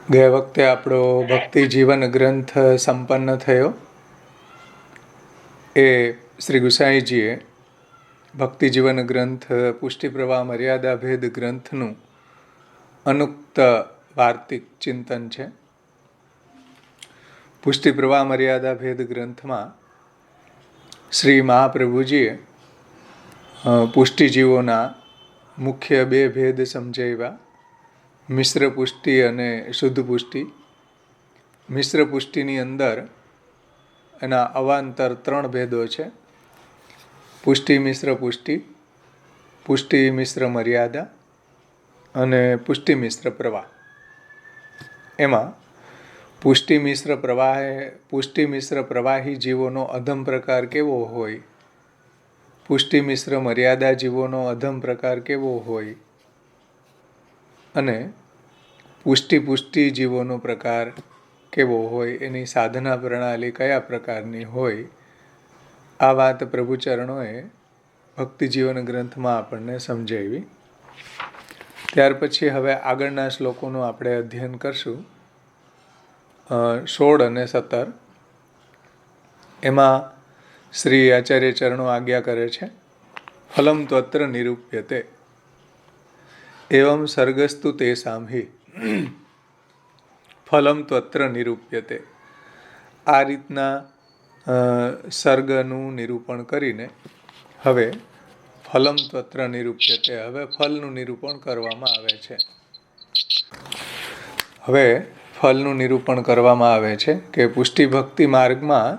ગયા વખતે આપણો ભક્તિ જીવન ગ્રંથ સંપન્ન થયો. એ શ્રી ગુસાઈજીએ ભક્તિ જીવન ગ્રંથ પુષ્ટિ પ્રવાહ મર્યાદા ભેદ ગ્રંથનું અનુક્ત વાર્તિક ચિંતન છે. પુષ્ટિ પ્રવાહ મર્યાદા ભેદ ગ્રંથમાં શ્રી મહાપ્રભુજીએ પુષ્ટિજીવોના મુખ્ય બે ભેદ સમજાવ્યા: મિશ્ર પુષ્ટિ અને શુદ્ધ પુષ્ટિ. મિશ્ર પુષ્ટિની અંદર એના અવાંતર 3 ભેદો છે: પુષ્ટિ મિશ્ર પુષ્ટિ, પુષ્ટિ મિશ્ર મર્યાદા અને પુષ્ટિ મિશ્ર પ્રવાહ. એમાં પુષ્ટિ મિશ્ર પ્રવાહી જીવોનો અધમ પ્રકાર કેવો હોય, પુષ્ટિ મિશ્ર મર્યાદા જીવોનો અધમ પ્રકાર કેવો હોય અને પુષ્ટિ જીવોનો પ્રકાર કેવો હોય, એની સાધના પ્રણાલી કયા પ્રકારની હોય, આ વાત પ્રભુચરણોએ ભક્તિ જીવન ગ્રંથમાં આપણને સમજાવી. ત્યાર પછી હવે આગળના શ્લોકોનું આપણે અધ્યયન કરશું. 16 અને 17 એમાં શ્રી આચાર્ય ચરણો આજ્ઞા કરે છે: ફલમ ત્વત્ર નિરૂપ્યતે એવં સર્ગસ્તુ તેષાં હિ ફલમ ત્વત્ર નિરૂપ્યતે. આ રીતના સર્ગનું નિરૂપણ કરીને હવે ફલમ ત્વત્ર નિરૂપ્યતે, હવે ફલનું નિરૂપણ કરવામાં આવે છે. હવે ફલનું નિરૂપણ કરવામાં આવે છે કે પુષ્ટિ ભક્તિ માર્ગમાં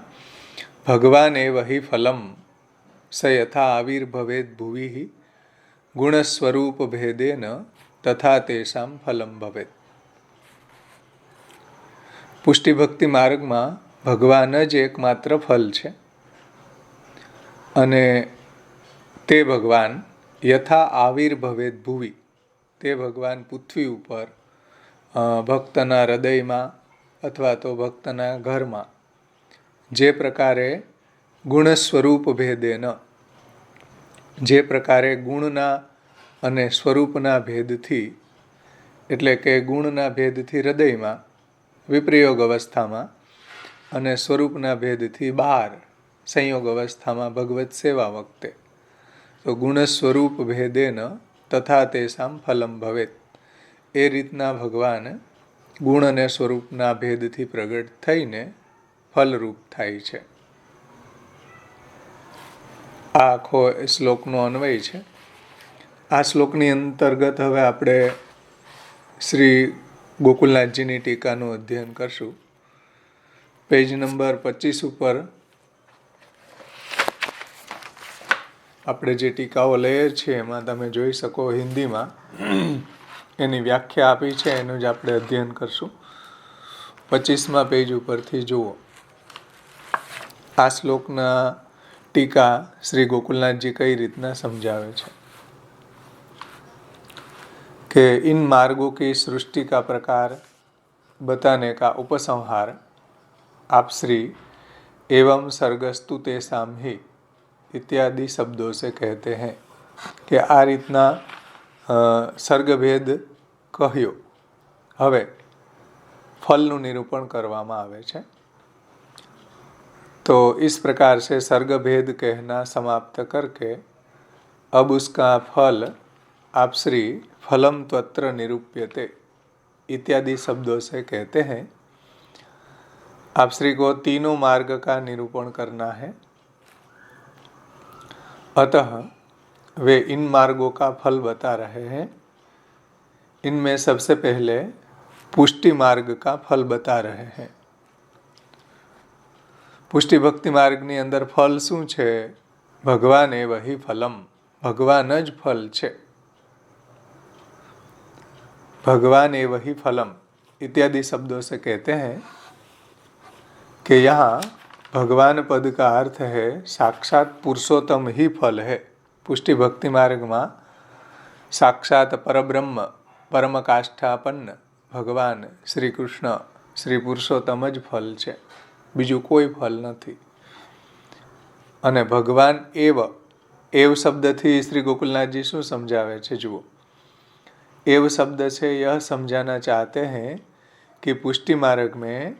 ભગવાન એવ હિ ફલમ સ યથા આવિર્ભવેદ ભુવિ ગુણ સ્વરૂપ ભેદેન તથા તેષાં ફલમ ભવેત. પુષ્ટિ ભક્તિ માર્ગમાં ભગવાન જ એકમાત્ર ફલ છે અને તે ભગવાન યથા આવિર્ભવેદ ભુવિ, તે ભગવાન પૃથ્વી ઉપર ભક્તના હૃદયમાં અથવા તો ભક્તના ઘરમાં જે પ્રકારે ગુણ સ્વરૂપ ભેદેન, જે પ્રકારે ગુણના અને સ્વરૂપના ભેદથી, એટલે કે ગુણના ભેદથી હૃદયમાં વિપ્રયોગ અવસ્થામાં અને સ્વરૂપના ભેદથી બહાર સંયોગ અવસ્થામાં ભગવત સેવા વખતે, તો ગુણ સ્વરૂપ ભેદેન તથા તેષાં ફલમ ભવેત, એ રીતના ભગવાન ગુણ અને સ્વરૂપના ભેદથી પ્રગટ થઈને ફલરૂપ થાય છે. આ આખો શ્લોકનો અન્વય છે. આ શ્લોકની અંતર્ગત હવે આપણે શ્રી ગોકુલનાથજીની ટીકાનું અધ્યયન કરશું. પેજ નંબર 25 ઉપર આપણે જે ટીકાઓ લઈએ છીએ એમાં તમે જોઈ શકો, હિન્દીમાં એની વ્યાખ્યા આપી છે, એનું જ આપણે અધ્યયન કરશું. 25મા પેજ ઉપરથી જુઓ. આ શ્લોકના ટીકા શ્રી ગોકુલનાથજી કઈ રીતના સમજાવે છે कि इन मार्गों की सृष्टि का प्रकार बताने का उपसंहार आप श्री एवं सर्गस्तु तेषां हि इत्यादि शब्दों से कहते हैं कि आ રીતના સર્ગભેદ કહ્યો. હવે ફલનું નિરૂપણ કરવામાં આવે છે. तो इस प्रकार से सर्गभेद कहना समाप्त करके अब उसका फल आप श्री फलम त्वत्र निरूप्यते इत्यादि शब्दों से कहते हैं. आप श्री को तीनों मार्ग का निरूपण करना है, अतः वे इन मार्गों का फल बता रहे हैं. इनमें सबसे पहले पुष्टि मार्ग का फल बता रहे हैं. પુષ્ટિ ભક્તિ માર્ગની અંદર ફલ શું છે? ભગવાન એ વહી ફલમ, ભગવાન જ ફલ છે. भगवान ए वही फलम इत्यादि शब्दों से कहते हैं कि यहाँ भगवान पद का अर्थ है साक्षात पुरुषोत्तम ही फल है. पुष्टि भक्ति मार्ग में साक्षात परब्रह्म परम काष्ठापन्न भगवान श्री कृष्ण श्री पुरुषोत्तम જ ફલ છે, બીજું કોઈ ફલ નથી. અને ભગવાન એવ શબ્દથી શ્રી ગોકુલનાથજી શું સમજાવે છે? જુઓ, एव शब्द से यह समझाना चाहते हैं कि पुष्टि मार्ग में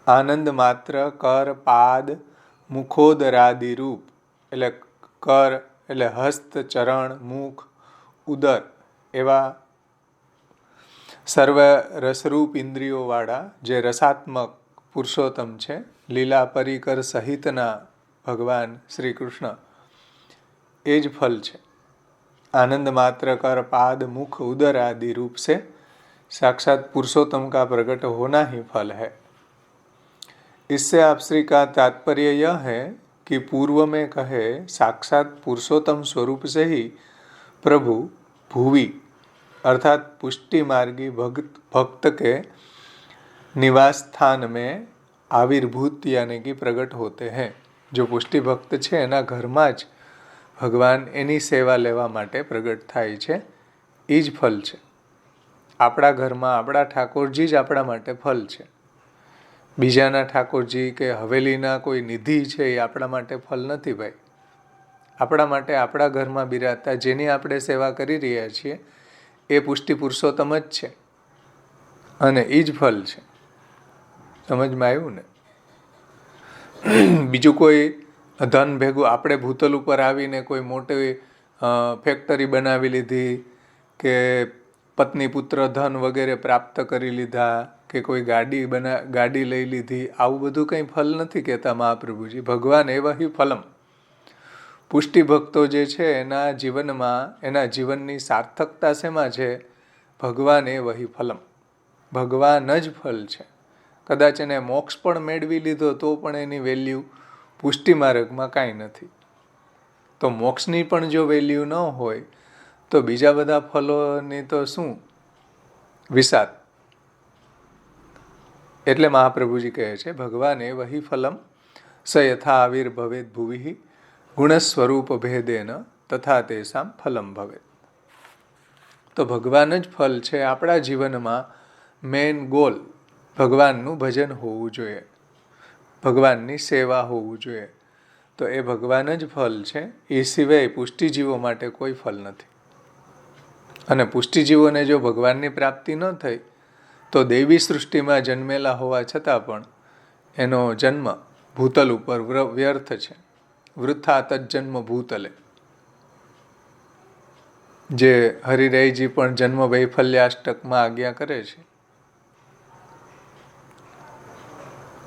आनंद मात्र कर पाद मुखोदरादि रूप એટલે કર એટલે હસ્ત ચરણ મુખ ઉદર એવા સર્વ રસરૂપ ઇન્દ્રિયોવાળા જે રસાત્મક પુરુષોત્તમ છે, લીલા પરિકર સહિતના ભગવાન શ્રી કૃષ્ણ, એ જ ફલ છે। आनंद मात्र कर पाद मुख उदर आदि रूप से साक्षात पुरुषोत्तम का प्रकट होना ही फल है। इससे आप श्री का तात्पर्य यह है कि पूर्व में कहे साक्षात पुरुषोत्तम स्वरूप से ही प्रभु भुवि अर्थात पुष्टि मार्गी भक्त के निवास स्थान में आविर्भूत यानी कि प्रकट होते हैं। जो पुष्टि भक्त है एना घर में ज भगवान एनी सेवा लेवा माटे प्रगट थाय छे, ई ज फल छे। आपणा घरमां आपणा ठाकोरजी ज आपणा माटे फल छे। बीजाना ठाकोरजी के हवेलीना कोई निधि छे ए आपणा माटे फल नथी भाई। आपणा माटे आपणा घरमां बिराजता जेनी आपणे सेवा करी रह्या छीए ए पुष्टि पुरुषोत्तम ज छे अने ई ज फल छे। समजमां आव्युं ने? बीजुं कोई धन भेगुं આપણે ભૂતલ ઉપર આવીને કોઈ મોટી ફેક્ટરી બનાવી લીધી કે પત્ની પુત્ર ધન વગેરે પ્રાપ્ત કરી લીધા કે કોઈ ગાડી લઈ લીધી, આવું બધું કંઈ ફલ નથી કહેતા મહાપ્રભુજી। ભગવાન એવા હિ ફલમ। પુષ્ટિ ભક્તો જે છે એના જીવનમાં એના જીવનની સાર્થકતા શેમાં છે? ભગવાન એ વહી ફલમ, ભગવાન જ ફલ છે। કદાચ એને મોક્ષ પણ મેળવી લીધો તો પણ એની વેલ્યુ પુષ્ટિ માર્ગમાં કાંઈ નથી। તો મોક્ષની પણ જો વેલ્યુ ન હોય તો બીજા બધા ફલોની તો શું વિસાત। એટલે મહાપ્રભુજી કહે છે ભગવાન એ વહી ફલમ સ યથા આવિર્ભવેદ ભુવિ ગુણસ્વરૂપ ભેદેન તથા તેસામ ફલમ ભવેત। તો ભગવાન જ ફલ છે। આપણા જીવનમાં મેન ગોલ ભગવાનનું ભજન હોવું જોઈએ, ભગવાનની સેવા હોવું જોઈએ। તો એ ભગવાન જ ફલ છે, એ સિવાય પુષ્ટિજીવો માટે કોઈ ફલ નથી। અને પુષ્ટિજીવોને જો ભગવાનની પ્રાપ્તિ ન થઈ તો દૈવી સૃષ્ટિમાં જન્મેલા હોવા છતાં પણ એનો જન્મ ભૂતલ ઉપર વ્યર્થ છે। વૃથા તજન્મ ભૂતલે, જે હરિરાયજી પણ જન્મ વૈફલ્યાષ્ટકમાં આજ્ઞા કરે છે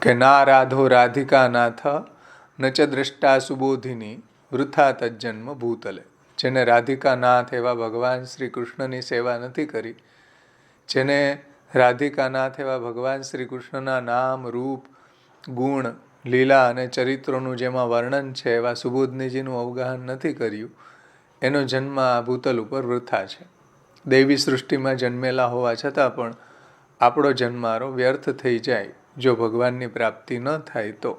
કે ના રાધો રાધિકા નાથ ન ચ દ્રષ્ટા સુબોધિની વૃથા તજન્મ ભૂતલે। જેને રાધિકા નાથ એવા ભગવાન શ્રી કૃષ્ણની સેવા નથી કરી, જેને રાધિકા નાથ એવા ભગવાન શ્રી કૃષ્ણના નામ રૂપ ગુણ લીલા અને ચરિત્રોનું જેમાં વર્ણન છે એવા સુબોધનીજીનું અવગાહન નથી કર્યું, એનો જન્મ આ ભૂતલ ઉપર વૃથા છે। દૈવી સૃષ્ટિમાં જન્મેલા હોવા છતાં પણ આપણો જન્મારો વ્યર્થ થઈ જાય જો ભગવાનની પ્રાપ્તિ ન થાય તો।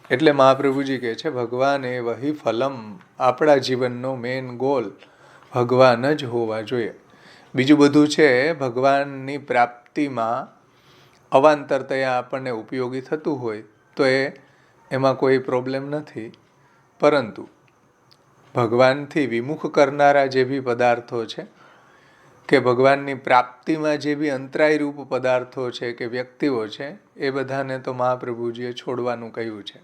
એટલે મહાપ્રભુજી કહે છે ભગવાન એ વહી ફલમ। આપણા જીવનનો મેન ગોલ ભગવાન જ હોવા જોઈએ। બીજું બધું છે ભગવાનની પ્રાપ્તિમાં અવાંતરતયા આપણને ઉપયોગી થતું હોય તો એમાં કોઈ પ્રોબ્લેમ નથી, પરંતુ ભગવાનથી વિમુખ કરનારા જે બી પદાર્થો છે કે ભગવાનની પ્રાપ્તિમાં જે બી અંતરાયરૂપ પદાર્થો છે કે વ્યક્તિઓ છે એ બધાને તો મહાપ્રભુજીએ છોડવાનું કહ્યું છે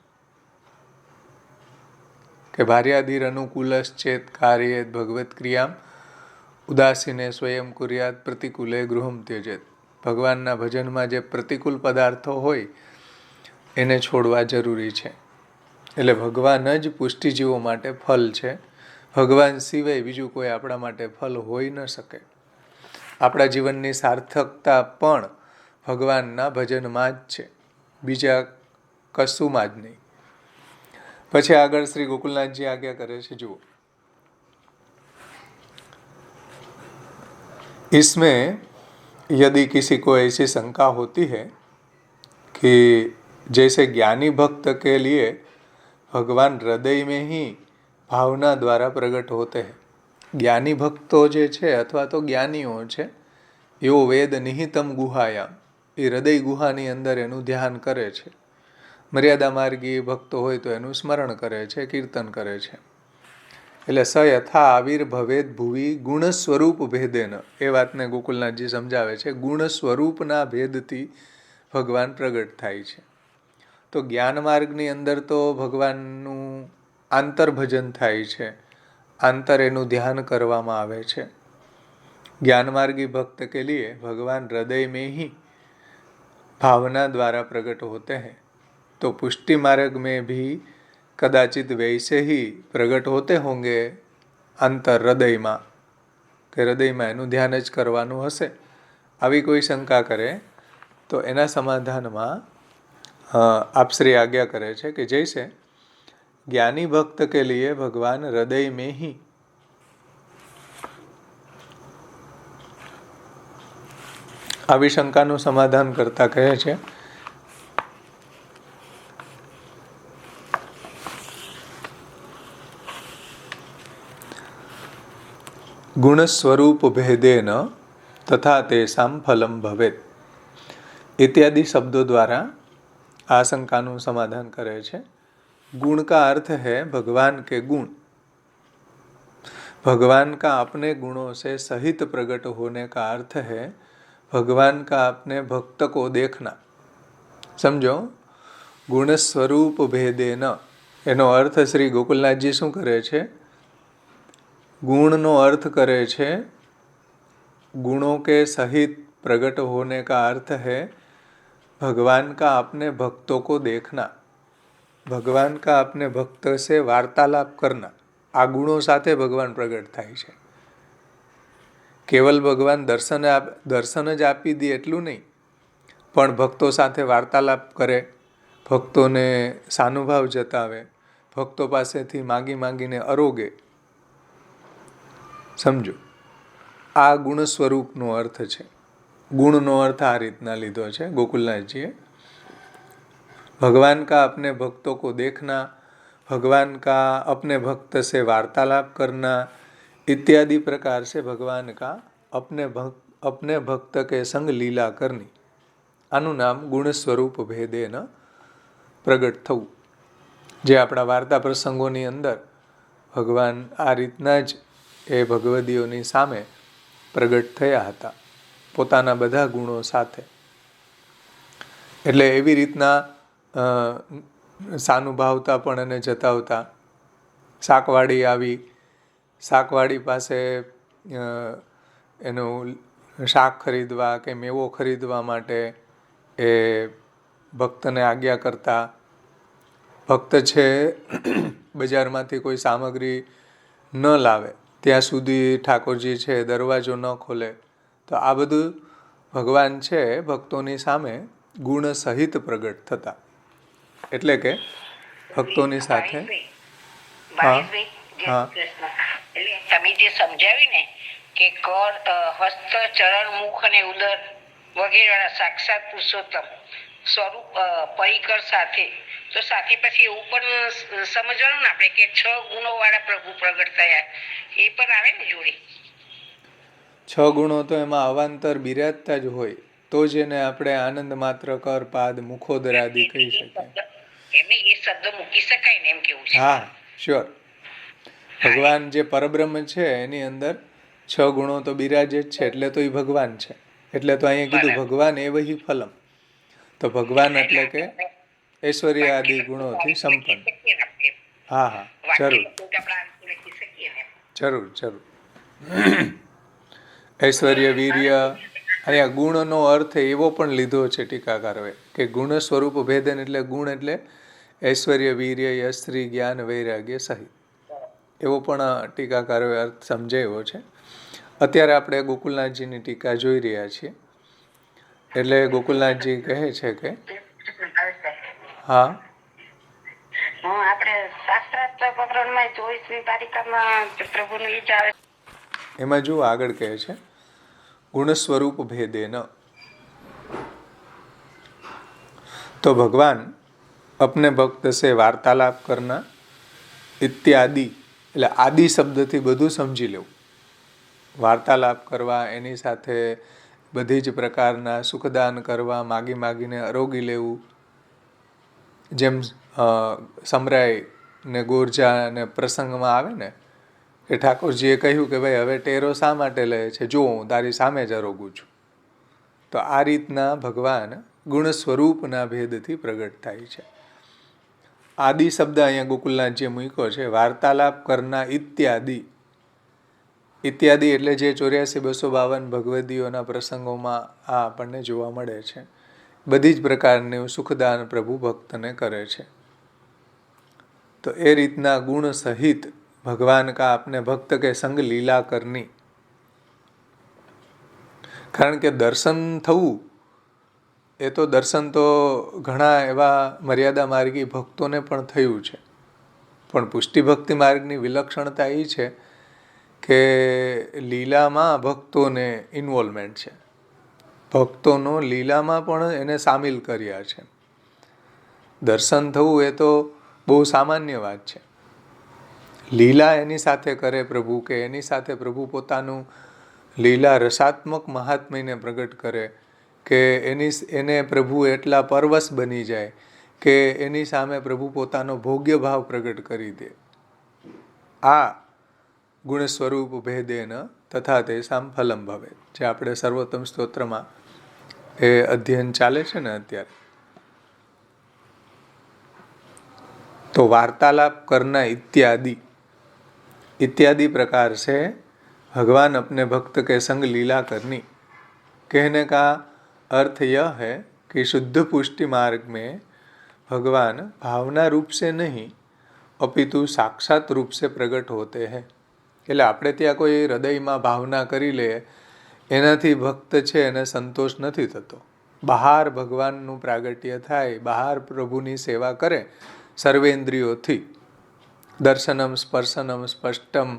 કે ભાર્યાદિર અનુકૂલશ્ચેત કાર્યેત ભગવત ક્રિયામ ઉદાસીને સ્વયં કુર્યાત પ્રતિકૂલે ગૃહમ ત્યજેત। ભગવાનના ભજનમાં જે પ્રતિકૂળ પદાર્થો હોય એને છોડવા જરૂરી છે। એટલે ભગવાન જ પુષ્ટિજીવો માટે ફલ છે। ભગવાન સિવાય બીજું કોઈ આપણા માટે ફલ હોઈ ન શકે। આપણા જીવનની સાર્થકતા પણ ભગવાનના ભજનમાં જ છે, બીજા કશુંમાં જ નહીં। પછી આગળ શ્રી ગોકુલનાથજી આજ્ઞા કરે છે, જુઓ, इसमें यदि किसी को ऐसी शंका होती है कि जैसे ज्ञानी भक्त के लिए भगवान हृदय में ही भावना द्वारा प्रकट होते हैं। ज्ञानी भक्तो जे छे अथवा तो ज्ञानीओ छे एओ वेद निहितम गुहायाम એ હૃદય ગુહાની અંદર એનું ધ્યાન કરે છે। મર્યાદા માર્ગી ભક્તો હોય તો એનું સ્મરણ કરે છે, કીર્તન કરે છે। એટલે સ યથા આવિર્ભવેદ ભુવિ ગુણ સ્વરૂપ ભેદેન, એ વાતને ગોકુલનાથજી સમજાવે છે. ગુણ સ્વરૂપના ભેદથી ભગવાન પ્રગટ થાય છે. તો જ્ઞાન માર્ગની અંદર તો ભગવાનનું આંતરભજન થાય છે, આંતર એનું ધ્યાન કરવામાં આવે છે. ज्ञान मार्गी भक्त के लिए भगवान हृदय में ही भावना द्वारा प्रकट होते हैं. तो पुष्टि मार्ग में भी कदाचित वैसे ही प्रकट होते होंगे अंतर हृदयમાં, કે હૃદયમાં એનું ધ્યાન જ કરવાનું હશે. આવી કોઈ શંકા કરે તો એના સમાધાનમાં આપશ્રી આજ્ઞા કરે છે કે જૈસે ज्ञानी भक्त के लिए भगवान हृदय में ही આવી શંકાનું સમાધાન કરતા કહે છે ગુણ સ્વરૂપ ભેદેન તથા તેસામ ફલમ ભવેત इत्यादि शब्दों द्वारा आ शंकाનું समाधान करे છે. गुण का अर्थ है भगवान के गुण, भगवान का अपने गुणों से सहित प्रकट होने का अर्थ है भगवान का अपने भक्त को देखना. समझो, गुण स्वरूप भेदेन એનો અર્થ શ્રી ગોકુલનાથજી શું કરે છે? गुणનો अर्थ करे છે गुणों के सहित प्रकट होने का अर्थ है भगवान का अपने भक्तों को देखना, भगवान का अपने भक्त से वार्तालाप करना. આ ગુણો સાથે ભગવાન પ્રગટ થાય છે. કેવલ ભગવાન દર્શન જ આપી દે એટલું નહીં, પણ ભક્તો સાથે વાર્તાલાપ કરે, ભક્તોને સાનુભાવ જતાવે, ભક્તો પાસેથી માગીને અરોગે. સમજો, આ ગુણ સ્વરૂપનો અર્થ છે. ગુણનો અર્થ આ રીતના લીધો છે ગોકુલનાથજીએ. भगवान का अपने भक्तों को देखना, भगवान का अपने भक्त से वार्तालाप करना इत्यादि प्रकार से भगवान का अपने भक्त के संग लीला करनी. આનું નામ ગુણ સ્વરૂપ ભેદેન પ્રગટ થવું. જે આપણા વાર્તા પ્રસંગોની અંદર ભગવાન આ રીતના જ એ ભગવદીઓની સામે પ્રગટ થયા હતા પોતાના બધા ગુણો સાથે. એટલે એવી રીતના સાનુભાવતા પણ એને જતાવતા. શાકવાડી આવી, શાકવાડી પાસે એનું શાક ખરીદવા કે મેવો ખરીદવા માટે એ ભક્તને આજ્ઞા કરતા. ભક્ત છે બજારમાંથી કોઈ સામગ્રી ન લાવે ત્યાં સુધી ઠાકોરજી છે દરવાજો ન ખોલે. તો આ બધું ભગવાન છે ભક્તોની સામે ગુણ સહિત પ્રગટ થતા. એટલે કે ભક્તોની સાથે એટલે તમે જે સમજાવ્યું ને કે કર, હસ્ત, ચરણ, મુખ અને ઉદર વગેરે સાક્ષાત પુરુષોત્તમ સ્વરૂપ પરિકર સાથે, તો સાથે પછી એવું પણ સમજવાનું ને આપણે કે 6 ગુણો વાળા પ્રભુ પ્રગટ થયા, એ પણ આવે ને જોડે. 6 ગુણો તો એમાં અવાંતર બિરાજતા જ હોય તો જ એને આપણે આનંદ માત્ર કર, પાદ, મુખોદરાદિ કહી શકીએ. એમને એ શબ્દ મૂકી શકાય ને એમ કેવું છે. હા, શ્યોર. ભગવાન જે પરબ્રહ્મ છે એની અંદર 6 ગુણો તો બિરાજે જ છે, એટલે તો એ ભગવાન છે. એટલે તો અહીંયા કીધું ભગવાન એ વહી ફલમ. તો ભગવાન એટલે કે ઐશ્વર્ય આદિ ગુણોથી સંપન્ન. હા હા, જરૂર જરૂર જરૂર. ઐશ્વર્ય, વીર્ય, અહીંયા ગુણનો અર્થ એવો પણ લીધો છે ટીકાકારોએ કે ગુણ સ્વરૂપ ભેદન એટલે ગુણ એટલે ઐશ્વર્ય, વીર્ય, યશ, શ્રી, જ્ઞાન, વૈરાગ્ય સહિત. એવો પણ ટીકાકારોએ અર્થ સમજાવ્યો છે. અત્યારે આપણે ગોકુલનાથજીની ટીકા જોઈ રહ્યા છીએ. એટલે ગોકુલનાથજી કહે છે કે હા, આપણે શાસ્ત્રાર્થ પ્રકરણમાં 24મી તારીખમાં પ્રભુનું ઈ જ આવે. એમાં જો આગળ કહે છે गुण स्वरूप भेदेन. तो भगवान अपने भक्त से वार्तालाप करना इत्यादि, એટલે આદિ શબ્દથી બધું સમજી લેવું. વાર્તાલાપ કરવા, એની સાથે બધી જ પ્રકારના સુખદાન કરવા, માગીને આરોગી લેવું. જેમ સમરાય ને ગોરજા ને પ્રસંગમાં આવે ને કે ઠાકોરજીએ કહ્યું કે ભાઈ હવે ટેરો શા માટે લે છે, જો હું તારી સામે જ આરોગું છું. તો આ રીતના ભગવાન ગુણ સ્વરૂપના ભેદથી પ્રગટ થાય છે. આદિ શબ્દ અહીંયા ગોકુલનાથજીએ મૂક્યો છે. વાર્તાલાપ કરના ઇત્યાદિ. ઇત્યાદિ એટલે જે 84-252 ભગવદીઓના પ્રસંગોમાં આ આપણને જોવા મળે છે. બધી જ પ્રકારનું સુખદાન પ્રભુ ભક્તને કરે છે. તો એ રીતના ગુણ સહિત ભગવાન કા આપને ભક્ત કે સંગ લીલા કરની. કારણ કે દર્શન થવું એ તો દર્શન તો ઘણા એવા મર્યાદા માર્ગી ભક્તોને પણ થયું છે. પણ પુષ્ટિ ભક્તિ માર્ગની વિલક્ષણતા એ છે કે લીલામાં ભક્તોને ઇન્વોલ્વમેન્ટ છે. ભક્તોનો લીલામાં પણ એને સામેલ કર્યા છે. દર્શન થવું એ તો બહુ સામાન્ય વાત છે. લીલા એની સાથે કરે પ્રભુ, કે એની સાથે પ્રભુ પોતાનું લીલા રસાત્મક મહાત્મ્યને પ્રગટ કરે, કે એને પ્રભુ એટલા પરવશ બની જાય કે એની સામે પ્રભુ પોતાનો ભોગ્ય ભાવ પ્રગટ કરી દે. આ ગુણ સ્વરૂપ ભેદેન તથા તેસામ ફલમ ભવે, જે આપણે સર્વોત્તમ સ્તોત્રમાં એ અધ્યયન ચાલે છે ને અત્યારે. तो वार्तालाप करना इत्यादि. इत्यादि प्रकार से भगवान अपने भक्त के संग लीला करनी. कहने का अर्थ यह है कि शुद्ध पुष्टि मार्ग में भगवान भावना रूप से नहीं अपितु साक्षात रूप से प्रकट होते हैं. એટલે આપણે ત્યાં કોઈ હૃદયમાં ભાવના કરી લે એનાથી ભક્ત છે એને સંતોષ નથી થતો. બહાર ભગવાનનું પ્રાગટ્ય થાય, બહાર પ્રભુની સેવા કરે સર્વેન્દ્રિયોથી. દર્શનમ સ્પર્શનમ સ્પષ્ટમ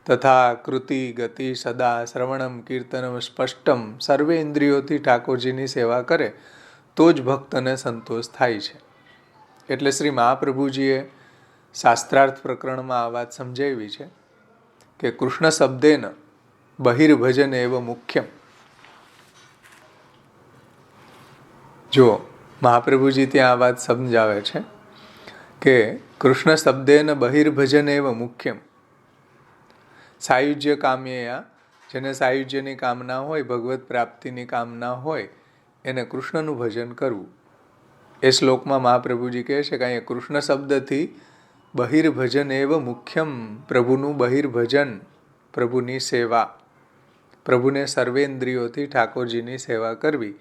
તથા કૃતિ ગતિ સદા શ્રવણમ કીર્તનમ સ્પષ્ટમ. સર્વેન્દ્રિયોથી ઠાકોરજીની સેવા કરે તો જ ભક્તને સંતોષ થાય છે. એટલે શ્રી મહાપ્રભુજીએ શાસ્ત્રાર્થ પ્રકરણમાં આ વાત સમજાવી છે કે કૃષ્ણ શબ્દેન બહિર્ભજન એવ મુખ્યમ. જો મહાપ્રભુજી ત્યાં આ વાત સમજાવે છે કે કૃષ્ણ શબ્દેન બહિર્ભજન એવ મુખ્યમ. સાયુજ્ય કામ્યયા, જેને સાયુજ્યની કામના હોય, ભગવત પ્રાપ્તિની કામના હોય, એને કૃષ્ણનું ભજન કરવું. એ શ્લોકમાં મહાપ્રભુજી કહે છે કે અહીંયા કૃષ્ણ શબ્દથી બહિર્ભજન એવ મુખ્યમ, પ્રભુનું બહિર્ભજન, પ્રભુની સેવા, પ્રભુને સર્વેન્દ્રિયોથી ઠાકોરજીની સેવા કરવી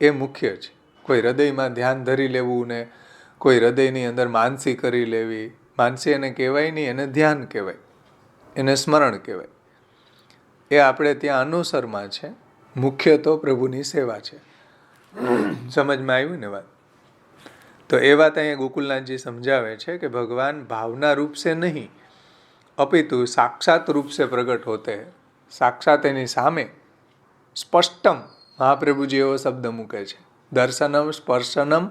એ મુખ્ય છે. કોઈ હૃદયમાં ધ્યાન ધરી લેવું ને કોઈ હૃદયની અંદર માનસી કરી લેવી, માનસી એને કહેવાય નહીં, એને ધ્યાન કહેવાય, એને સ્મરણ કહેવાય. એ આપણે ત્યાં અનુસરમાં છે. મુખ્ય તો પ્રભુની સેવા છે. સમજમાં આવ્યું ને વાત? તો એ વાત અહીંયા ગોકુલનાથજી સમજાવે છે કે ભગવાન ભાવના રૂપ સે નહીં અપિતુ સાક્ષાત રૂપ સે પ્રગટ હોતે હૈ. સાક્ષાત એની સામે સ્પષ્ટમ, મહાપ્રભુજી એવો શબ્દ મૂકે છે. દર્શનમ સ્પર્શનમ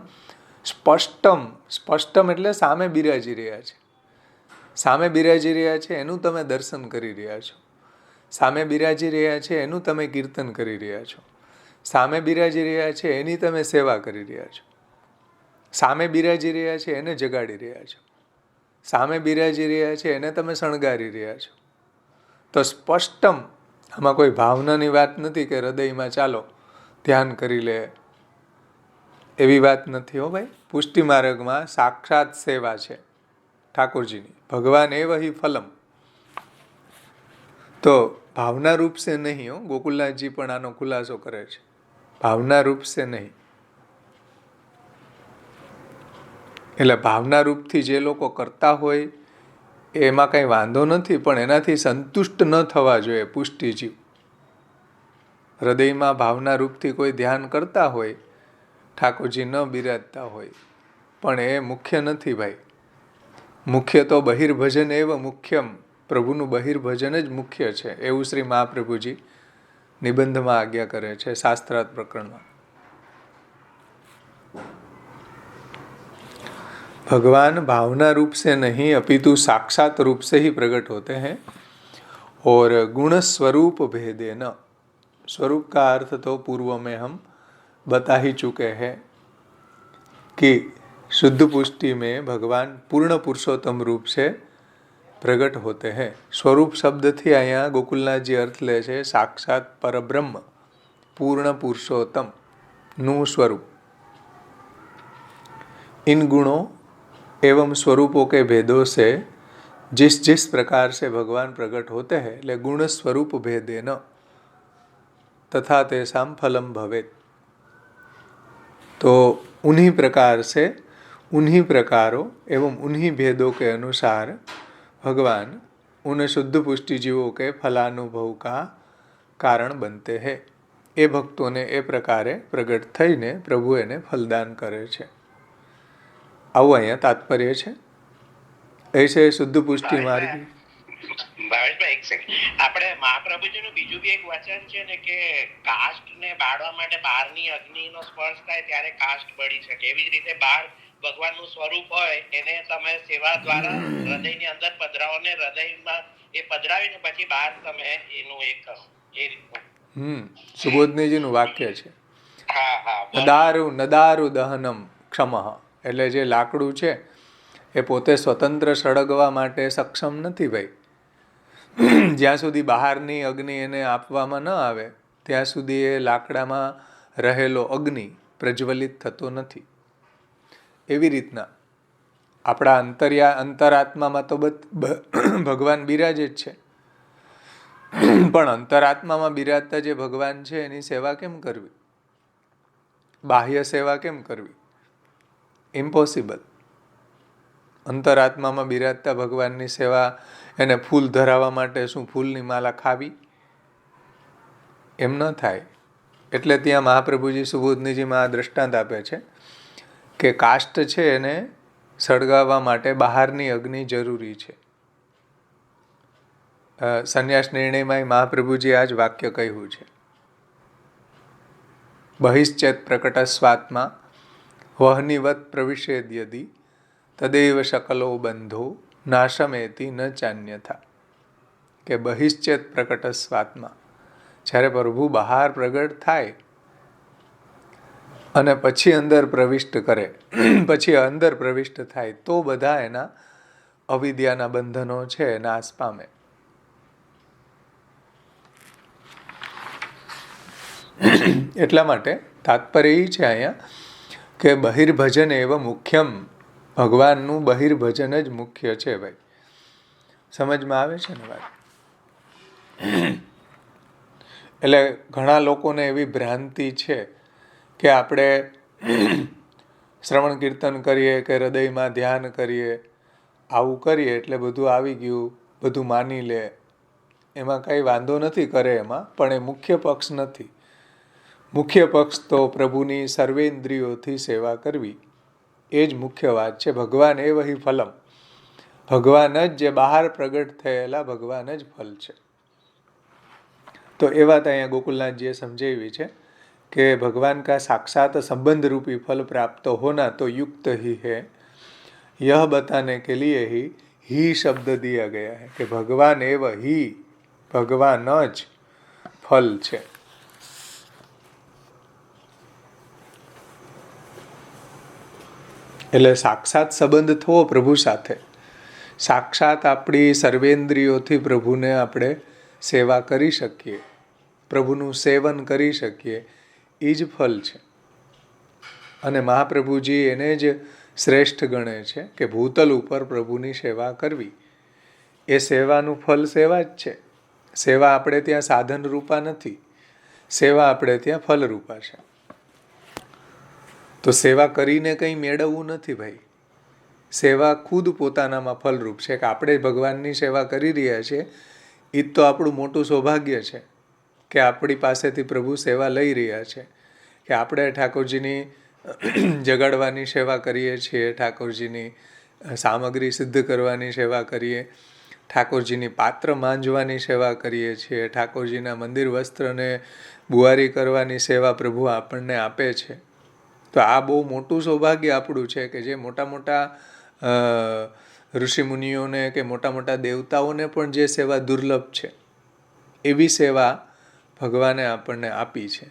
સ્પષ્ટમ. સ્પષ્ટમ એટલે સામે બિરાજી રહ્યા છે. સામે બિરાજી રહ્યા છે એનું તમે દર્શન કરી રહ્યા છો. સામે બિરાજી રહ્યા છે એનું તમે કીર્તન કરી રહ્યા છો. સામે બિરાજી રહ્યા છે એની તમે સેવા કરી રહ્યા છો. સામે બિરાજી રહ્યા છે એને જગાડી રહ્યા છો. સામે બિરાજી રહ્યા છે એને તમે શણગારી રહ્યા છો. તો સ્પષ્ટમ, આમાં કોઈ ભાવનાની વાત નથી કે હૃદયમાં ચાલો ધ્યાન કરી લે, એવી વાત નથી હો ભાઈ. પુષ્ટિ માર્ગમાં સાક્ષાત સેવા છે ઠાકોરજીની. ભગવાન એ વહી ફલમ. તો ભાવના રૂપ સે નહીં હો. ગોકુલનાથજી પણ આનો ખુલાસો કરે છે. ભાવના રૂપ સે નહીં. એટલે ભાવના રૂપથી જે લોકો કરતા હોય એમાં કંઈ વાંધો નથી, પણ એનાથી સંતુષ્ટ ન થવા જોઈએ પુષ્ટિજીવ. હૃદયમાં ભાવના રૂપથી કોઈ ધ્યાન કરતા હોય, ઠાકોરજી ન બિરાજતા હોય, પણ એ મુખ્ય નથી ભાઈ. મુખ્ય તો બહિર્ભજન એવ મુખ્યમ, પ્રભુનું બહિર્ભજન જ મુખ્ય છે, એવું શ્રી મહાપ્રભુજી નિબંધમાં આજ્ઞા કરે છે શાસ્ત્રાર્થ પ્રકરણમાં. भगवान भावना रूप से नहीं अपितु साक्षात रूप से ही प्रकट होते हैं. और गुण स्वरूप भेदेन. स्वरूप का अर्थ तो पूर्व में हम बता ही चुके हैं कि शुद्ध पुष्टि में भगवान पूर्ण पुरुषोत्तम रूप से प्रगट होते हैं। स्वरूप शब्द थी અહીંયા ગોકુલનાથજી अर्थ ले છે साक्षात परब्रह्म पूर्ण पुरुषोत्तम નું स्वरूप। इन गुणों एवं स्वरूपों के भेदों से जिस जिस प्रकार से भगवान प्रकट होते हैं ले गुण स्वरूप भेदेन तथा तेषां फलम भवेत्। तो उन्हीं प्रकार से उन्हीं प्रकारों एवं उन्हीं भेदों के अनुसार भगवान उन शुद्ध पुष्टि जीवों के फलानुभव का कारण बनते हैं। એ ભક્તોને એ પ્રકારે પ્રગટ થઈને પ્રભુ એને ફલદાન કરે છે। આવું અહીંયા તાત્પર્ય છે। એ છે શુદ્ધ પુષ્ટિ માર્ગ। ભાવેશભાઈ એક સેકન્ડ, આપણે મહાપ્રભુજીનું બીજું બી એક વચન છે ને કે કાસ્ટ ને બાળવા માટે બહારની અગ્નિનો સ્પર્શ થાય ત્યારે કાસ્ટ બળી શકે, એવી જ રીતે બહાર ભગવાનનું સ્વરૂપ હોય એને તમે સેવા દ્વારા હૃદયની અંદર પધરાવો ને હૃદયમાં એ પધરાવીને પછી બહાર તમે એનું એ કરો, એ રીતનું સુબોધનીજીનું વાક્ય છે। નદારુ દહનમ ક્ષમઃ, એટલે જે લાકડું છે એ પોતે સ્વતંત્ર સળગવા માટે સક્ષમ નથી ભાઈ। જ્યાં સુધી બહારની અગ્નિ એને આપવામાં ન આવે ત્યાં સુધી એ લાકડામાં રહેલો અગ્નિ પ્રજ્વલિત થતો નથી। એવી રીતના આપણા અંતરાત્મામાં તો ભગવાન બિરાજે જ છે, પણ અંતરાત્મામાં બિરાજતા જે ભગવાન છે એની સેવા કેમ કરવી, બાહ્ય સેવા કેમ કરવી? ઇમ્પોસિબલ। અંતરાત્મામાં બિરાજતા ભગવાનની સેવા, એને ફૂલ ધરાવવા માટે શું ફૂલની માલા ખાવી? એમ ન થાય। એટલે ત્યાં મહાપ્રભુજી સુબોધનીજીમાં આ દ્રષ્ટાંત આપે છે કે કાષ્ટ છે એને સળગાવવા માટે બહારની અગ્નિ જરૂરી છે। સંન્યાસ નિર્ણયમાં મહાપ્રભુજી આ જ વાક્ય કહ્યું છે, બહિશ્ચેત પ્રકટસ્વાત્મા વહનિવત પ્રવિશેદ્યદિ તદેવ શકલો બંધો નાશમેતિ ન ચાન્યથા। કે બહિશ્ચેત પ્રકટસ્વાત્મા, જ્યારે પ્રભુ બહાર પ્રગટ થાય અને પછી અંદર પ્રવિષ્ટ કરે, પછી અંદર પ્રવિષ્ટ થાય તો બધા એના અવિદ્યાના બંધનો છે નાશ પામે। એટલા માટે તાત્પર્ય એ છે અહીંયા કે બહિર્ભજન એવ મુખ્યમ, ભગવાનનું બહિર્ભજન જ મુખ્ય છે ભાઈ। સમજમાં આવે છે ને વાત? એટલે ઘણા લોકોને એવી ભ્રાંતિ છે કે આપણે શ્રવણ કીર્તન કરીએ કે હૃદયમાં ધ્યાન કરીએ, આવું કરીએ એટલે બધું આવી ગયું, બધું માની લે, એમાં કંઈ વાંધો નથી કરે એમાં, પણ એ મુખ્ય પક્ષ નથી। મુખ્ય પક્ષ તો પ્રભુની સર્વેન્દ્રિયોથી સેવા કરવી, એ જ મુખ્ય વાત છે। ભગવાન એ વહી ફલમ, ભગવાન જ જે બહાર પ્રગટ થયેલા ભગવાન જ ફલ છે। તો એ વાત અહીંયા ગોકુલનાથજીએ સમજાવી છે कि भगवान का साक्षात संबंध रूपी फल प्राप्त होना तो युक्त ही है। यह बताने के लिए ही शब्द दिया गया है कि भगवान एव ही, भगवान ज फल છે। એટલે સાક્ષાત સંબંધ થવો પ્રભુ સાથે, સાક્ષાત આપણી સર્વેન્દ્રિયોથી પ્રભુને આપણે સેવા કરી શકીએ, પ્રભુનું સેવન કરી શકીએ, એ જ ફલ છે। અને મહાપ્રભુજી એને જ શ્રેષ્ઠ ગણે છે કે ભૂતલ ઉપર પ્રભુની સેવા કરવી, એ સેવાનું ફલ સેવા જ છે। સેવા આપણે ત્યાં સાધન રૂપા નથી, સેવા આપણે ત્યાં ફલ રૂપા છે। તો સેવા કરીને કંઈ મેળવવું નથી ભાઈ, સેવા ખુદ પોતાનામાં ફલરૂપ છે કે આપણે ભગવાનની સેવા કરી રહ્યા છીએ, એ જ તો આપણું મોટું સૌભાગ્ય છે કે આપણી પાસેથી પ્રભુ સેવા લઈ રહ્યા છે, કે આપણે ઠાકોરજીની જગાડવાની સેવા કરીએ છીએ, ઠાકોરજીની સામગ્રી સિદ્ધ કરવાની સેવા કરીએ, ઠાકોરજીની પાત્ર માંજવાની સેવા કરીએ છીએ, ઠાકોરજીના મંદિર વસ્ત્રને બુવારી કરવાની સેવા પ્રભુ આપણને આપે છે। તો આ બહુ મોટું સૌભાગ્ય આપણું છે કે જે મોટા મોટા ઋષિમુનિઓને કે મોટા મોટા દેવતાઓને પણ જે સેવા દુર્લભ છે એવી સેવા ભગવાને આપણને આપી છે,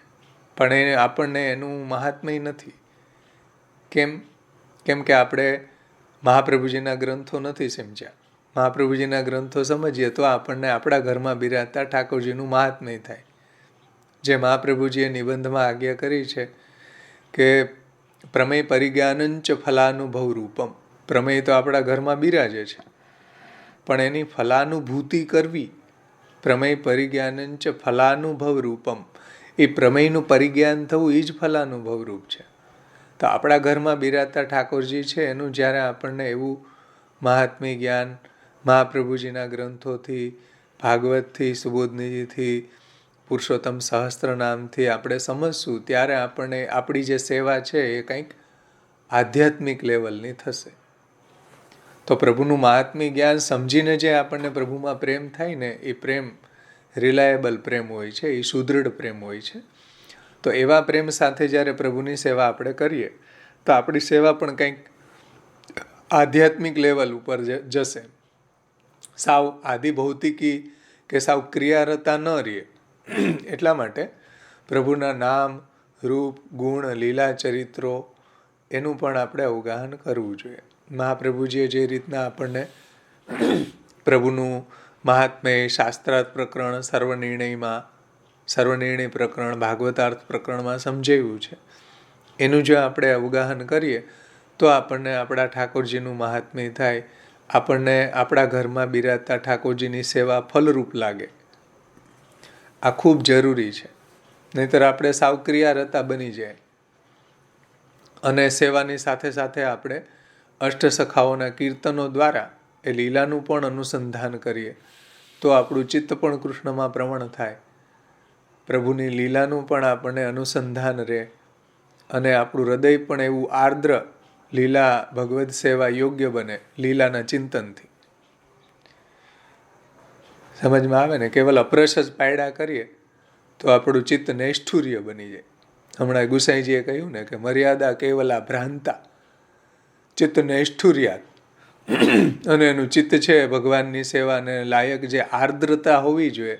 પણ એ આપણને એનું મહાત્મ્ય નથી। કેમ? કેમ કે આપણે મહાપ્રભુજીના ગ્રંથો નથી સમજ્યા, મહાપ્રભુજીના ગ્રંથો સમજીએ તો આપણને આપણા ઘરમાં બિરાજતા ઠાકોરજીનું મહાત્મ્ય થાય. જે મહાપ્રભુજીએ નિબંધમાં આજ્ઞા કરી છે કે પ્રમેય પરિજ્ઞાનંચ ફલાનુભવ રૂપમ. પ્રમેય તો આપણા ઘરમાં બિરાજે છે, પણ એની ફલાનુભૂતિ કરવી, પ્રમેય પરિજ્ઞાનંચ ફલાનુભવ રૂપમ, એ પ્રમેયનું પરિજ્ઞાન થવું એ જ ફલાનુભવ રૂપ છે. તો આપણા ઘરમાં બિરાજતા ઠાકોરજી છે એનું જ્યારે આપણને એવું મહાત્મ્ય જ્ઞાન મહાપ્રભુજીના ગ્રંથોથી, ભાગવતથી, સુબોધનીજીથી, પુરુષોત્તમ સહસ્ત્રનામથી આપણે સમજશું, ત્યારે આપણને આપણી જે સેવા છે એ કંઈક આધ્યાત્મિક લેવલની થશે. તો પ્રભુનું મહાત્મ્ય જ્ઞાન સમજીને જે આપણને પ્રભુમાં પ્રેમ થાય ને, એ પ્રેમ રિલાયેબલ પ્રેમ હોય છે, એ સુદૃઢ પ્રેમ હોય છે. તો એવા પ્રેમ સાથે જ્યારે પ્રભુની સેવા આપણે કરીએ તો આપણી સેવા પણ કંઈક આધ્યાત્મિક લેવલ ઉપર જશે. સાવ આદિ ભૌતિકી કે સાવ ક્રિયારતા ન રહીએ. એટલા માટે પ્રભુના નામ, રૂપ, ગુણ, લીલા, ચરિત્રો એનું પણ આપણે અવગાહન કરવું જોઈએ. મહાપ્રભુજીએ જે રીતના આપણને પ્રભુનું મહાત્મ્ય શાસ્ત્રાર્થ પ્રકરણ સર્વનિર્ણય પ્રકરણ, ભાગવતાર્થ પ્રકરણમાં સમજાવ્યું છે, એનું જો આપણે અવગાહન કરીએ તો આપણને આપણા ઠાકોરજીનું મહાત્મ્ય થાય, આપણને આપણા ઘરમાં બિરાજતા ઠાકોરજીની સેવા ફલરૂપ લાગે. આ ખૂબ જરૂરી છે. નહીંતર આપણે સાવ ક્રિયારતા બની જાય અને સેવાની સાથે સાથે આપણે અષ્ટસખાઓના કીર્તનો દ્વારા એ લીલાનું પણ અનુસંધાન કરીએ તો આપણું ચિત્ત પણ કૃષ્ણમાં પ્રવણ થાય, પ્રભુની લીલાનું પણ આપણને અનુસંધાન રહે અને આપણું હૃદય પણ એવું આર્દ્ર લીલા ભગવદ સેવા યોગ્ય બને લીલાના ચિંતનથી. સમજમાં આવે ને? કેવલ અપ્રશ જ પાયડા કરીએ તો આપણું ચિત્ત નૈષ્ઠુર્ય બની જાય. હમણાં ગુસાઈજીએ કહ્યું ને કે મર્યાદા કેવલા ભ્રાંતા ચિત્ત નૈષ્ઠુર્યાત. અને એનું ચિત્ત છે ભગવાનની સેવાને લાયક જે આર્દ્રતા હોવી જોઈએ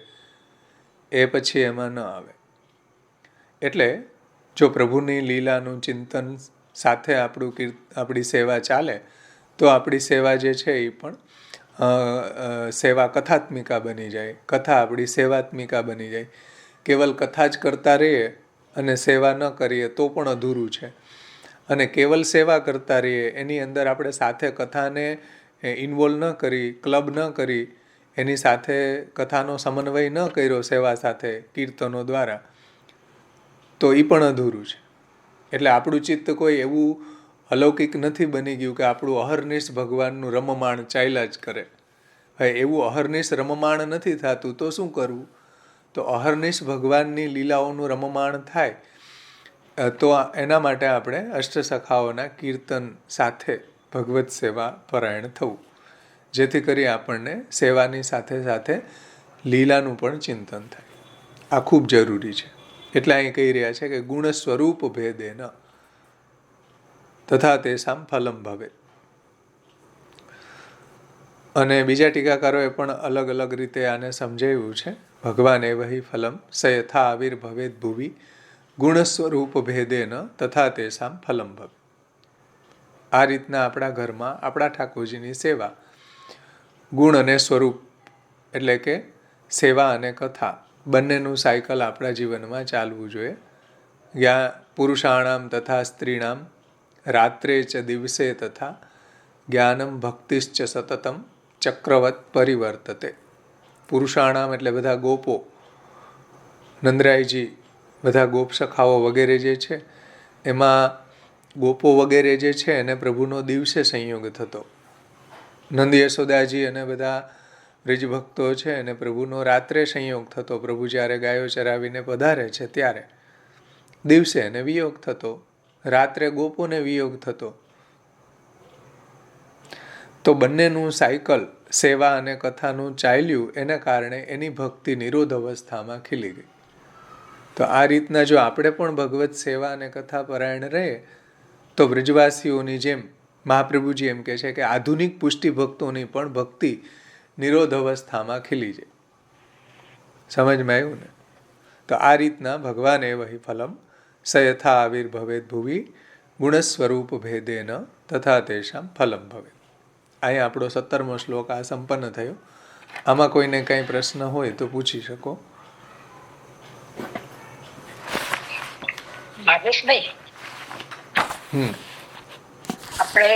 એ પછી એમાં ન આવે. એટલે જો પ્રભુની લીલાનું ચિંતન સાથે આપણી સેવા ચાલે તો આપણી સેવા જે છે એ પણ સેવા કથાત્મિકા બની જાય, કથા આપણી સેવાત્મિકા બની જાય. કેવલ કથા જ કરતા રહીએ અને સેવા ન કરીએ તો પણ અધૂરું છે. અને કેવલ સેવા કરતા રહીએ એની અંદર આપણે સાથે કથાને ઇન્વોલ્વ ન કરી, ક્લબ ન કરી, એની સાથે કથાનો સમન્વય ન કર્યો સેવા સાથે કીર્તનો દ્વારા, તો એ પણ અધૂરું છે. એટલે આપણું ચિત્ત કોઈ એવું અલૌકિક નથી બની ગયું કે આપણું અહર્નિશ ભગવાનનું રમમાણ ચાલ્યા જ કરે. ભાઈ એવું અહર્નિશ રમમાણ નથી થતું તો શું કરવું? તો અહર્નિશ ભગવાનની લીલાઓનું રમમાણ થાય તો એના માટે આપણે અષ્ટસખાઓના કીર્તન સાથે ભગવત સેવા પરાયણ થવું, જેથી કરી આપણને સેવાની સાથે સાથે લીલાનું પણ ચિંતન થાય. આ ખૂબ જરૂરી છે. એટલે અહીં કહી રહ્યા છે કે ગુણ સ્વરૂપ ભેદેન તથા તેષાં ફલમ ભવે. અને બીજા ટીકાકારોએ પણ અલગ અલગ રીતે આને સમજાવ્યું છે. ભગવાન એવહિ ફલમ સ યથા આવિર્ભવેદ ભુવિ ગુણ સ્વરૂપ ભેદેન તથા તેષાં ફલમ ભવે. આ રીતના આપણા ઘરમાં આપણા ઠાકોરજીની સેવા ગુણ અને સ્વરૂપ એટલે કે સેવા અને કથા બંનેનું સાયકલ આપણા જીવનમાં ચાલવું જોઈએ. પુરુષાણામ તથા સ્ત્રીણામ રાત્રે ચ દિવસે તથા જ્ઞાનમ ભક્તિશ્ચ સતતમ ચક્રવત પરિવર્તતે. પુરુષાણામ એટલે બધા ગોપો, નંદરાયજી, બધા ગોપસખાઓ વગેરે જે છે, એમાં ગોપો વગેરે જે છે એને પ્રભુનો દિવસે સંયોગ થતો. નંદ યશોદાજી અને બધા બ્રિજભક્તો છે એને પ્રભુનો રાત્રે સંયોગ થતો. પ્રભુ જ્યારે ગાયો ચરાવીને પધારે છે ત્યારે દિવસે એને વિયોગ થતો, રાત્રે ગોપોને વિયોગ થતો. તો બંનેનું સાયકલ સેવા અને કથાનું ચાલ્યું, એને કારણે એની ભક્તિ નિરોધ અવસ્થામાં ખીલી ગઈ. તો આ રીતના જો આપણે પણ ભગવત સેવા અને કથા પરાયણ રહીએ તો બ્રજવાસીઓની જેમ મહાપ્રભુજી એમ કહે છે કે આધુનિક પુષ્ટિ ભક્તોની પણ ભક્તિ નિરોધ અવસ્થામાં ખીલી જાય. સમજમાં આવ્યું ને? તો આ રીતના ભગવાન એવહિ ફલમ સ યથા આવિર્ભવેદ ભુવિ ગુણ સ્વરૂપ ભેદેન તથા તેષાં ફલમ ભવે. અહીંયા આપણો 17મો શ્લોક આ સંપન્ન થયો. આમાં કોઈને કંઈ પ્રશ્ન હોય તો પૂછી શકો. ભાવેશભાઈ, આપણે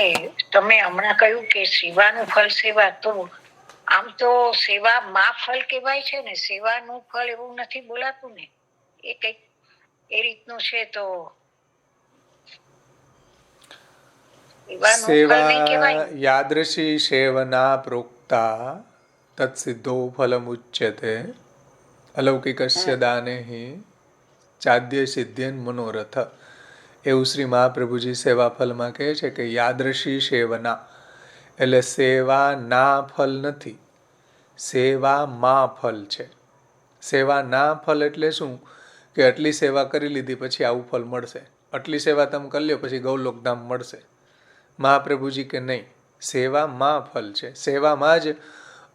તમે હમણાં કહ્યું કે સેવાનું ફળ સેવા, તો આમ તો સેવા માં ફળ કહેવાય છે ને, સેવાનું ફળ એવું નથી બોલાતું ને, એ કઈક એ રીતનું છે. તો સેવા યાદૃશી સેવના પ્રોક્તા તત્સિદ્ધો ફલમુચ્યતે અલૌકિકસ્ય દાનેહિ ચાદ્ય સિદ્ધ્યન મનોરથ. એવું શ્રી મહાપ્રભુજી સેવા ફલમાં કહે છે કે યાદૃશી સેવના એટલે સેવા ના ફલ નથી, સેવા માં ફલ છે. સેવા ના ફલ એટલે શું કે આટલી સેવા કરી લીધી પછી આવું ફલ મળશે, આટલી સેવા તમે કરી લ્યો પછી ગૌલોકધામ મળશે. મહાપ્રભુજી કે નહીં, સેવા માં ફલ છે. સેવામાં જ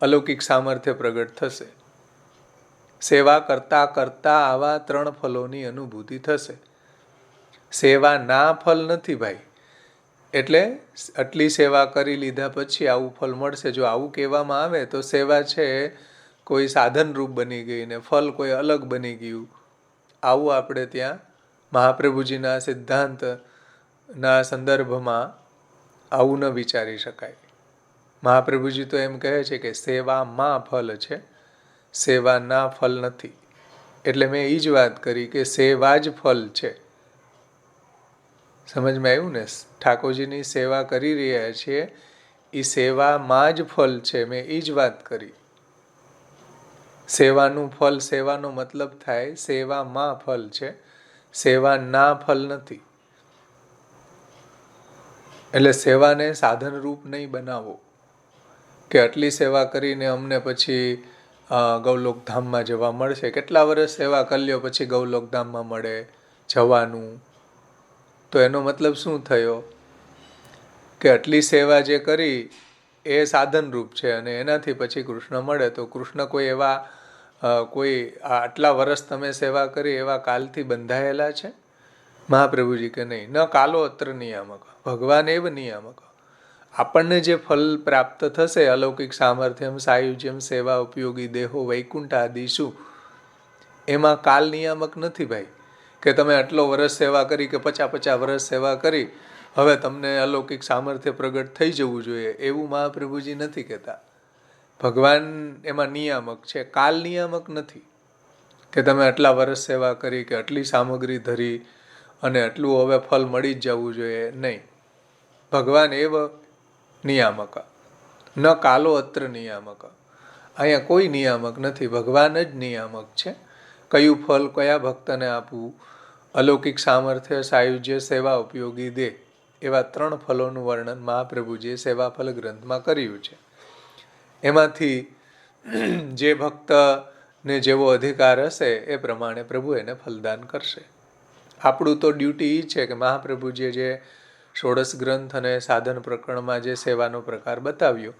અલૌકિક સામર્થ્ય પ્રગટ થશે. સેવા કરતા કરતા આવા 3 ફલોની અનુભૂતિ થશે. સેવા ના ફલ નથી ભાઈ. એટલે આટલી સેવા કરી લીધા પછી આવું ફલ મળશે. જો આવું કહેવામાં આવે તો સેવા છે કોઈ સાધન રૂપ બની ગઈ ને ફલ કોઈ અલગ બની ગયું. આવું આપણે ત્યાં મહાપ્રભુજીના સિદ્ધાંતના સંદર્ભમાં આવું ન વિચારી શકાય. મહાપ્રભુજી તો એમ કહે છે કે સેવામાં ફલ છે, સેવા ના ફલ નથી. એટલે મેં એ જ વાત કરી કે સેવા જ ફલ છે. સમજમાં આવ્યું ને? ઠાકોરજીની સેવા કરી રહ્યા છીએ એ સેવામાં જ ફલ છે. મેં એ જ વાત કરી. સેવાનું ફલ, સેવાનો મતલબ થાય સેવામાં ફલ છે, સેવા ના ફલ નથી. એટલે સેવાને સાધન રૂપ નહીં બનાવો કે આટલી સેવા કરીને અમને પછી ગૌલોકધામમાં જવા મળશે. કેટલા વર્ષ સેવા કરી લ્યો પછી ગૌલોકધામમાં મળે જવાનું. તો એનો મતલબ શું થયો કે આટલી સેવા જે કરી એ સાધન રૂપ છે અને એનાથી પછી કૃષ્ણ મળે. તો કૃષ્ણ કોઈ એવા કોઈ આટલા વર્ષ તમે સેવા કરી એવા કાલથી બંધાયેલા છે? મહાપ્રભુજી કે નહીં. ન કાલો અત્ર નિયામક, ભગવાન એવ નિયામક. આપણને જે ફલ પ્રાપ્ત થશે અલૌકિક સામર્થ્યમ સાયુજ્યમ સેવા ઉપયોગી દેહો વૈકુંઠ આદિશુ, એમાં કાલ નિયામક નથી ભાઈ કે તમે આટલો વર્ષ સેવા કરી કે 50 વર્ષ સેવા કરી હવે તમને અલૌકિક સામર્થ્ય પ્રગટ થઈ જવું જોઈએ, એવું મહાપ્રભુજી નથી કહેતા. ભગવાન એમાં નિયામક છે, કાલ નિયામક નથી કે તમે આટલા વર્ષ સેવા કરી કે આટલી સામગ્રી ધરી અને આટલું હવે ફલ મળી જ જવું જોઈએ. નહીં, ભગવાન એવ નિયામક ન કાલો અત્ર નિયામક. અહીંયા કોઈ નિયામક નથી, ભગવાન જ નિયામક છે. કયું ફલ કયા ભક્તને આપવું, અલૌકિક સામર્થ્ય સાયુજ્ય સેવા ઉપયોગી દે, એવા 3 ફલોનું વર્ણન મહાપ્રભુજીએ સેવા ફલ ગ્રંથમાં કર્યું છે. એમાંથી જે ભક્તને જેવો અધિકાર હશે એ પ્રમાણે પ્રભુ એને ફલદાન કરશે. આપણું તો ડ્યુટી એ છે કે મહાપ્રભુજીએ જે 16 ગ્રંથ અને સાધન પ્રકરણમાં જે સેવાનો પ્રકાર બતાવ્યો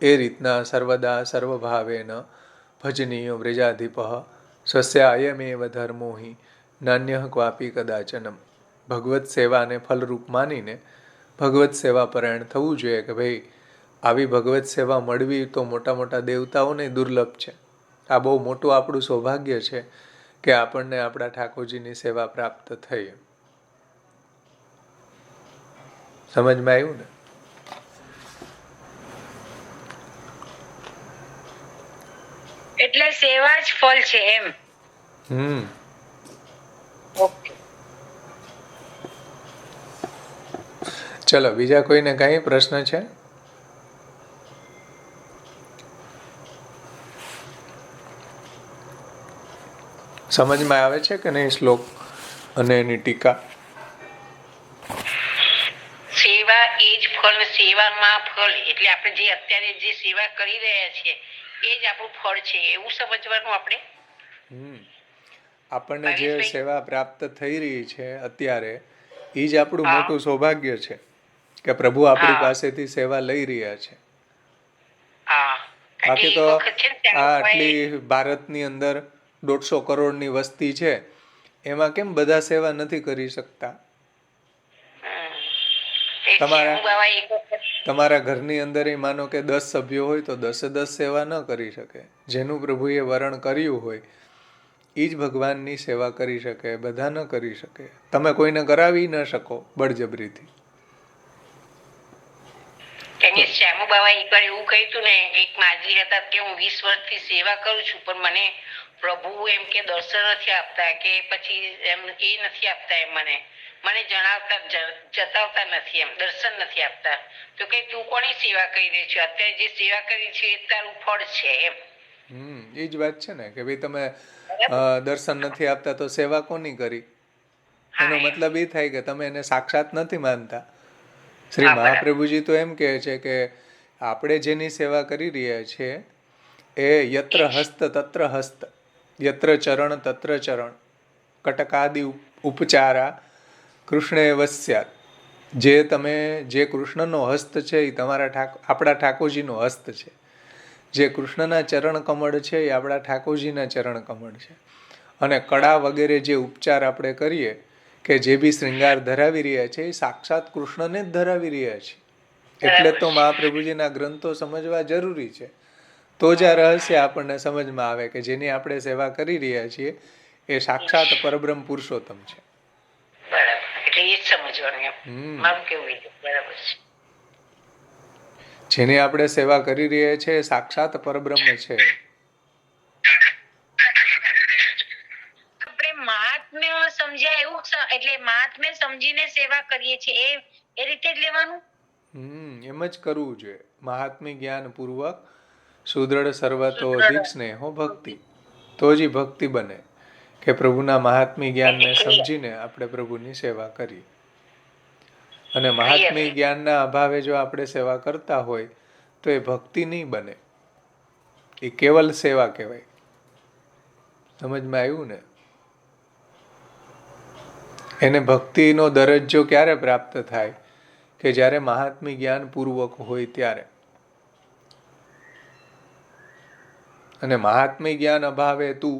એ રીતના સર્વદા સર્વભાવેન ભજનીયો વ્રજાધિપ સ્વસ્ય અયમેવ ધર્મોહિ નાન્ય ક્વાપી કદાચનમ. ભગવત સેવાને ફલરૂપ માનીને ભગવત સેવા પરાયણ થવું જોઈએ કે ભાઈ આવી ભગવત સેવા મળવી તો મોટા મોટા દેવતાઓને દુર્લભ છે. આ બહુ મોટું આપણું સૌભાગ્ય છે કે આપણને આપણા ઠાકોરજીની સેવા પ્રાપ્ત થઈ. સમજમાં આવ્યું ને? એટલે સેવા જ ફળ છે એમ. ઓકે, ચલો બીજા કોઈને કઈ પ્રશ્ન છે? સમજમાં આવે છે કે નહીં શ્લોક અને એની ટીકા? સેવા એ જ ફળ, સેવામાં ફળ એટલે આપણે જે અત્યારે જે સેવા કરી રહ્યા છીએ એ જ આપણું ફળ છે એવું સમજવાનું આપણે. આપણને જે સેવા પ્રાપ્ત થઈ રહી છે અત્યારે એ જ આપણું મોટું સૌભાગ્ય છે કે પ્રભુ આપણી પાસેથી સેવા લઈ રહ્યા છે. બાકી તો આ આટલી ભારતની અંદર 150 કરોડની વસ્તી છે એમાં કેમ બધા સેવા નથી કરી શકતા? એ તમારા શ્યામુ બાવા એક વખત તમારા ઘરની અંદર માનો કે 10 સભ્યો હોય તો 10 સેવા ન કરી શકે. જેનું પ્રભુએ વરણ કર્યું હોય એ જ ભગવાનની સેવા કરી શકે, બધા ન કરી શકે. તમે કોઈને કરાવી ન શકો બળજબરીથી. કેની શ્યામુ બાવા એકવાર એવું કહ્યું હતું ને, એક માજી હતા કે હું 20 વર્ષથી સેવા કરું છું પણ મને પ્રભુ એમ કે દર્શન નથી આપતા, કે પછી એમ એ નથી આપતા, એમ મને જણાવતા જતાવતા નથી, એમ દર્શન નથી આપતા. તો કે તું કોની સેવા કરી રહી છે? અત્યારે જે સેવા કરી છે એ તારું ફળ છે એમ. એ જ વાત છે ને કે ભાઈ તમે દર્શન નથી આપતા તો સેવા કોની કરી? એનો મતલબ એ થાય કે તમે એને સાક્ષાત નથી માનતા. શ્રી મહાપ્રભુજી તો એમ કહે છે કે આપણે જેની સેવા કરી રહ્યા છીએ એ યત્ર હસ્ત તત્ર હસ્ત, યત્ર ચરણ તત્ર ચરણ, કટકાદિ ઉપચારા કૃષ્ણે વસ્યાત. જે કૃષ્ણનો હસ્ત છે એ આપણા ઠાકોરજીનો હસ્ત છે. જે કૃષ્ણના ચરણ કમળ છે એ આપણા ઠાકોરજીના ચરણ કમળ છે. અને કળા વગેરે જે ઉપચાર આપણે કરીએ કે જે બી શ્રૃંગાર ધરાવી રહ્યા છે એ સાક્ષાત કૃષ્ણને જ ધરાવી રહ્યા છે. એટલે તો મહાપ્રભુજીના ગ્રંથો સમજવા જરૂરી છે. તો જ આ રહસ્ય આપણને સમજમાં આવે કે જેની આપણે સેવા કરી રહ્યા છીએ એ સાક્ષાત પરબ્રહ્મ પુરુષોત્તમ છે. બરાબર, એટલે એ જ સમજવાનું એમ. મારું કેવું એ બરાબર છે. જેની આપણે સેવા કરી રહ્યા છીએ એ સાક્ષાત પરબ્રહ્મ છે. આપણે મહાત્મ્ય સમજ્યા એવું, એટલે મહાત્મ્ય સમજીને સેવા કરીએ છીએ એ રીતે જ લેવાનું. એમ જ કરવું જોઈએ. મહાત્મ્ય જ્ઞાન પૂર્વક સુદૃઢ સર્વતો અધિક સ્નેહો ભક્તિ, તો જ ભક્તિ બને કે પ્રભુના મહાત્મ્ય જ્ઞાનને સમજીને આપણે પ્રભુની સેવા કરીએ. અને મહાત્મ્ય જ્ઞાનના અભાવે જો આપણે સેવા કરતા હોય તો એ ભક્તિ નહીં બને, એ કેવલ સેવા કહેવાય. સમજમાં આવ્યું ને? એને ભક્તિનો દરજ્જો ક્યારે પ્રાપ્ત થાય કે જ્યારે મહાત્મ્ય જ્ઞાન પૂર્વક હોય ત્યારે. અને મહાત્મ્ય જ્ઞાન અભાવે તું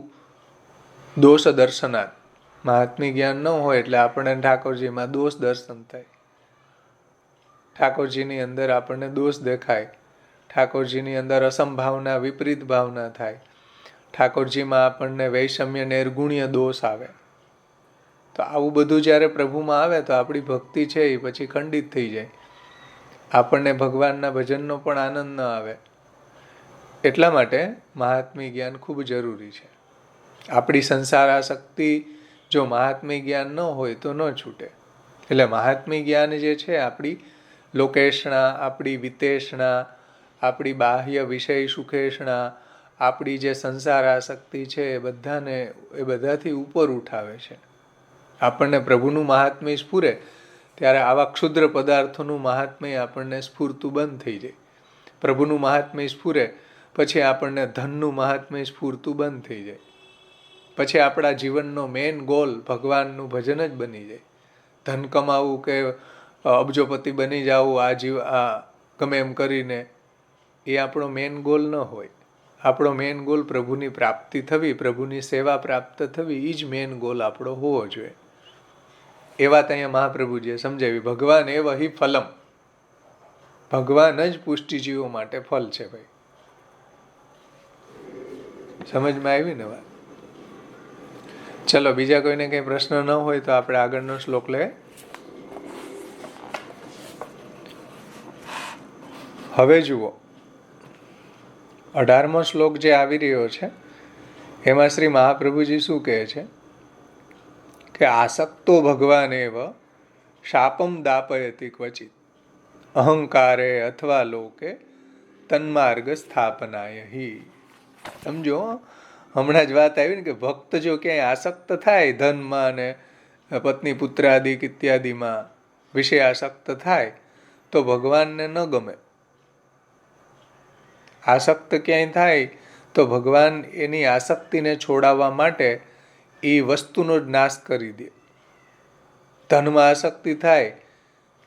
દોષ દર્શનાત, મહાત્મ્ય જ્ઞાન ન હોય એટલે આપણને ઠાકોરજીમાં દોષ દર્શન થાય. ઠાકોરજીની અંદર આપણને દોષ દેખાય, ઠાકોરજીની અંદર અસંભાવના વિપરીત ભાવના થાય, ઠાકોરજીમાં આપણને વૈષમ્ય નિર્ગુણ્ય દોષ આવે. તો આવું બધું જ્યારે પ્રભુમાં આવે તો આપણી ભક્તિ છે એ પછી ખંડિત થઈ જાય. આપણને ભગવાનના ભજનનો પણ આનંદ ન આવે. એટલા માટે મહાત્મ્ય જ્ઞાન ખૂબ જરૂરી છે. આપણી સંસાર આસક્તિ જો મહાત્મ્ય જ્ઞાન ન હોય તો ન છૂટે. એટલે મહાત્મ્ય જ્ઞાન જે છે આપણી લોકેશણા, આપણી વિતેષણા, આપણી બાહ્ય વિષય સુખેષણા, આપણી જે સંસાર આસક્તિ છે એ બધાથી ઉપર ઉઠાવે છે. આપણને પ્રભુનું મહાત્મ્ય સ્ફુરે ત્યારે આવા ક્ષુદ્ર પદાર્થોનું મહાત્મ્ય આપણને સ્ફૂરતું બંધ થઈ જાય. પ્રભુનું મહાત્મ્ય સ્ફુરે પછી આપણને ધનનું મહાત્મ્ય સ્ફૂરતું બંધ થઈ જાય. પછી આપણા જીવનનો મેઇન ગોલ ભગવાનનું ભજન જ બની જાય. ધન કમાવું કે અબજોપતિ બની જવું ગમે એમ કરીને એ આપણો મેઇન ગોલ ન હોય. આપણો મેઇન ગોલ પ્રભુની પ્રાપ્તિ થવી, પ્રભુની સેવા પ્રાપ્ત થવી, એ જ મેઇન ગોલ આપણો હોવો જોઈએ. એ વાત અહીંયા મહાપ્રભુજીએ સમજાવી. ભગવાન એ વહી ફલમ, ભગવાન જ પુષ્ટિજીવો માટે ફલ છે. ભાઈ સમજમાં આવી ને વાત? ચલો, બીજા કોઈને કંઈ પ્રશ્ન ન હોય તો આપણે આગળનો શ્લોક લઈએ. હવે જુઓ, 18મો શ્લોક જે આવી રહ્યો છે એમાં શ્રી મહાપ્રભુજી શું કહે છે કે આસક્તો ભગવાન એવ શાપમ દાપયતિ ક્વચિત અહંકારે અથવા લોકે તન્માર્ગ સ્થાપનાય હિ. સમજો, હમણાં જ વાત આવી ને કે ભક્ત જો ક્યાંય આસક્ત થાય ધનમાં ને પત્ની પુત્રાદિક ઇત્યાદિમાં વિષય આસક્ત થાય તો ભગવાનને ન ગમે. આસક્ત ક્યાંય થાય તો ભગવાન એની આસક્તિને છોડાવવા માટે એ વસ્તુનો જ નાશ કરી દે. ધનમાં આસક્તિ થાય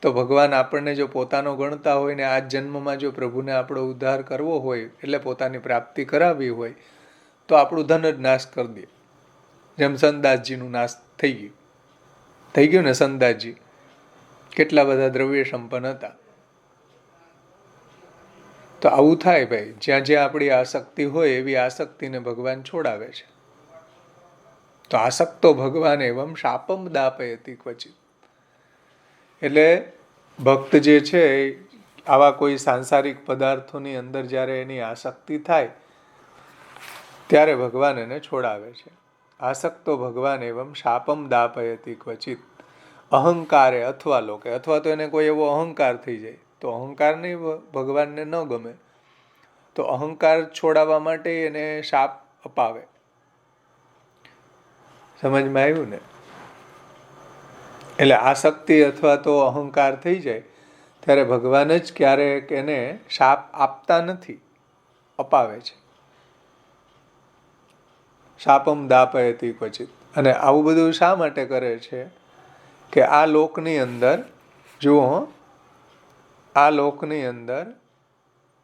તો ભગવાન આપણને જો પોતાનો ગણતા હોય ને આ જન્મમાં જો પ્રભુને આપણો ઉદ્ધાર કરવો હોય એટલે પોતાની પ્રાપ્તિ કરાવવી હોય તો આપણું ધન જ નાશ કરી દે. જેમ સંદાસજીનું નાશ થઈ ગયું ને, સંદાસજી કેટલા બધા દ્રવ્ય સંપન્ન હતા. તો આવું થાય ભાઈ, જ્યાં જ્યાં આપણી આસક્તિ હોય એવી આસક્તિને ભગવાન છોડાવે છે. તો આસક્તો ભગવાન એવમ શાપમ દાપયતી ક્વચિત. એટલે ભક્ત જે છે આવા કોઈ સાંસારિક પદાર્થોની અંદર જ્યારે એની આસક્તિ થાય ત્યારે ભગવાન એને છોડાવે છે. આસક્તો ભગવાન એવમ શાપમ દાપયતી ક્વચિત અહંકારે અથવા લોકે, અથવા તો એને કોઈ એવો અહંકાર થઈ જાય તો અહંકાર નહીં ભગવાનને ન ગમે તો અહંકાર છોડાવવા માટે એને શાપ અપાવે. સમજમાં આવ્યું ને? એટલે આસક્તિ અથવા તો અહંકાર થઈ જાય ત્યારે ભગવાન જ ક્યારેક એને શાપ આપતા નથી, અપાવે છે. શાપમ દાપયતી ક્વચિત. અને આવું બધું શા માટે કરે છે કે આ લોકની અંદર જુઓ, આ લોકની અંદર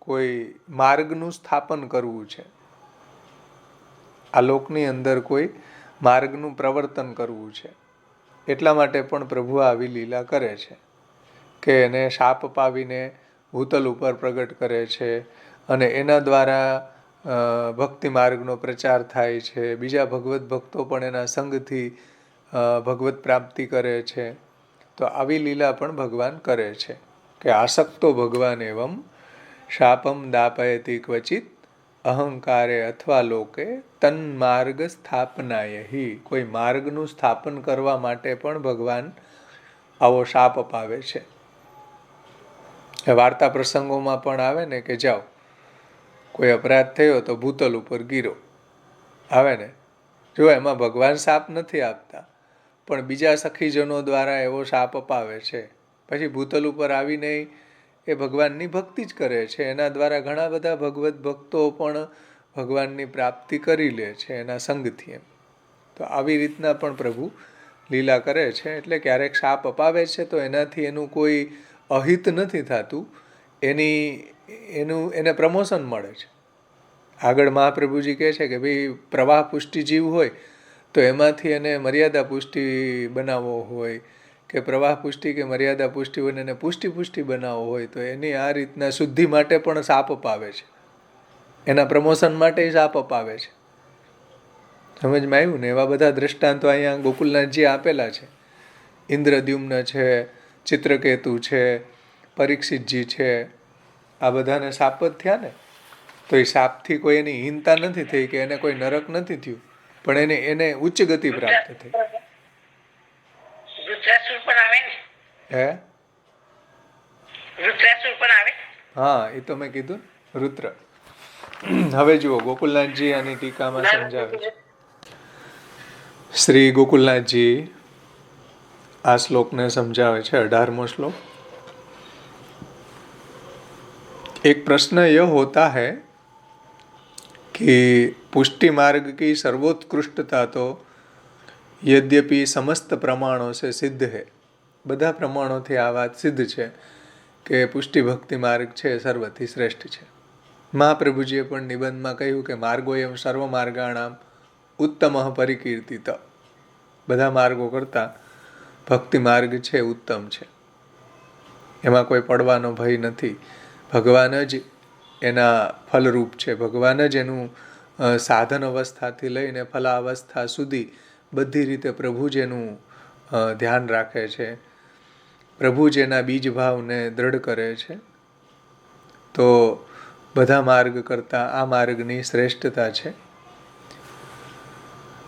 કોઈ માર્ગનું સ્થાપન કરવું છે, આ લોકની અંદર કોઈ માર્ગનું પ્રવર્તન કરવું છે. એટલા માટે પણ પ્રભુ આવી લીલા કરે છે કે એને શાપ અપાવીને ભૂતલ ઉપર પ્રગટ કરે છે અને એના દ્વારા ભક્તિ માર્ગનો પ્રચાર થાય છે. બીજા ભગવત ભક્તો પણ એના સંગથી ભગવત પ્રાપ્તિ કરે છે. તો આવી લીલા પણ ભગવાન કરે છે કે આસક્તો ભગવાન એવમ શાપમ દાપયતી ક્વચિત અહંકારે અથવા લોકે તન માર્ગ સ્થાપનાય હિ. કોઈ માર્ગનું સ્થાપન કરવા માટે પણ ભગવાન આવો શાપ અપાવે છે. વાર્તા પ્રસંગોમાં પણ આવે ને કે જાઓ કોઈ અપરાધ થયો તો ભૂતલ ઉપર ગીરો આવે ને. જો એમાં ભગવાન શાપ નથી આપતા પણ બીજા સખીજનો દ્વારા એવો શાપ અપાવે છે. પછી ભૂતલ ઉપર આવીને એ ભગવાનની ભક્તિ જ કરે છે. એના દ્વારા ઘણા બધા ભગવત ભક્તો પણ ભગવાનની પ્રાપ્તિ કરી લે છે એના સંગથી. એમ તો આવી રીતના પણ પ્રભુ લીલા કરે છે. એટલે ક્યારેક શાપ અપાવે છે તો એનાથી એનું કોઈ અહિત નથી થતું, એને પ્રમોશન મળે છે. આગળ મહાપ્રભુજી કહે છે કે ભાઈ પ્રવાહ પુષ્ટિ જીવ હોય તો એમાંથી એને મર્યાદા પુષ્ટિ બનાવવો હોય કે પ્રવાહ પુષ્ટિ કે મર્યાદા પુષ્ટિ હોય એને પુષ્ટિ બનાવવો હોય તો એની આ રીતના શુદ્ધિ માટે પણ શાપ અપાવે છે, એના પ્રમોશન માટે શાપ અપાવે છે. સમજમાં આવ્યું ને? એવા બધા દ્રષ્ટાંતો અહીંયા ગોકુલનાથજી આપેલા છે. ઇન્દ્રદ્યુમ્ન છે, ચિત્રકેતુ છે, પરીક્ષિતજી છે, આ બધાને શાપ જ થયા ને. તો એ શાપથી કોઈ એની હીનતા નથી થઈ કે એને કોઈ નરક નથી થયું, પણ એને ઉચ્ચ ગતિ પ્રાપ્ત થઈ. રુદ્રાસુર પણ આવે ને? હે? રુદ્રાસુર પણ આવે? હા, એ તો મેં કીધું રુદ્ર. હવે જુઓ ગોકુલનાથજી આની ટીકામાં સમજાવે છે. શ્રી ગોકુલનાથજી આ શ્લોકને સમજાવે છે, 18મો શ્લોક. एक प्रश्न यह होता है कि पुष्टि मार्ग की सर्वोत्कृष्टता तो यद्यपि समस्त प्रमाणों से सिद्ध है. બધા પ્રમાણોથી આ વાત સિદ્ધ છે કે પુષ્ટિ ભક્તિ માર્ગ છે સર્વથી શ્રેષ્ઠ છે. મહાપ્રભુજીએ પણ નિબંધમાં કહ્યું કે માર્ગોયમ સર્વ માર્ગાણામ ઉત્તમ પરિકીર્તિત. બધા માર્ગો કરતાં ભક્તિ માર્ગ છે ઉત્તમ છે, એમાં કોઈ પડવાનો ભય નથી. ભગવાન જ એના ફલરૂપ છે, ભગવાન જ એનું સાધન અવસ્થાથી લઈને ફલાવસ્થા સુધી બધી રીતે પ્રભુ જ એનું ધ્યાન રાખે છે, પ્રભુ જ એના બીજ ભાવને દ્રઢ કરે છે. તો બધા માર્ગ કરતાં આ માર્ગની શ્રેષ્ઠતા છે.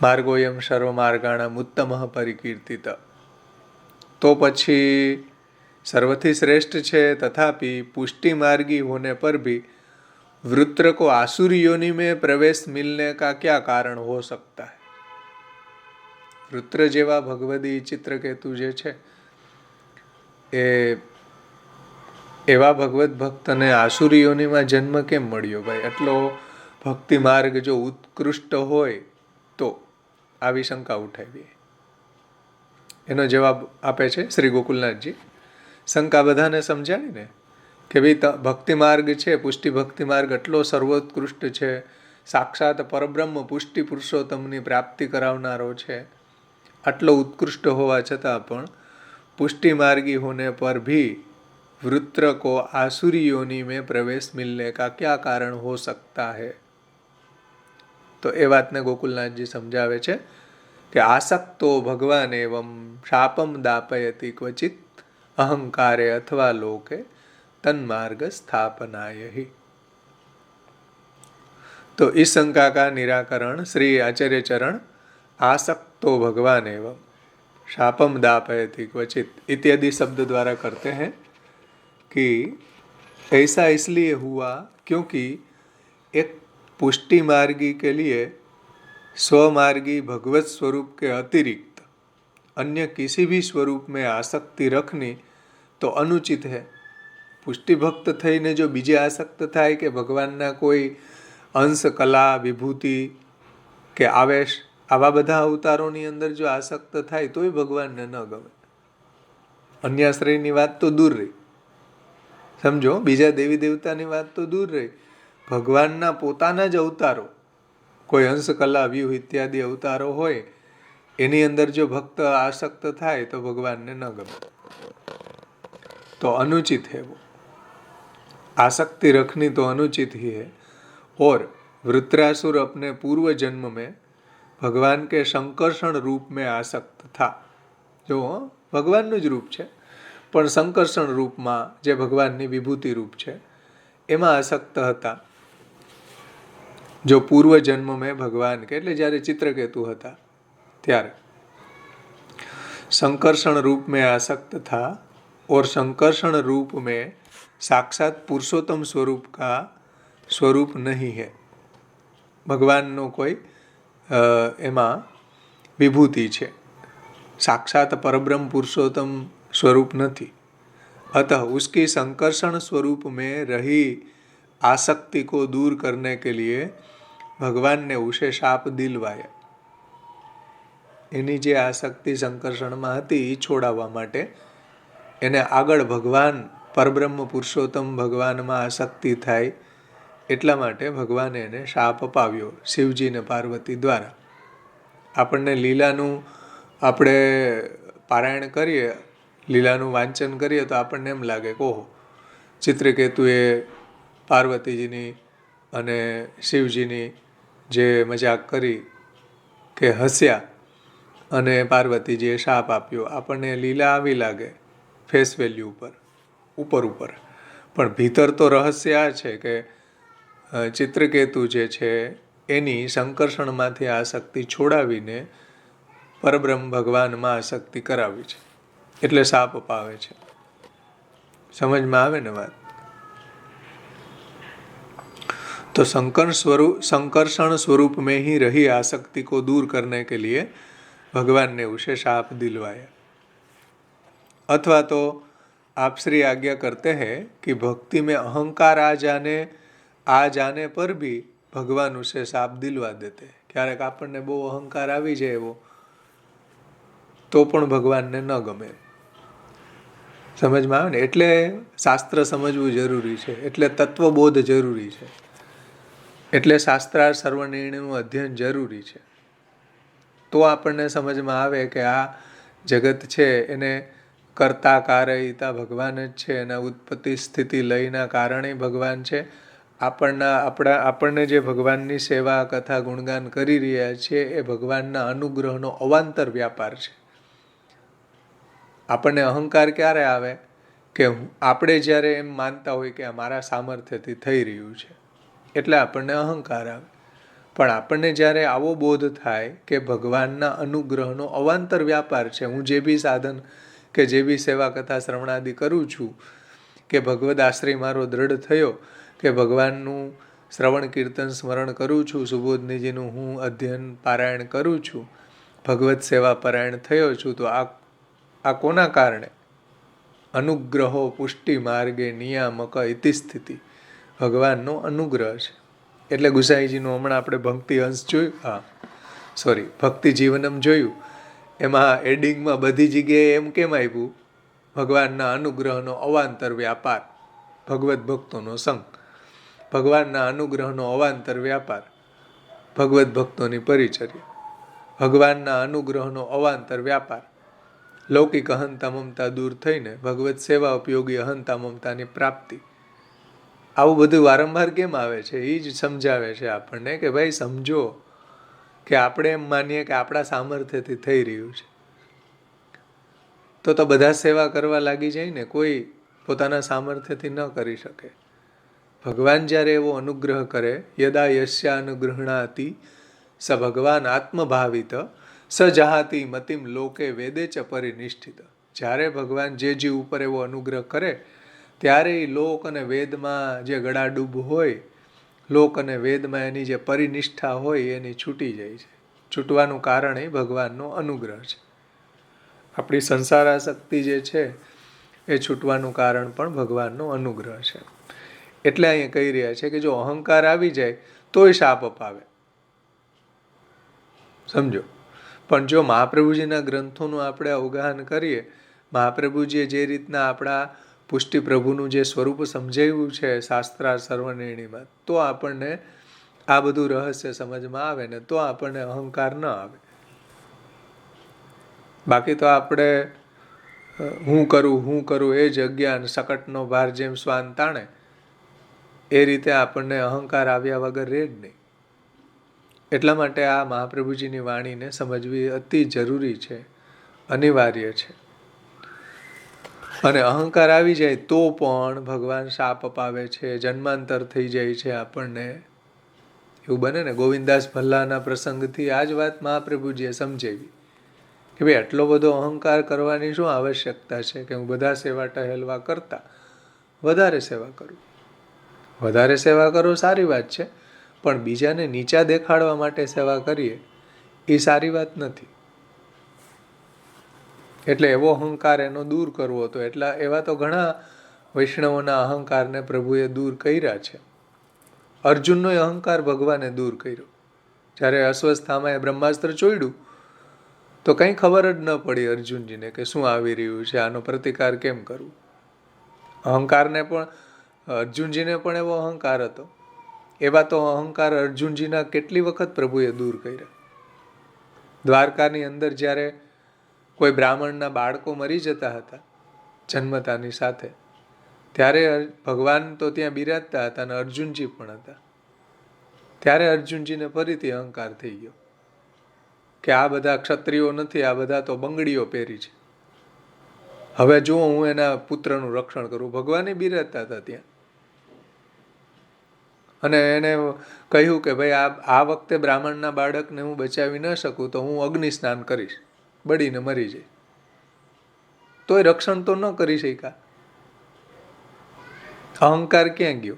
માર્ગોયમ સર્વ માર્ગાણામ ઉત્તમ પરિકીર્તિત. તો પછી सर्वथी श्रेष्ठ है, तथापि पुष्टि मार्गी होने पर भी वृत्र को आसुरी योनि में प्रवेश मिलने का क्या कारण हो सकता है. वृत्र जेवा भगवदी चित्रकेतु जे छे ए एवा भगवत भक्त ने आसुरी योनि में जन्म केम मळ्यो भाई? एटलो भक्ति मार्ग जो उत्कृष्ट होय तो आवी शंका उठावी. एनो जवाब आपे छे श्री गोकुलनाथजी. શંકા બધાને સમજાવી ને કે ભાઈ ભક્તિ માર્ગ છે, પુષ્ટિ ભક્તિ માર્ગ એટલો સર્વોત્કૃષ્ટ છે, સાક્ષાત પરબ્રહ્મ પુષ્ટિ પુરુષોત્તમની પ્રાપ્તિ કરાવનારો છે. આટલો ઉત્કૃષ્ટ હોવા છતાં પણ पुष्टि मार्गी होने पर भी वृत्र को आसुरी योनि में प्रवेश मिलने का क्या कारण हो सकता है? तो ए वातने गोकुलनाथजी समझावे छे कि आसक्तो भगवान एवं शापम दापयति क्वचित अहंकारे अथवा लोके तन्मार्ग स्थापनाय ही। तो इस शंका का निराकरण श्री आचार्य चरण आसक्तो भगवान एवं शापम दापयति क्वचित इत्यादि शब्द द्वारा करते हैं कि ऐसा इसलिए हुआ क्योंकि एक पुष्टि मार्गी के लिए स्वमार्गी भगवत स्वरूप के अतिरिक्त अन्य किसी भी स्वरूप में आसक्ति रखनी तो अनुचित है। पुष्टि भक्त थईने जो बीजे आसक्त थाय के भगवानना कोई अंश कला विभूति के आवेश आवा बधा अवतारोनी अंदर जो आसक्त थाय तोय भगवानने न गमे। अन्याश्रयनी वात तो दूर रही, समझो, बीजा देवी देवतानी वात तो दूर रही, भगवानना पोताना ज अवतारो कोई अंश कला व्यूह इत्यादि अवतारो होय एनी अंदर जो भक्त आसक्त थाय तो भगवानने न गमे, तो अनुचित है। वो आसक्ति रखनी तो अनुचित ही है। और वृत्रासुर अपने पूर्व जन्म में भगवान के संकर्षण रूप में आसक्त था, जो भगवानનું જ રૂપ છે પણ સંકર્ષણ રૂપમાં જે ભગવાનની વિભૂતિ રૂપ છે એમાં આસક્ત હતા। जो पूर्व जन्म में भगवान के એટલે જ્યારે ચિત્રકેતુ હતા ત્યારે संकर्षण रूप में आसक्त था और संकर्षण रूप में साक्षात पुरुषोत्तम स्वरूप का स्वरूप नहीं है। भगवान नो कोई एमा विभूति है, साक्षात परब्रह्म पुरुषोत्तम स्वरूप नहीं। अतः उसकी संकर्षण स्वरूप में रही आसक्ति को दूर करने के लिए भगवान ने उसे शाप दिलवाया। एनी जे आसक्ति संकर्षण में हती ई छोड़ावा माटे एने आगळ भगवान परब्रह्म पुरुषोत्तम भगवान में आसक्ति थाय एटला माटे भगवाने एने शाप अपाव्यो शिवजी ने पार्वती द्वारा। आपणे लीलानुं आपणे पारायण करीए, लीलानुं वांचन करीए तो आपणे एम लागे कि ओहो, चित्रकेतुए पार्वतीजीनी अने शिवजीनी जे मजाक करी के हस्या अने पार्वतीजीए शाप आप्यो, आपणे लीला आवी लागे फेस वेल्यू पर ऊपर पण भीतर तो रहस्य आ छे के चित्रकेतु जे छे एनी संकर्षणमांथी आसक्ति छोड़ावीने परब्रह्म भगवान में आसक्ति करावी छे एटले शाप अपावे छे। समझ में आवे ने बात? तो संकर्षण स्वरूप में ही रही आसक्ति को दूर करने के लिए भगवान ने उसे शाप दिलवाया। अथवा तो आप श्री आज्ञा करते हैं कि भक्ति में अहंकार आ जाने पर भी भगवान उसे शाप दिलवा देते हैं। क्यारेक आपने बहु अहंकार आवी जाए वो तो पण भगवान ने न गमे। समझ में आवे ने? एटले शास्त्र समझવું जरूरी है, एटले तत्वबोध जरूरी है, एटले शास्त्रार्थ सर्वनिर्णयનું अध्ययन जरूरी है। तो आपने समझ में आवे कि आ जगत है एने कर्ता कारयिता भगवान ज छे, एना उत्पत्ति स्थिति लयना कारणे भगवान छे। आपणे जे भगवाननी सेवा कथा गुणगान करी रह्या छीए ए भगवानना अनुग्रहनो अवांतर व्यापार छे। આપણને અહંકાર ક્યારે આવે કે આપણે જ્યારે એમ માનતા હોય કે અમારા સામર્થ્યથી થઈ રહ્યું છે એટલે આપણને અહંકાર આવે। પણ આપણને જ્યારે આવો બોધ થાય કે ભગવાનના અનુગ્રહનો અવાંતર વ્યાપાર છે, હું જે બી સાધન કે જે બી સેવા કથા શ્રવણાદિ કરું છું કે ભગવદ આશ્રય મારો દ્રઢ થયો કે ભગવાનનું શ્રવણ કીર્તન સ્મરણ કરું છું, સુબોધનીજીનું હું અધ્યયન પારાયણ કરું છું, ભગવત સેવા પરાયણ થયો છું, તો આ કોના કારણે? અનુગ્રહો પુષ્ટિ માર્ગે નિયામક ઇતિ સ્થિતિ, ભગવાનનો અનુગ્રહ છે। એટલે ગુસાઈજીનું હમણાં આપણે ભક્તિ અંશ જોયું, ભક્તિ જીવનમ જોયું, એમાં એડિંગમાં બધી જગ્યાએ એમ કેમ આવ્યું? ભગવાનના અનુગ્રહનો અવાંતર વ્યાપાર, ભગવત ભક્તોનો સંગ, ભગવાનના અનુગ્રહનો અવાંતર વ્યાપાર, ભગવત ભક્તોની પરિચર્યા, ભગવાનના અનુગ્રહનો અવાંતર વ્યાપાર, લૌકિક અહંતા મમતા દૂર થઈને ભગવત સેવા ઉપયોગી અહંતા મમતાની પ્રાપ્તિ. આવું બધું વારંવાર કેમ આવે છે? એ જ સમજાવે છે આપણને કે ભાઈ સમજો કે આપણે એમ માનીએ કે આપણા સામર્થ્યથી થઈ રહ્યું છે, તો બધા સેવા કરવા લાગી જાય ને, કોઈ પોતાના સામર્થ્યથી ન કરી શકે. ભગવાન જ્યારે એવો અનુગ્રહ કરે, યદા યસ્યા અનુગૃહણાતિ સ ભગવાન આત્મભાવિત સ જહાતિ મતિમ લોકે વેદે ચ પરિનિષ્ઠિત. જ્યારે ભગવાન જે જીવ ઉપર એવો અનુગ્રહ કરે ત્યારે એ લોક અને વેદમાં જે ગળાડૂબ હોય, લોક અને વેદમાં એની જે પરિનિષ્ઠા હોય એની છૂટી જાય છે. છૂટવાનું કારણ એ ભગવાનનો અનુગ્રહ છે. આપણી સંસારાસક્તિ જે છે એ છૂટવાનું કારણ પણ ભગવાનનો અનુગ્રહ છે. એટલે અહીંયા કહી રહ્યા છે કે જો અહંકાર આવી જાય તોય શાપ અપાવે, સમજો. પણ જો મહાપ્રભુજીના ગ્રંથોનું આપણે અવગાહન કરીએ, મહાપ્રભુજીએ જે રીતના આપણા પુષ્ટિ પ્રભુનું જે સ્વરૂપ સમજાવ્યું છે શાસ્ત્રાર્થ સર્વનિર્ણયમાં, તો આપણને આ બધું રહસ્ય સમજમાં આવે ને તો આપણને અહંકાર ન આવે. બાકી તો આપણે હું કરું એ જ અજ્ઞાન, શકટનો ભાર જેમ શ્વાન તાણે, એ રીતે આપણને અહંકાર આવ્યા વગર રહે જ નહીં. એટલા માટે આ મહાપ્રભુજીની વાણીને સમજવી અતિ જરૂરી છે, અનિવાર્ય છે. અને અહંકાર આવી જાય તો પણ ભગવાન શાપ અપાવે છે, જન્માંતર થઈ જાય છે આપણને. એવું બને ને. ગોવિંદાસ ભલ્લાના પ્રસંગથી આ જ વાત મહાપ્રભુજીએ સમજાવી કે ભાઈ આટલો બધો અહંકાર કરવાની શું આવશ્યકતા છે કે હું બધા સેવા ટહેલવા કરતા વધારે સેવા કરું. વધારે સેવા કરો સારી વાત છે, પણ બીજાને નીચા દેખાડવા માટે સેવા કરીએ એ સારી વાત નથી. એટલે એવો અહંકાર એનો દૂર કરવો હતો. એવા તો ઘણા વૈષ્ણવોના અહંકારને પ્રભુએ દૂર કર્યા છે. અર્જુનનો અહંકાર ભગવાને દૂર કર્યો. જ્યારે અશ્વસ્થામાએ બ્રહ્માસ્ત્ર ચોડ્યું તો કંઈ ખબર જ ન પડી અર્જુનજીને કે શું આવી રહ્યું છે, આનો પ્રતિકાર કેમ કરવું. અહંકારને પણ, અર્જુનજીને પણ એવો અહંકાર હતો. એવા તો અહંકાર અર્જુનજીના કેટલી વખત પ્રભુએ દૂર કર્યા. દ્વારકાની અંદર જ્યારે કોઈ બ્રાહ્મણના બાળકો મરી જતા હતા જન્મતાની સાથે, ત્યારે ભગવાન તો ત્યાં બિરાજતા હતા અને અર્જુનજી પણ હતા. ત્યારે અર્જુનજીને ફરીથી અહંકાર થઈ ગયો કે આ બધા ક્ષત્રિયો નથી, આ બધા તો બંગડીઓ પહેરી છે. હવે જો હું એના પુત્રનું રક્ષણ કરું. ભગવાને બિરાજતા હતા ત્યાં અને એને કહ્યું કે ભાઈ આ વખતે બ્રાહ્મણના બાળકને હું બચાવી ન શકું તો હું અગ્નિ સ્નાન કરીશ, બળીને મરી જાય. તોય રક્ષણ તો ન કરી શક્યા. અહંકાર ક્યાં ગયો?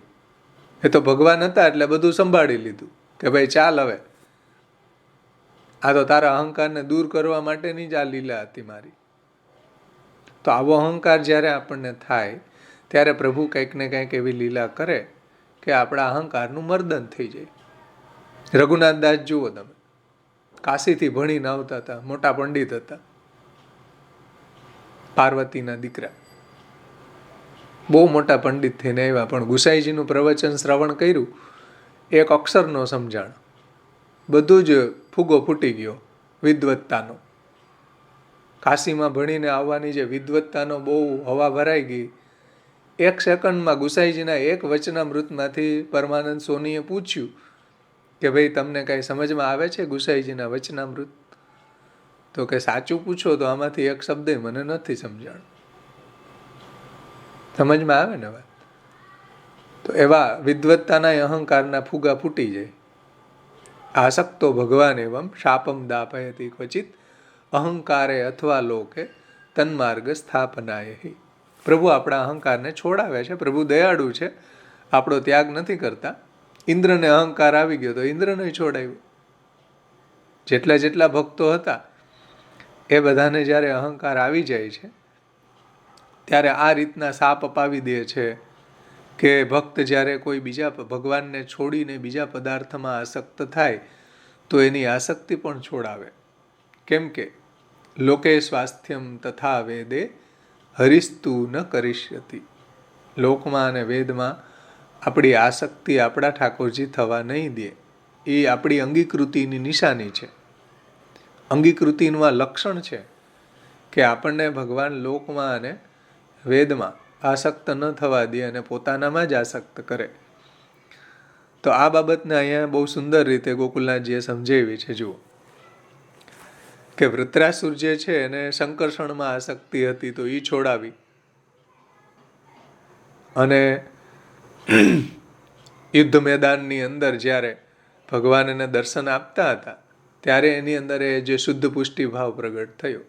એ તો ભગવાન હતા એટલે બધું સંભાળી લીધું કે ભાઈ ચાલ હવે, આ તો તારા અહંકારને દૂર કરવા માટેની જ આ લીલા હતી મારી. તો આવો અહંકાર જ્યારે આપણને થાય ત્યારે પ્રભુ કંઈક ને કંઈક એવી લીલા કરે કે આપણા અહંકારનું મર્દન થઈ જાય. રઘુનાથદાસ જુઓ તમે, કાશીથી ભણીને આવતા હતા, મોટા પંડિત હતા, પાર્વતીના દીકરા, બહુ મોટા પંડિત થઈને આવ્યા. પણ ગુસાઈજીનું પ્રવચન શ્રવણ કર્યું, એક અક્ષર ન સમજાણ, બધું જ ફૂગો ફૂટી ગયો વિદ્વત્તાનો. કાશીમાં ભણીને આવવાની જે વિદ્વત્તાનો બહુ હવા ભરાઈ ગઈ. એક સેકન્ડમાં ગુસાઈજીના એક વચનામૃતમાંથી પરમાનંદ સોનીએ પૂછ્યું કે ભાઈ તમને કાંઈ સમજમાં આવે છે ગુસાઈજીના વચનામૃત? તો કે સાચું પૂછો તો આમાંથી એક શબ્દ મને નથી સમજાણ. સમજમાં આવે ને વાત? તો એવા વિદ્વત્તાના અહંકારના ફુગા ફૂટી જાય. આસક્તો ભગવાન એવમ શાપમ દાપયતિ ક્વચિત અહંકારે અથવા લોકે તન્માર્ગ સ્થાપનાય. પ્રભુ આપણા અહંકારને છોડાવે છે. પ્રભુ દયાળુ છે, આપણો ત્યાગ નથી કરતા. ઇન્દ્રને અહંકાર આવી ગયો તો ઇન્દ્રને છોડાવ્યો. જેટલા ભક્તો હતા એ બધાને જ્યારે અહંકાર આવી જાય છે ત્યારે આ રીતના શાપ અપાવી દે છે કે ભક્ત જ્યારે કોઈ બીજા ભગવાનને છોડીને બીજા પદાર્થમાં આસક્ત થાય તો એની આસક્તિ પણ છોડાવે. કેમ કે લોકે સ્વાસ્થ્યમ તથા વેદે હરિસ્તુ ન કરીષ્યતિ. લોકમાં અને વેદમાં આપણી આસક્તિ આપણા ઠાકોરજી થવા નહીં દે. એ આપણી અંગીકૃતિની નિશાની છે, અંગીકૃતિનું આ લક્ષણ છે કે આપણને ભગવાન લોકમાં અને વેદમાં આસક્ત ન થવા દે અને પોતાનામાં જ આસક્ત કરે. તો આ બાબતને અહીંયા બહુ સુંદર રીતે ગોકુલનાથજીએ સમજાવી છે. જુઓ કે વૃત્રાસુર જે છે એને સંકર્ષણમાં આસક્તિ હતી તો એ છોડાવી, અને યુદ્ધ મેદાનની અંદર જ્યારે ભગવાન એને દર્શન આપતા હતા ત્યારે એની અંદર એ જે શુદ્ધ પુષ્ટિ ભાવ પ્રગટ થયો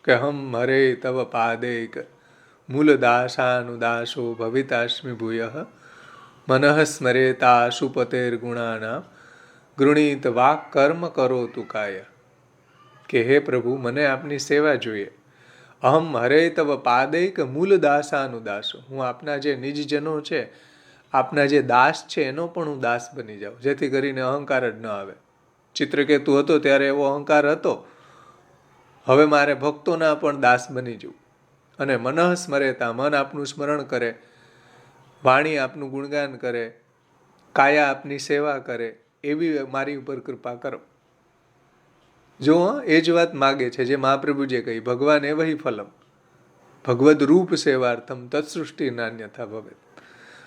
કે હમ હરે તવ પાદેક મૂલ દાસાનુદાસો ભવિતાશ્મિ ભૂય મનઃ સ્મરેતા શુપતેર ગુણાનામ ગૃણીત વાક કર્મ કરો તુકાય. કે હે પ્રભુ, મને આપની સેવા જોઈએ. અહમ હરે તવ પાદેક મૂલ દાસાનુદાસો, હું આપના જે નિજજનો છે, આપના જે દાસ છે એનો પણ હું દાસ બની જાઉં, જેથી કરીને અહંકાર જ ન આવે. ચિત્રકેતુ હતો ત્યારે એવો અહંકાર હતો, હવે મારે ભક્તોના પણ દાસ બની જવું. અને મનઃ સ્મરેતા, મન આપનું સ્મરણ કરે, વાણી આપનું ગુણગાન કરે, કાયા આપની સેવા કરે, એવી મારી ઉપર કૃપા કરો. જો એ જ વાત માગે છે જે મહાપ્રભુજીએ કહી, ભગવાન એ વહી ફલમ ભગવદ રૂપ સેવાર્થમ તત્સૃષ્ટિ નાન્યથા ભવેત.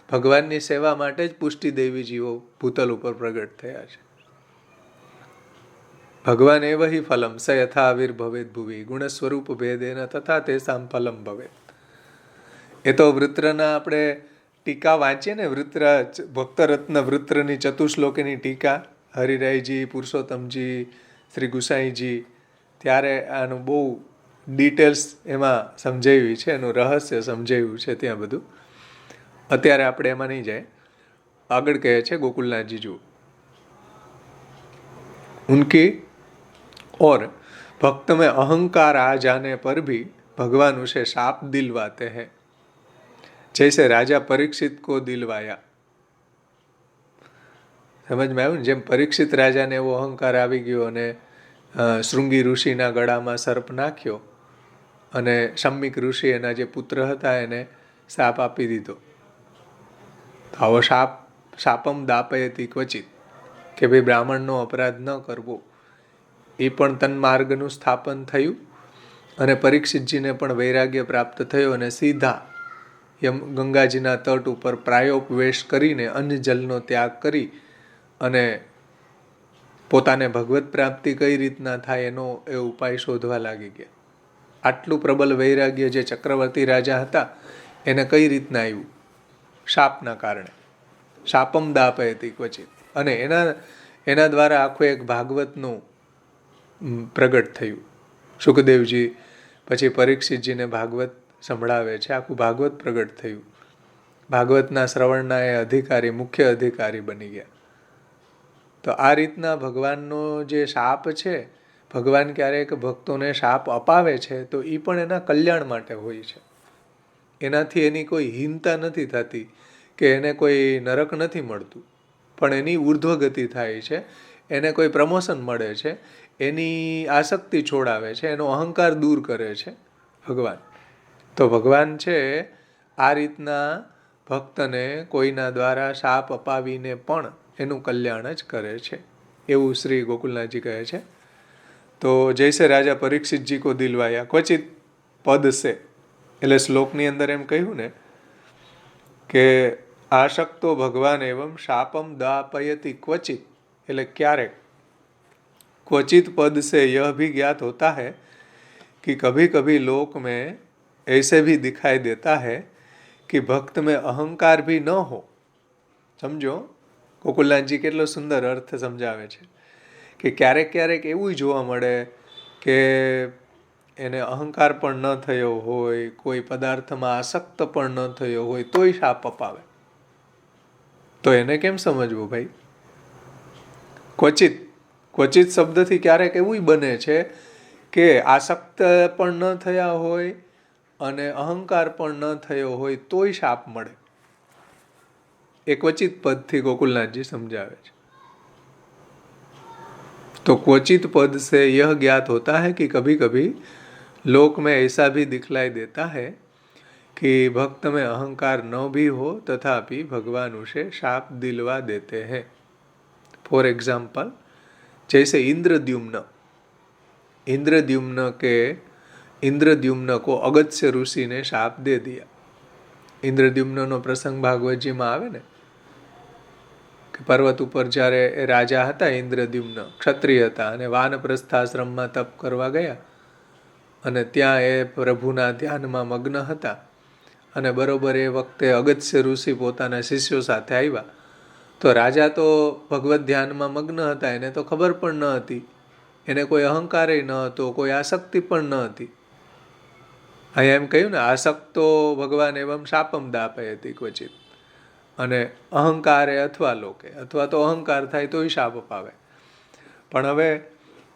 ભગવાનની સેવા માટે જ પુષ્ટિ દેવી જીવો ભૂતલ ઉપર પ્રગટ થયા છે. ભગવાન એ વહી ફલમ સ યથા આવિર્ભવેત ભુવિ ગુણ સ્વરૂપ ભેદેન તથા તેસામ ફલમ ભવેત. એ તો વૃત્રના આપણે ટીકા વાંચીએ ને, ભક્તરત્ન વૃત્રની ચતુશ્લોકીની ટીકા, હરિરાયજી, પુરુષોત્તમજી, શ્રી ગુસાઈજી, ત્યારે આનું બહુ ડિટેલ્સ એમાં સમજાવ્યું છે, એનું રહસ્ય સમજાવ્યું છે ત્યાં બધું. અત્યારે આપણે એમાં નહીં જાય. આગળ કહે છે ગોકુલનાથજી, જુઓ, उनकी और भक्त में अहंकार आ जाने पर भी भगवान उसे शाप दिलवाते हैं, जैसे राजा परीक्षित को दिलवाया. समझ में આવ્યું ને? જેમ પરીક્ષિત રાજાને એવો અહંકાર આવી ગયો અને શૃંગી ઋષિના ગળામાં સર્પ નાખ્યો અને શમ્મિક ઋષિ એના જે પુત્ર હતા એને શાપ આપી દીધો. આવો શાપમ દાપયતી ક્વચિત, કે ભાઈ બ્રાહ્મણનો અપરાધ ન કરવો, એ પણ તન્માર્ગનું સ્થાપન થયું. અને પરીક્ષિતજીને પણ વૈરાગ્ય પ્રાપ્ત થયો અને સીધા ગંગાજીના તટ ઉપર પ્રાયોપવેશ કરીને અન્ન જલનો ત્યાગ કરી અને પોતાને ભગવત પ્રાપ્તિ કઈ રીતના થાય એનો એ ઉપાય શોધવા લાગી ગયા. આટલું પ્રબલ વૈરાગ્ય જે ચક્રવર્તી રાજા હતા એને કઈ રીતના આવ્યું? શાપના કારણે. શાપમ દાપયતી ક્વચિત. અને એના દ્વારા આખું એક ભાગવતનું પ્રગટ થયું. સુખદેવજી પછી પરીક્ષિતજીને ભાગવત સંભળાવે છે, આખું ભાગવત પ્રગટ થયું. ભાગવતના શ્રવણના એ અધિકારી, મુખ્ય અધિકારી બની ગયા. તો આ રીતના ભગવાનનો જે શાપ છે, ભગવાન ક્યારેક ભક્તોને શાપ અપાવે છે તો એ પણ એના કલ્યાણ માટે હોય છે. એનાથી એની કોઈ હીનતા નથી થતી કે એને કોઈ નરક નથી મળતું, પણ એની ઉર્ધ્વગતિ થાય છે, એને કોઈ પ્રમોશન મળે છે, એની આસક્તિ છોડાવે છે, એનો અહંકાર દૂર કરે છે ભગવાન. તો ભગવાન છે આ રીતના ભક્તને કોઈના દ્વારા શાપ અપાવીને પણ એનું કલ્યાણ જ કરે છે, એવું શ્રી ગોકુલનાથજી કહે છે. તો જૈસે રાજા પરીક્ષિતજી કો દિલવાયા ક્વચિત પદ સે, એટલે શ્લોકની અંદર એમ કહ્યું ને કે આશક્તો ભગવાન એવમ શાપમ દાપયતિ ક્વચિત, એટલે ક્યારેક. क्वचित पद से यह भी ज्ञात होता है कि कभी कभी लोक में ऐसे भी दिखाई देता है कि भक्त में अहंकार भी न हो. समझो ગોકુલનાથજી કેટલો સુંદર અર્થ સમજાવે છે કે ક્યારેક ક્યારેક એવું જોવા મળે કે એને અહંકાર પણ ન થયો હોય, કોઈ પદાર્થમાં આસક્ત પણ ન થયો હોય, તોય શાપ અપાવે. તો એને કેમ સમજવું ભાઈ? ક્વચિત શબ્દથી ક્યારેક એવું બને છે કે આસક્ત પણ ન થયા હોય અને અહંકાર પણ ન થયો હોય તોય શાપ મળે. એ ક્વચિત પદથી ગોકુલનાથજી સમજાવે છે. तो क्वचित पद से यह ज्ञात होता है कि कभी कभी लोक में ऐसा भी दिखलाई देता है कि भक्त में अहंकार न भी हो तथापि भगवान उसे शाप दिलवा देते हैं. फॉर एग्जाम्पल, जैसे इंद्रद्युम्न के इंद्रद्युम्न को अगत्य ऋषि ने शाप दे दिया। इंद्रद्युम्नનો પ્રસંગ ભાગવતજીમાં આવે ને કે પર્વત ઉપર જ્યારે એ રાજા હતા ઇન્દ્રદ્યુમ્ન, ક્ષત્રિય હતા અને વાનપ્રસ્થાશ્રમમાં તપ કરવા ગયા અને ત્યાં એ પ્રભુના ધ્યાનમાં મગ્ન હતા અને બરોબર એ વખતે અગત્ય ઋષિ પોતાના શિષ્યો સાથે આવ્યા. તો રાજા તો ભગવત ધ્યાનમાં મગ્ન હતા, એને તો ખબર પણ ન હતી, એને કોઈ અહંકારેય ન હતો, કોઈ આસક્તિ પણ ન હતી. અહીંયા એમ કહ્યું ને, આસક્તો ભગવાન એવમ શાપમ દાપયતિ ક્વચિત, અને અહંકારે અથવા લોકે, અથવા તો અહંકાર થાય તોય શાપ અપાવે. પણ હવે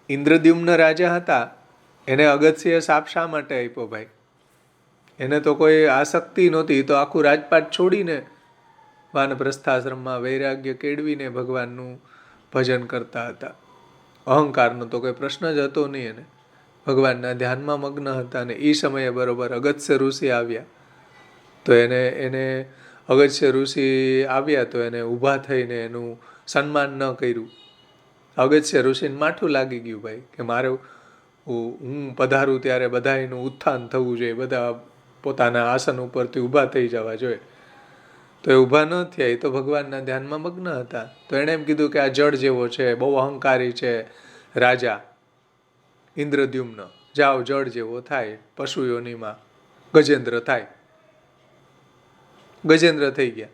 ઇન્દ્રદ્યુમ્ન રાજા હતા, એને અગત્યએ શાપ શા માટે આપ્યો ભાઈ? એને તો કોઈ આસક્તિ નહોતી, તો આખું રાજપાટ છોડીને વાનપ્રસ્થાશ્રમમાં વૈરાગ્ય કેળવીને ભગવાનનું ભજન કરતા હતા. અહંકારનો તો કોઈ પ્રશ્ન જ હતો નહીં એને, ભગવાનના ધ્યાનમાં મગ્ન હતા. અને એ સમયે બરોબર અગત્ય ઋષિ આવ્યા, તો એને અગત્ય ઋષિ આવ્યા તો એને ઊભા થઈને એનું સન્માન ન કર્યું. અગત્ય ઋષિને માઠું લાગી ગયું ભાઈ કે મારે હું પધારું ત્યારે બધા એનું ઉત્થાન થવું જોઈએ, બધા પોતાના આસન ઉપરથી ઊભા થઈ જવા જોઈએ. તો એ ઊભા ન થયા, એ તો ભગવાનના ધ્યાનમાં મગ્ન હતા. તો એણે એમ કીધું કે આ જળ જેવો છે, બહુ અહંકારી છે રાજા ઇન્દ્રદ્યુમ્ન, જાઓ જળ જેવો થાય, પશુ યોનિમાં ગજેન્દ્ર થાય. ગજેન્દ્ર થઈ ગયા,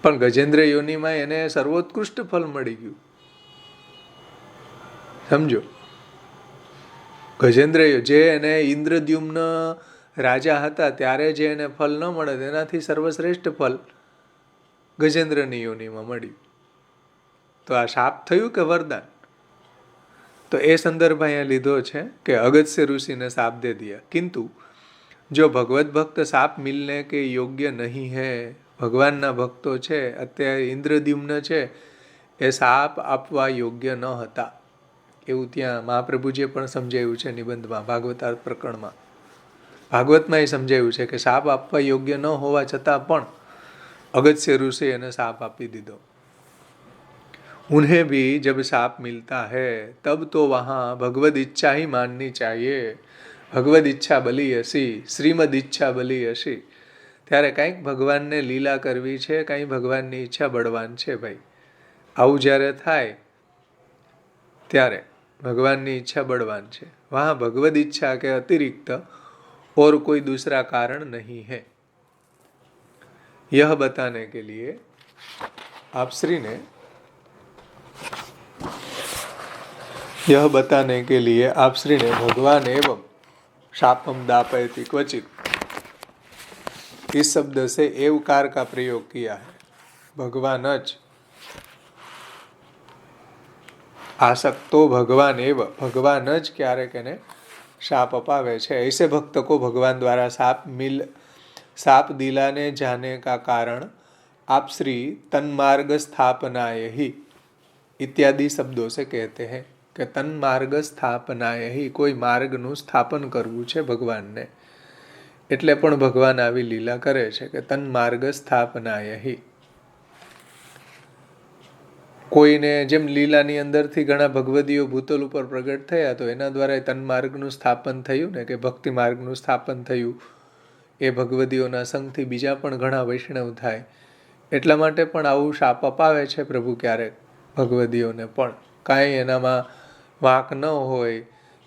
પણ ગજેન્દ્ર યોનિમાં એને સર્વોત્કૃષ્ટ ફળ મળી ગયું. સમજો, ગજેન્દ્ર જે એને ઇન્દ્રદ્યુમ્ન રાજા હતા ત્યારે જે એને ફળ ન મળે તેનાથી સર્વશ્રેષ્ઠ ફળ ગજેન્દ્રની યોનિમાં મળ્યું. તો આ શાપ થયું કે વરદાન? તો એ સંદર્ભ અહીંયા લીધો છે કે અગત્ય ઋષિને શાપ દે દિયા, કિંતુ જો ભગવત ભક્ત શાપ મિલને કે યોગ્ય નહીં હૈ. ભગવાનના ભક્તો છે, અત્યારે ઇન્દ્રદ્યુમ્ન છે, એ શાપ આપવા યોગ્ય ન હતા, એવું ત્યાં મહાપ્રભુજીએ પણ સમજાવ્યું છે નિબંધમાં, ભાગવતાર્થ પ્રકરણમાં. ભાગવતમાં એ સમજાવ્યું છે કે શાપ આપવા યોગ્ય ન હોવા છતાં પણ અગત્ય ઋષિ એને શાપ આપી દીધો. उन्हें भी जब शाप मिलता है तब तो वहाँ भगवद इच्छा ही माननी चाहिए. ભગવદ ઈચ્છા બલી હશી, શ્રીમદ ઈચ્છા બલી હશી. ત્યારે કાંઈક ભગવાનને લીલા કરવી છે, કાંઈ ભગવાનની ઈચ્છા બળવાન છે ભાઈ. આવું જ્યારે થાય ત્યારે ભગવાનની ઈચ્છા બળવાન છે. વहाँ भगवद इच्छा के अतिरिक्त और कोई दूसरा कारण नहीं है. यह बताने के लिए आप श्री ने भगवान एवं शापम दापयति क्वचित इस शब्द से एवकार का प्रयोग किया है. भगवान ज आसक्तो भगवान एवं, भगवान ज क्यारेक એને शाप अपावे छे. ऐसे भक्त को भगवान द्वारा शाप दिलाने जाने का कारण आप श्री तन्मार्ग स्थापनाय ही इत्यादि शब्दों से कहते हैं કે તન્માર્ગ સ્થાપનાય ही, કોઈ માર્ગનું સ્થાપન કરવું છે ભગવાનને, એટલે પણ ભગવાન આવી લીલા કરે છે કે તન્માર્ગ સ્થાપનાય ही. કોઈને જેમ લીલાની અંદરથી ઘણા ભગવદીઓ ભૂતલ ઉપર પ્રગટ થયા, તો એના દ્વારા તન્માર્ગનું સ્થાપન થયું ને, કે ભક્તિ માર્ગનું સ્થાપન થયું. એ ભગવદીઓના સંગથી બીજા પણ ઘણા વૈષ્ણવ થાય, એટલા માટે પણ આવું શાપ અપાવે છે પ્રભુ ક્યારેક ભગવદીઓને પણ. કાંઈ એનામાં વાંક ન હોય,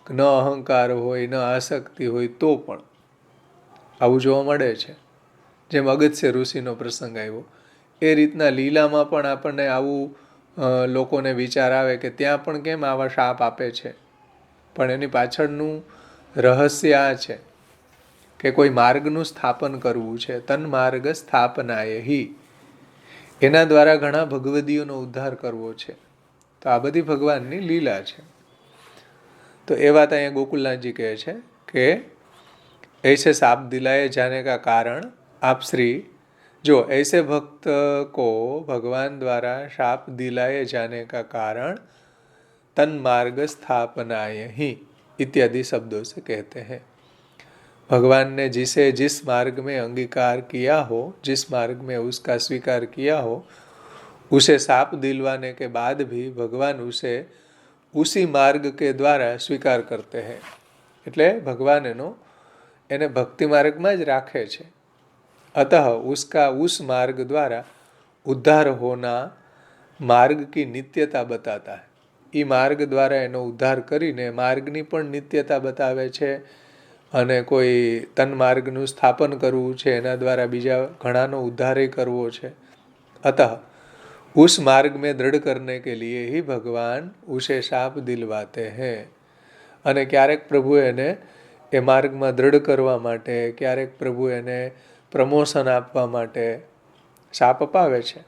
ન અહંકાર હોય, ન આસક્તિ હોય, તો પણ આવું જોવા મળે છે. જેમ અગત્ય ઋષિનો પ્રસંગ આવ્યો, એ રીતના લીલામાં પણ આપણને આવું લોકોને વિચાર આવે કે ત્યાં પણ કેમ આવા શાપ આપે છે. પણ એની પાછળનું રહસ્ય આ છે કે કોઈ માર્ગનું સ્થાપન કરવું છે. તન્માર્ગ સ્થાપનાય હિ, એના દ્વારા ઘણા ભગવદીઓનો ઉદ્ધાર કરવો છે. તો આ બધી ભગવાનની લીલા છે. તો એ વાત અહીંયા ગોકુલનાથજી કહે છે કે ऐसे शाप दिलाए जाने का कारण आप श्री, जो ऐसे भक्त को भगवान द्वारा शाप दिलाए जाने का कारण तन्मार्ग स्थापनाय ही इत्यादि शब्दों से कहते हैं. भगवान ने जिसे जिस मार्ग में अंगीकार किया हो, जिस मार्ग में उसका स्वीकार किया हो, उसे शाप दिलवाने के बाद भी भगवान उसे उसी मार्ग के द्वारा स्वीकार करते हैं. એટલે ભગવાન એને ભક્તિ માર્ગમાં જ રાખે છે. अतः उसका उस मार्ग द्वारा उद्धार होना मार्ग की नित्यता बताता है. એ માર્ગ દ્વારા એનો ઉદ્ધાર કરીને માર્ગની પણ નિત્યતા બતાવે છે અને કોઈ તન માર્ગનું સ્થાપન કરવું છે, એના દ્વારા બીજા ઘણાનો ઉદ્ધાર કરવો છે. अतः उस मार्ग में दृढ़ करने के लिए ही भगवान उसे शाप दिलवाते हैं. અને ક્યારેક પ્રભુ એને એ માર્ગમાં દૃઢ કરવા માટે, ક્યારેક પ્રભુ એને પ્રમોશન આપવા માટે શાપ અપાવે છે.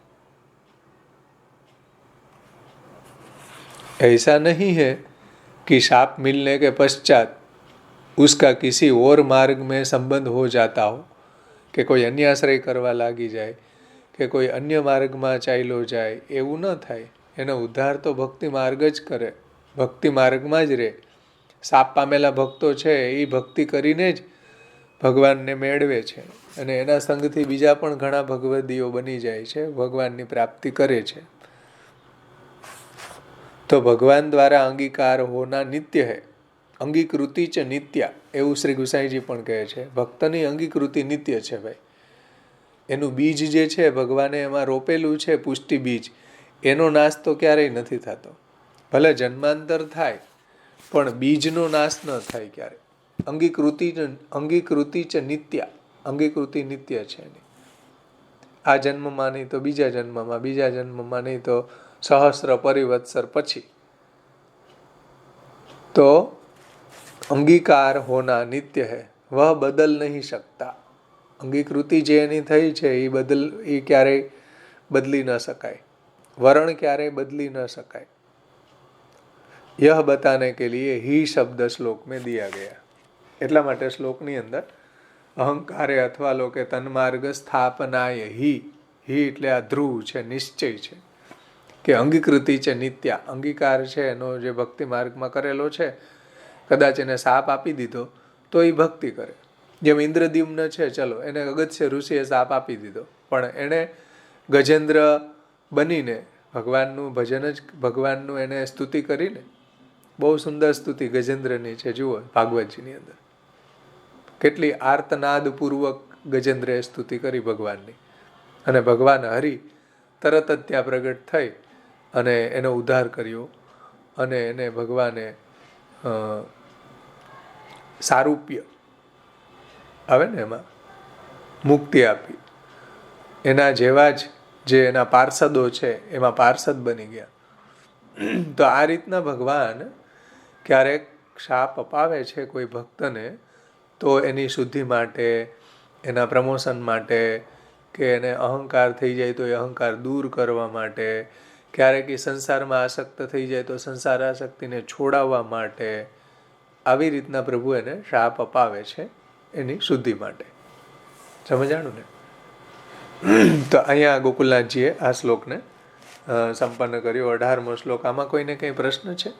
ऐसा नहीं है कि शाप मिलने के पश्चात उसका किसी और मार्ग में संबंध हो जाता हो, કે કોઈ અન્ય આશ્રય કરવા લાગી જાય કે કોઈ અન્ય માર્ગમાં ચાલ્યો જાય, એવું ન થાય. એનો ઉદ્ધાર તો ભક્તિ માર્ગ જ કરે, ભક્તિ માર્ગમાં જ રહે. શાપ પામેલા ભક્તો છે એ ભક્તિ કરીને જ ભગવાનને મેળવે છે અને એના સંગથી બીજા પણ ઘણા ભગવદીઓ બની જાય છે, ભગવાનની પ્રાપ્તિ કરે છે. તો ભગવાન દ્વારા અંગીકાર હોના નિત્ય હૈ, અંગીકૃતિ ચ નિત્યા, એવું શ્રી ગુસાઈજી પણ કહે છે. ભક્તની અંગીકૃતિ નિત્ય છે ભાઈ. એનું બીજ જે છે ભગવાને એમાં રોપેલું છે, પુષ્ટિ બીજ, એનો નાશ તો ક્યારેય નથી થતો. ભલે જન્માંતર થાય પણ બીજનો નાશ ન થાય ક્યારેય. અંગીકૃતિ ચ નિત્યા, અંગીકૃતિ નિત્ય છે એની. આ જન્મમાં નહીં તો બીજા જન્મમાં, બીજા જન્મમાં નહીં તો સહસ્ર પરિવત્સર પછી. તો અંગીકાર હોના નિત્ય હૈ, વહ બદલ નહીં શકતા. અંગીકૃતિ જે એની થઈ છે એ ક્યારેય બદલી ન શકાય, વરણ ક્યારેય બદલી ન શકાય. યહ બતાને કે લીએ હી શબ્દ શ્લોક મેં દિયા ગયા. એટલા માટે શ્લોકની અંદર અહંકારે અથવા લોકે તન્માર્ગ સ્થાપનાય હી, હી એટલે આ ધ્રુવ છે, નિશ્ચય છે કે અંગીકૃતિ છે નિત્યા. અંગીકાર છે એનો જે ભક્તિ માર્ગમાં કરેલો છે, કદાચ એને સાપ આપી દીધો તો એ ભક્તિ કરે. જેમ ઇન્દ્રદ્યુમ્ન છે, ચલો એને અગત્ય ઋષિએ સાપ આપી દીધો, પણ એણે ગજેન્દ્ર બનીને ભગવાનનું ભજન જ, ભગવાનનું એને સ્તુતિ કરીને, બહુ સુંદર સ્તુતિ ગજેન્દ્રની છે, જુઓ ભાગવતજીની અંદર કેટલી આર્તનાદપૂર્વક ગજેન્દ્રએ સ્તુતિ કરી ભગવાનની. અને ભગવાન હરિ તરત જ ત્યાં પ્રગટ થઈ અને એનો ઉદ્ધાર કર્યો અને એને ભગવાને સારૂપ્ય આવે ને એમાં મુક્તિ આપી. એના જેવા જ જે એના પાર્ષદો છે એમાં પાર્ષદ બની ગયા. તો આ રીતના ભગવાન ક્યારેક શાપ અપાવે છે કોઈ ભક્તને, તો એની શુદ્ધિ માટે, એના પ્રમોશન માટે, કે એને અહંકાર થઈ જાય તો એ અહંકાર દૂર કરવા માટે, ક્યારેક એ સંસારમાં આસક્ત થઈ જાય તો સંસાર આસક્તિને છોડાવવા માટે, આવી રીતના પ્રભુ એને શાપ અપાવે છે એની શુદ્ધિ માટે. સમજાણું ને? તો અહીંયા ગોકુલનાથજીએ આ શ્લોકને સંપન્ન કર્યો. 18મો શ્લોક. આમાં કોઈને કંઈ પ્રશ્ન છે?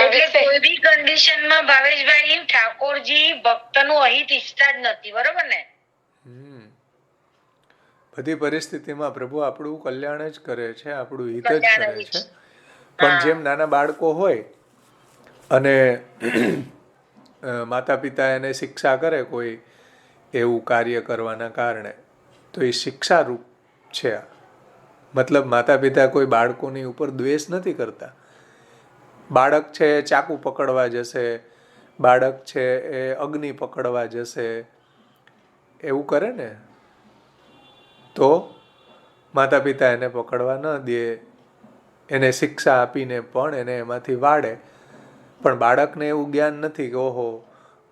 એટલે કોઈ બી કન્ડિશનમાં ભાવેશભાઈ ઠાકોરજી ભક્તનું અહિત ઈચ્છતા જ નથી, બરોબર ને? બધી પરિસ્થિતિમાં પ્રભુ આપણું કલ્યાણ જ કરે છે, આપણું હિત જ કરે છે. પણ જેમ નાના બાળકો હોય અને માતા પિતા એને શિક્ષા કરે કોઈ એવું કાર્ય કરવાના કારણે, તો એ શિક્ષારૂપ છે. મતલબ માતા પિતા કોઈ બાળકોની ઉપર દ્વેષ નથી કરતા. બાળક છે એ ચાકુ પકડવા જશે, બાળક છે એ અગ્નિ પકડવા જશે, એવું કરે ને તો માતા પિતા એને પકડવા ન દે, એને શિક્ષા આપીને પણ એને એમાંથી વાળે. પણ બાળકને એવું જ્ઞાન નથી કે ઓહો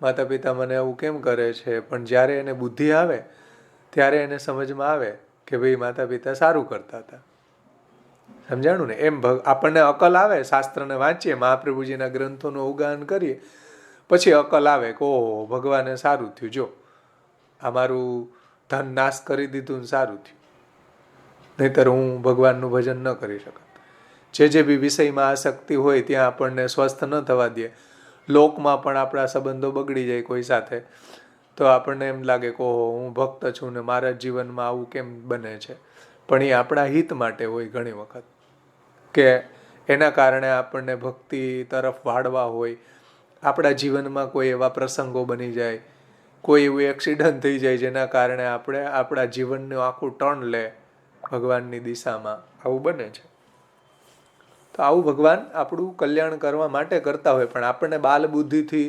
માતા પિતા મને એવું કેમ કરે છે. પણ જ્યારે એને બુદ્ધિ આવે ત્યારે એને સમજમાં આવે કે ભાઈ માતા પિતા સારું કરતા હતા. સમજાણું ને? એમ આપણને અકલ આવે, શાસ્ત્રને વાંચીએ, મહાપ્રભુજીના ગ્રંથોનું અવગાહન કરીએ, પછી અકલ આવે કે ઓહો ભગવાને સારું થયું, જો આ મારું ધન નાશ કરી દીધું ને સારું થયું, નહીંતર હું ભગવાનનું ભજન ન કરી શકત. જે બી વિષયમાં આસક્તિ હોય ત્યાં આપણને સ્વસ્થ ન થવા દે. લોકમાં પણ આપણા સંબંધો બગડી જાય કોઈ સાથે, તો આપણને એમ લાગે કે ઓહો હું ભક્ત છું ને મારા જીવનમાં આવું કેમ બને છે. પણ એ આપણા હિત માટે હોય ઘણી વખત. કે એના કારણે આપણને ભક્તિ તરફ વાળવા હોય, આપણા જીવનમાં કોઈ એવા પ્રસંગો બની જાય, કોઈ એવું એક્સિડન્ટ થઈ જાય જેના કારણે આપણે આપણા જીવનનું આખું ટર્ન લે ભગવાનની દિશામાં, આવું બને છે. તો આવું ભગવાન આપણું કલ્યાણ કરવા માટે કરતા હોય, પણ આપણને બાલ બુદ્ધિથી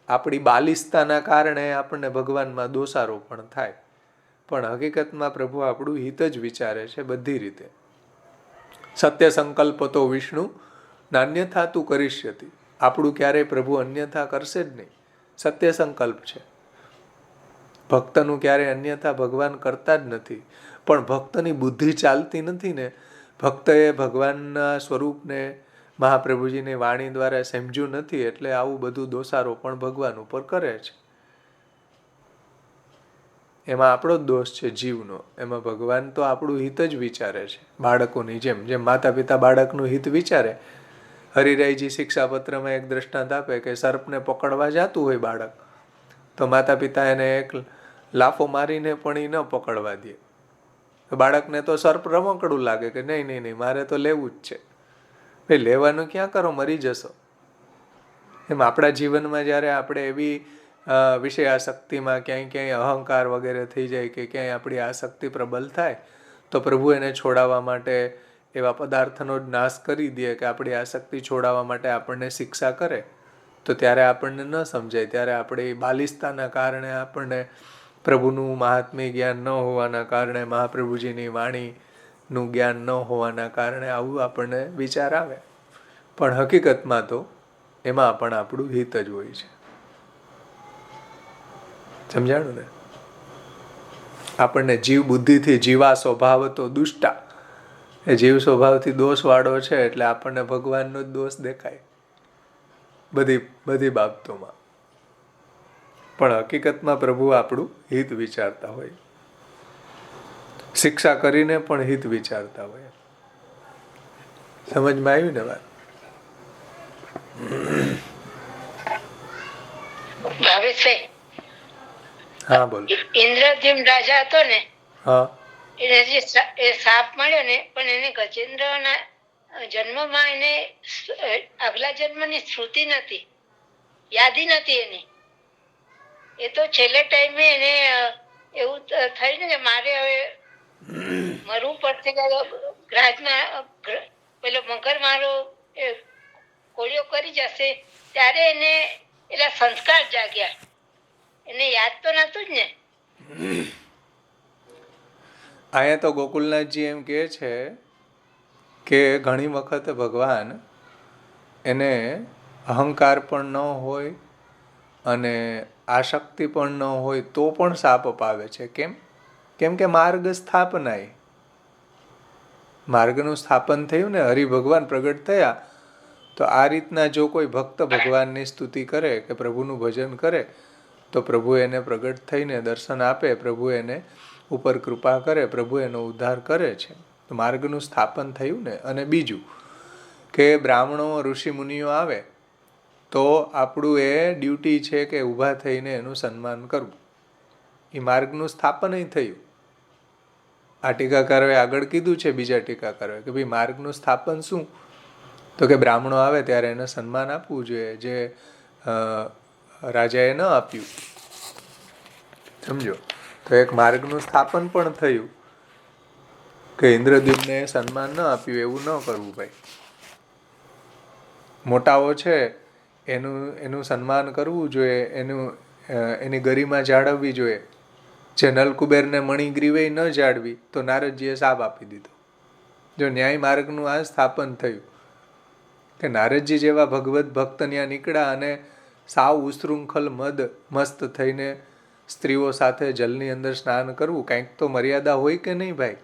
આપણી બાલિસ્તાના કારણે આપણને ભગવાનમાં દોષારોપણ થાય. પણ હકીકતમાં પ્રભુ આપણું હિત જ વિચારે છે બધી રીતે. સત્ય સંકલ્પ તો વિષ્ણુ નાન્યથા તું કરીષ્યતિ. આપણું ક્યારેય પ્રભુ અન્યથા કરશે જ નહીં. સત્ય સંકલ્પ છે. ભક્તનું ક્યારેય અન્યથા ભગવાન કરતા જ નથી. પણ ભક્તની બુદ્ધિ ચાલતી નથી ને, ભક્તએ ભગવાનના સ્વરૂપને મહાપ્રભુજીની વાણી દ્વારા સમજ્યું નથી, એટલે આવું બધું દોષારોપણ ભગવાન ઉપર કરે છે. એમાં આપણો જ દોષ છે જીવનો. એમાં ભગવાન તો આપણું હિત જ વિચારે છે, બાળકોની જેમ. જેમ માતા પિતા બાળકનું હિત વિચારે. હરિરાયજી શિક્ષાપત્રમાં એક દ્રષ્ટાંત આપે કે સર્પને પકડવા જતું હોય બાળક, તો માતા પિતા એને એક લાફો મારીને પણ એ ન પકડવા દે. બાળકને તો સર્પ રમકડું લાગે કે નહીં નહીં નહીં મારે તો લેવું જ છે. ભાઈ લેવાનું ક્યાં કરો, મરી જશો. એમ આપણા જીવનમાં જ્યારે આપણે એવી વિષય આસક્તિમાં ક્યાંય અહંકાર વગેરે થઈ જાય કે ક્યાંય આપણી આસક્તિ પ્રબળ થાય, તો પ્રભુ એને છોડાવવા માટે એવા પદાર્થનો જ નાશ કરી દે કે આપણી આસક્તિ છોડાવવા માટે આપણને શિક્ષા કરે. તો ત્યારે આપણને ન સમજાય, ત્યારે આપણી બાલિસ્તાના કારણે, આપણને પ્રભુનું મહાત્મ્ય જ્ઞાન ન હોવાના કારણે, મહાપ્રભુજીની વાણીનું જ્ઞાન ન હોવાના કારણે આવું આપણને વિચાર આવે. પણ હકીકતમાં તો એમાં પણ આપણું હિત જ હોય છે. સમજાણું ને? આપણને જીવ બુદ્ધિથી જીવા સ્વભાવ તો દુષ્ટા, એ જીવ સ્વભાવથી દોષવાળો છે એટલે આપણને ભગવાનનો જ દોષ દેખાય બધી બાબતોમાં. પણ હકીકતમાં પ્રભુ આપણું હિત વિચારતા હોય, શિક્ષા કરીને પણ હિત વિચારતા હોય. સમજમાં આવ્યું ને વાત? ભાવેશભાઈ, હા બોલ. ઇન્દ્રદ્યુમ્ન રાજા હતો ને, હા, એને જે શાપ મળ્યો ને, પણ એને ગજેન્દ્રના જન્મમાં એને આગલા જન્મની સ્મૃતિ નથી, યાદી નથી એની. એ તો છેલ્લે ટાઈમે એને એવું થયું ને કે મારે હવે મરવું પડશે, ગ્રાહકના પેલો મગર મારો કોળિયો કરી જશે, ત્યારે એને એના સંસ્કાર જાગ્યા. એને યાદ તો નતું જ ને. અહીંયા તો ગોકુલનાથજી એમ કહે છે કે ઘણી વખત ભગવાન એને અહંકાર પણ ન હોય અને આસક્તિ પણ ન હોય તો પણ શાપ અપાવે છે. કેમ કે માર્ગ સ્થાપનાય, માર્ગનું સ્થાપન થયું ને, હરિભગવાન પ્રગટ થયા. તો આ રીતના જો કોઈ ભક્ત ભગવાનની સ્તુતિ કરે કે પ્રભુનું ભજન કરે, તો પ્રભુ એને પ્રગટ થઈને દર્શન આપે, પ્રભુ એને ઉપર કૃપા કરે, પ્રભુ એનો ઉદ્ધાર કરે છે. તો માર્ગનું સ્થાપન થયું ને. અને બીજું કે બ્રાહ્મણો ઋષિ મુનિઓ આવે તો આપણું એ ડ્યુટી છે કે ઊભા થઈને એનું સન્માન કરવું. એ માર્ગનું સ્થાપન થયું. આ ટીકાકારોએ આગળ કીધું છે, બીજા ટીકાકારોએ, કે ભાઈ માર્ગનું સ્થાપન શું? તો કે બ્રાહ્મણો આવે ત્યારે એને સન્માન આપવું જોઈએ, જે રાજાએ ન આપ્યું. સમજો? તો એક માર્ગનું સ્થાપન પણ થયું કે ઇન્દ્રદ્યુમ્નને સન્માન ન આપ્યું, એવું ન કરવું ભાઈ. મોટાઓ છે એનું સન્માન કરવું જોઈએ, એની ગરિમા જાળવવી જોઈએ. જે નલકુબેરને મણિગ્રીવે ન જાળવી તો નારદજીએ શાપ આપી દીધો. જો ન્યાય માર્ગનું આ સ્થાપન થયું કે નારદજી જેવા ભગવત ભક્ત ત્યાં નીકળ્યા અને સાવ ઉશૃંખલ મસ્ત થઈને સ્ત્રીઓ સાથે જલની અંદર સ્નાન કરવું, કંઈક તો મર્યાદા હોય કે નહીં ભાઈ?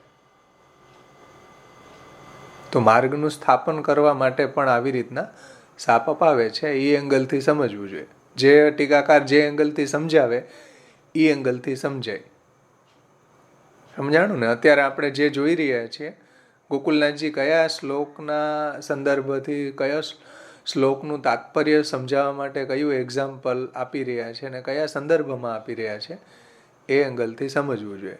તો માર્ગનું સ્થાપન કરવા માટે પણ આવી રીતના શાપ અપાવે છે. એ એંગલથી સમજવું જોઈએ. જે ટીકાકાર જે એંગલથી સમજાવે એ એંગલથી સમજાય. સમજાણું ને? અત્યારે આપણે જે જોઈ રહ્યા છીએ, ગોકુલનાથજી કયા શ્લોકના સંદર્ભથી, કયા શ્લોકનું તાત્પર્ય સમજાવવા માટે કયું એક્ઝામ્પલ આપી રહ્યા છે અને કયા સંદર્ભમાં આપી રહ્યા છે, એ એંગલથી સમજવું જોઈએ.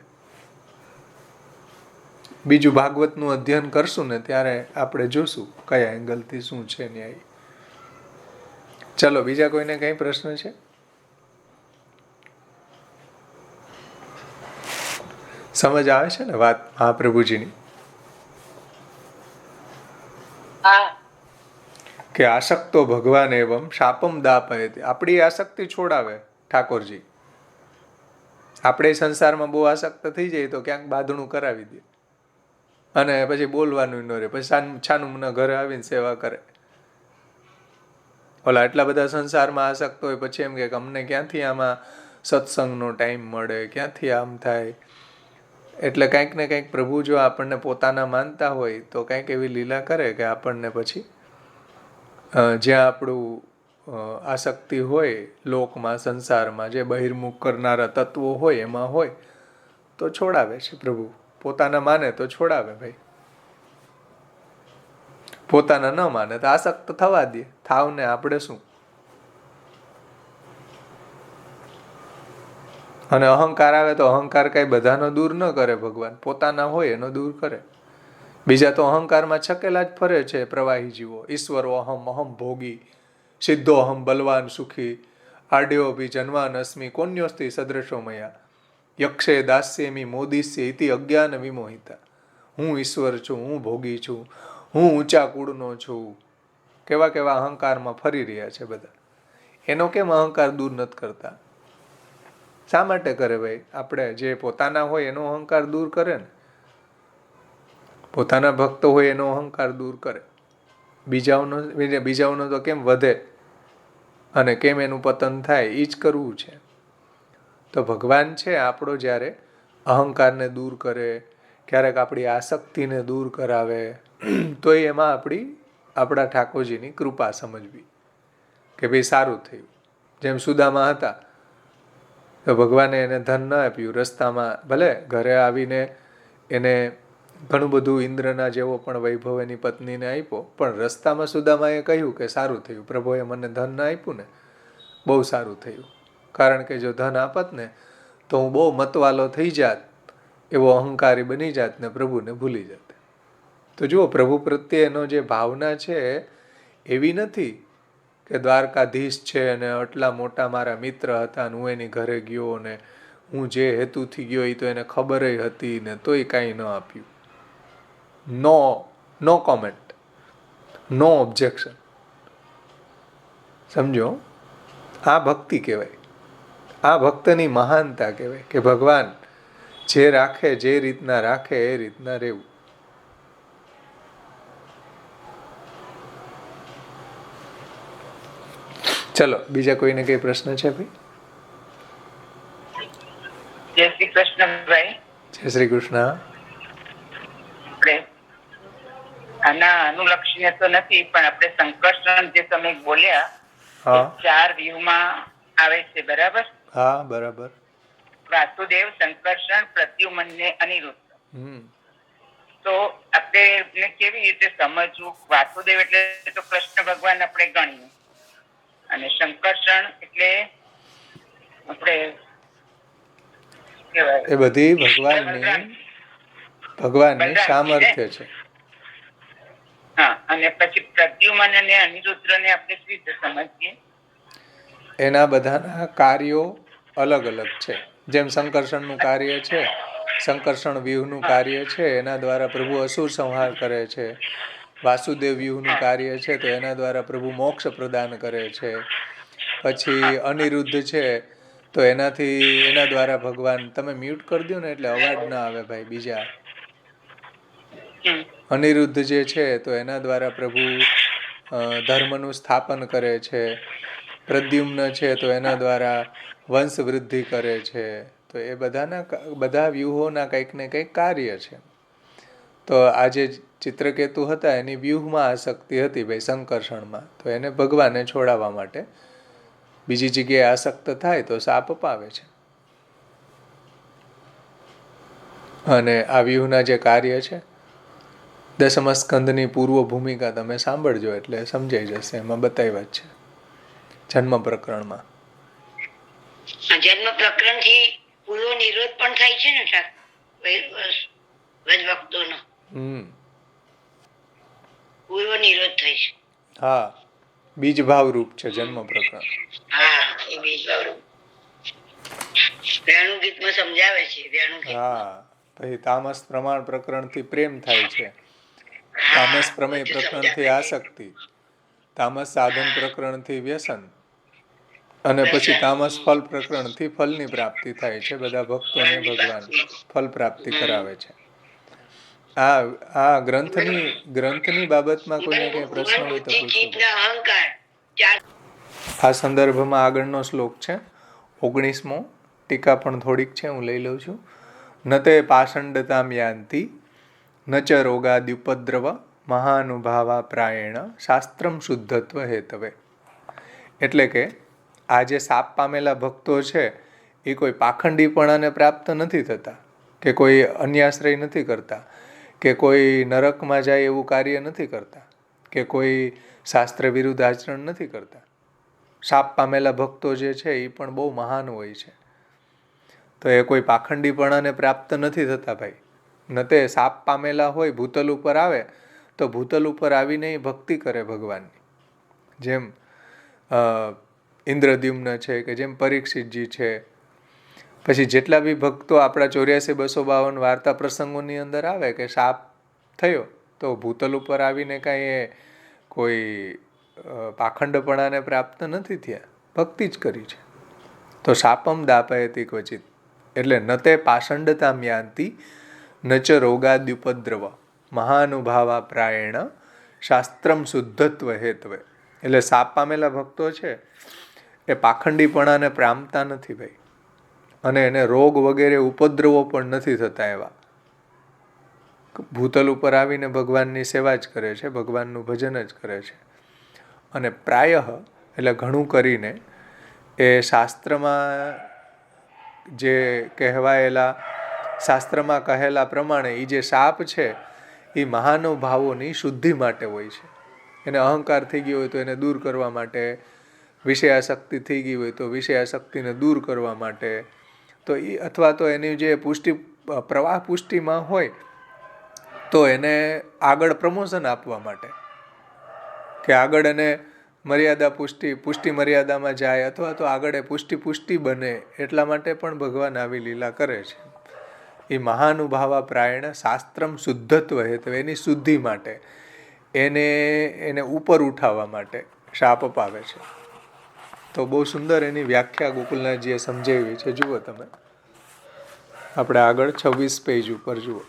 બીજું ભાગવતનું અધ્યયન કરશું ને ત્યારે આપણે જોશું કયા એંગલથી શું છે ન્યાય. ચલો, બીજા કોઈને કઈ પ્રશ્ન છે? સમજ આવે છે ને વાત મહાપ્રભુજીની? કે આસક્તો ભગવાન એવમ શાપમ દાપયતિ. આપણી આસક્તિ છોડાવે ઠાકોરજી. આપણે સંસારમાં બહુ આસક્ત થઈ જાય તો ક્યાંક બાંધણું કરાવી દે અને પછી બોલવાનું ન રહે, પછી છાનું ઘરે આવીને સેવા કરે. ઓલા એટલા બધા સંસારમાં આસક્ત હોય પછી એમ કે અમને ક્યાંથી આમાં સત્સંગનો ટાઈમ મળે, ક્યાંથી આમ થાય. એટલે કંઈક ને કંઈક પ્રભુ જો આપણને પોતાના માનતા હોય તો કંઈક એવી લીલા કરે કે આપણને પછી જ્યાં આપણું આસક્તિ હોય લોકમાં, સંસારમાં, જે બહિર્મુખ કરનારા તત્વો હોય એમાં હોય તો છોડાવે છે પ્રભુ. પોતાના માને તો છોડાવે ભાઈ, પોતાના ન માને તો આસક્ત થવા દે. થાવ ને, આપણે શું. અને અહંકાર આવે તો અહંકાર કઈ બધાનો દૂર ન કરે ભગવાન, પોતાના હોય એનો દૂર કરે. બીજા તો અહંકારમાં છકેલા જ ફરે છે પ્રવાહી જીવો. ઈશ્વરો અહમ, અહમ ભોગી, સિદ્ધો અહમ બલવાન સુખી, આડ્યો ભી જન્વાન અસ્મિ, કોન્યોસ્તિ સદૃશો મયા, યક્ષે દાસ્યેમી મોદિસ્ય ઇતિ અજ્ઞાન વિમોહિતા. હું ઈશ્વર છું, હું ભોગી છું, હું ઊંચા કુળનો છું. કેવા કેવા અહંકારમાં ફરી રહ્યા છે બધા. એનો કેમ અહંકાર દૂર નથી કરતા? શા માટે કરે ભાઈ? આપણે જે પોતાના હોય એનો અહંકાર દૂર કરે ને. પોતાના ભક્ત હોય એનો અહંકાર દૂર કરે. બીજાઓનો તો કેમ વધે અને કેમ એનું પતન થાય એ જ કરવું છે. તો ભગવાન છે આપણો જ્યારે અહંકારને દૂર કરે, ક્યારેક આપણી આસક્તિને દૂર કરાવે, તો એમાં આપણા ઠાકોરજીની કૃપા સમજવી કે ભાઈ સારું થયું. જેમ સુદામા હતા તો ભગવાને એને ધન ન આપ્યું, રસ્તામાં ભલે ઘરે આવીને એને ઘણું બધું ઇન્દ્રના જેવો પણ વૈભવ એની પત્નીને આપ્યો, પણ રસ્તામાં સુદામાએ કહ્યું કે સારું થયું, પ્રભુએ મને ધન ના આપ્યું ને, બહુ સારું થયું. કારણ કે જો ધન આપત ને તો હું બહુ મતવાલો થઈ જાત, એવો અહંકારી બની જાત ને પ્રભુને ભૂલી જાત. તો જુઓ, પ્રભુ પ્રત્યેનો જે ભાવના છે એવી નથી કે દ્વારકાધીશ છે અને આટલા મોટા મારા મિત્ર હતા અને હું એની ઘરે ગયો ને હું જે હેતુથી ગયો એ તો એને ખબર હતી ને તોય કાંઈ ન આપ્યું. નો કોમેન્ટ, નો ઓબ્જેક્શન. સમજો, આ ભક્તિ કહેવાય. આ ભક્તની મહાનતા કહેવાય કે ભગવાન જે રાખે, જે રીતના રાખે એ રીતના રહેવું. ચલો, બીજા કોઈને કઈ પ્રશ્ન છે ભાઈ? જય શ્રી કૃષ્ણ ભાઈ. જય શ્રી કૃષ્ણ. આના અનુલક્ષીને તો નથી, પણ આપણે સંકર્ષણ જે તમે બોલ્યા 4 વ્યૂહમાં આવે છે, બરાબર? હા, બરાબર. વાસુદેવ, સંકર્ષણ, પ્રદ્યુમન ને અનિરુદ્ધ. તો આપણે કેવી રીતે સમજવું? વાસુદેવ એટલે તો કૃષ્ણ ભગવાન આપણે ગણીએ, અને સંકર્ષણ એટલે આપણે એ બધી ભગવાનની સામર્થ્ય છે. હા, અને પછી પ્રદ્યુમન અને અનિરુદ્ધ ને આપણે કેવી રીતે સમજીએ? એના બધાના કાર્યો અલગ અલગ છે. જેમ સંકર્ષણનું કાર્ય છે, સંકર્ષણ વ્યૂહનું કાર્ય છે, એના દ્વારા પ્રભુ અસુર સંહાર કરે છે. વાસુદેવ વ્યૂહનું કાર્ય છે તો એના દ્વારા પ્રભુ મોક્ષ પ્રદાન કરે છે. પછી અનિરુદ્ધ છે તો એના દ્વારા ભગવાન, તમે મ્યુટ કરી દો ને એટલે અવાજ ના આવે ભાઈ બીજા. અનિરુદ્ધ જે છે તો એના દ્વારા પ્રભુ ધર્મનું સ્થાપન કરે છે. પ્રદ્યુમ્ન છે તો એના દ્વારા વંશ વૃદ્ધિ કરે છે. તો એ બધા વ્યૂહોના કંઈક ને કંઈક કાર્ય છે. તો આજે ચિત્રકેતુ હતા એની વ્યૂહમાં આસક્તિ હતી ભાઈ, સંકર્ષણમાં, તો એને ભગવાને છોડાવવા માટે બીજી જગ્યાએ આસક્ત થાય તો શાપ અપાવે છે. અને આ વ્યૂહના જે કાર્ય છે, દસમ સ્કંદની પૂર્વ ભૂમિકા તમે સાંભળજો એટલે સમજાઈ જશે. એમાં બતાવ્યા જ છે જન્મ પ્રકરણમાં. જન્મ પ્રકરણ થી પૂર્વ નિરોધ પણ થાય છે ને વ્રજભક્તોનો પૂર્વ નિરોધ થઈ છે. હા, બીજ ભાવ રૂપ છે જન્મ પ્રકરણ. હા, એ બીજ ભાવ રૂપ વેણુ ગીતમાં સમજાવે છે. વેણુ ગીત. હા, પછી તામસ પ્રમાણ પ્રકરણ થી પ્રેમ થાય છે, તામસ પ્રમેય પ્રકરણ થી આસક્તિ, તામસ સાધન પ્રકરણ થી વ્યસન, અને પછી તામસ ફલ પ્રકરણ થી ફલની પ્રાપ્તિ થાય છે. બધા ભક્તોને ભગવાન ફલ પ્રાપ્તિ કરાવે છે. આ ગ્રંથની બાબતમાં કોઈને કઈ પ્રશ્ન હોય તો પૂછો. આ સંદર્ભમાં આગળનો શ્લોક છે 19મો. ટીકા પણ થોડીક છે, હું લઈ લઉં છું. ન તે પાષંડતામ યાન્તિ ન ચ રોગાદ્યુપદ્રવ મહાનુભાવા પ્રાયેણ શાસ્ત્રમ શુદ્ધત્વ હેતવે. એટલે કે આ જે સાપ પામેલા ભક્તો છે એ કોઈ પાખંડીપણાને પ્રાપ્ત નથી થતા, કે કોઈ અન્યાશ્રય નથી કરતા, કે કોઈ નરકમાં જાય એવું કાર્ય નથી કરતા, કે કોઈ શાસ્ત્ર વિરુદ્ધ આચરણ નથી કરતા. સાપ પામેલા ભક્તો જે છે એ પણ બહુ મહાન હોય છે. તો એ કોઈ પાખંડીપણાને પ્રાપ્ત નથી થતા ભાઈ. ન તે સાપ પામેલા હોય, ભૂતલ ઉપર આવે તો ભૂતલ ઉપર આવીને એ ભક્તિ કરે ભગવાનની. જેમ ઇન્દ્રદ્યુમ્ન છે, કે જેમ પરીક્ષિતજી છે, પછી જેટલા બી ભક્તો આપણા 84-252 વાર્તા પ્રસંગોની અંદર આવે કે શાપ થયો તો ભૂતલ ઉપર આવીને કાંઈ કોઈ પાખંડપણાને પ્રાપ્ત નથી થયા, ભક્તિ જ કરી છે. તો શાપમ દાપયતિ ક્વચિત, એટલે ન તે પાષંડતામ યાન્તિ ન ચ રોગાદ્યુપદ્રવ મહાનુભાવા પ્રાયેણ શાસ્ત્રમ શુદ્ધત્વ હેતવે. એટલે સાપ પામેલા ભક્તો છે એ પાખંડીપણાને પામતા નથી ભાઈ, અને એને રોગ વગેરે ઉપદ્રવો પણ નથી થતા. એવા ભૂતલ ઉપર આવીને ભગવાનની સેવા જ કરે છે, ભગવાનનું ભજન જ કરે છે. અને પ્રાયઃ એટલે ઘણું કરીને એ શાસ્ત્રમાં જે કહેવાયેલા, શાસ્ત્રમાં કહેલા પ્રમાણે એ જે શાપ છે એ મહાનુભાવોની શુદ્ધિ માટે હોય છે. એને અહંકાર થઈ ગયો હોય તો એને દૂર કરવા માટે, વિષયાસક્તિ થઈ ગઈ હોય તો વિષયાસક્તિને દૂર કરવા માટે, તો એ અથવા તો એની જે પ્રવાહ પુષ્ટિમાં હોય તો એને આગળ પ્રમોશન આપવા માટે, કે આગળ એને મર્યાદા પુષ્ટિ મર્યાદામાં જાય, અથવા તો આગળ એ પુષ્ટિ બને, એટલા માટે પણ ભગવાન આવી લીલા કરે છે. એ મહાનુભાવા પ્રાયણ શાસ્ત્રમ શુદ્ધત્વ હેતુ, એની શુદ્ધિ માટે, એને ઉપર ઉઠાવવા માટે શાપ અપાવે છે. તો બહુ સુંદર એની વ્યાખ્યા ગોકુલનાથજીએ સમજાવી છે. જુઓ તમે, આપણે આગળ 26 પેજ ઉપર જુઓ.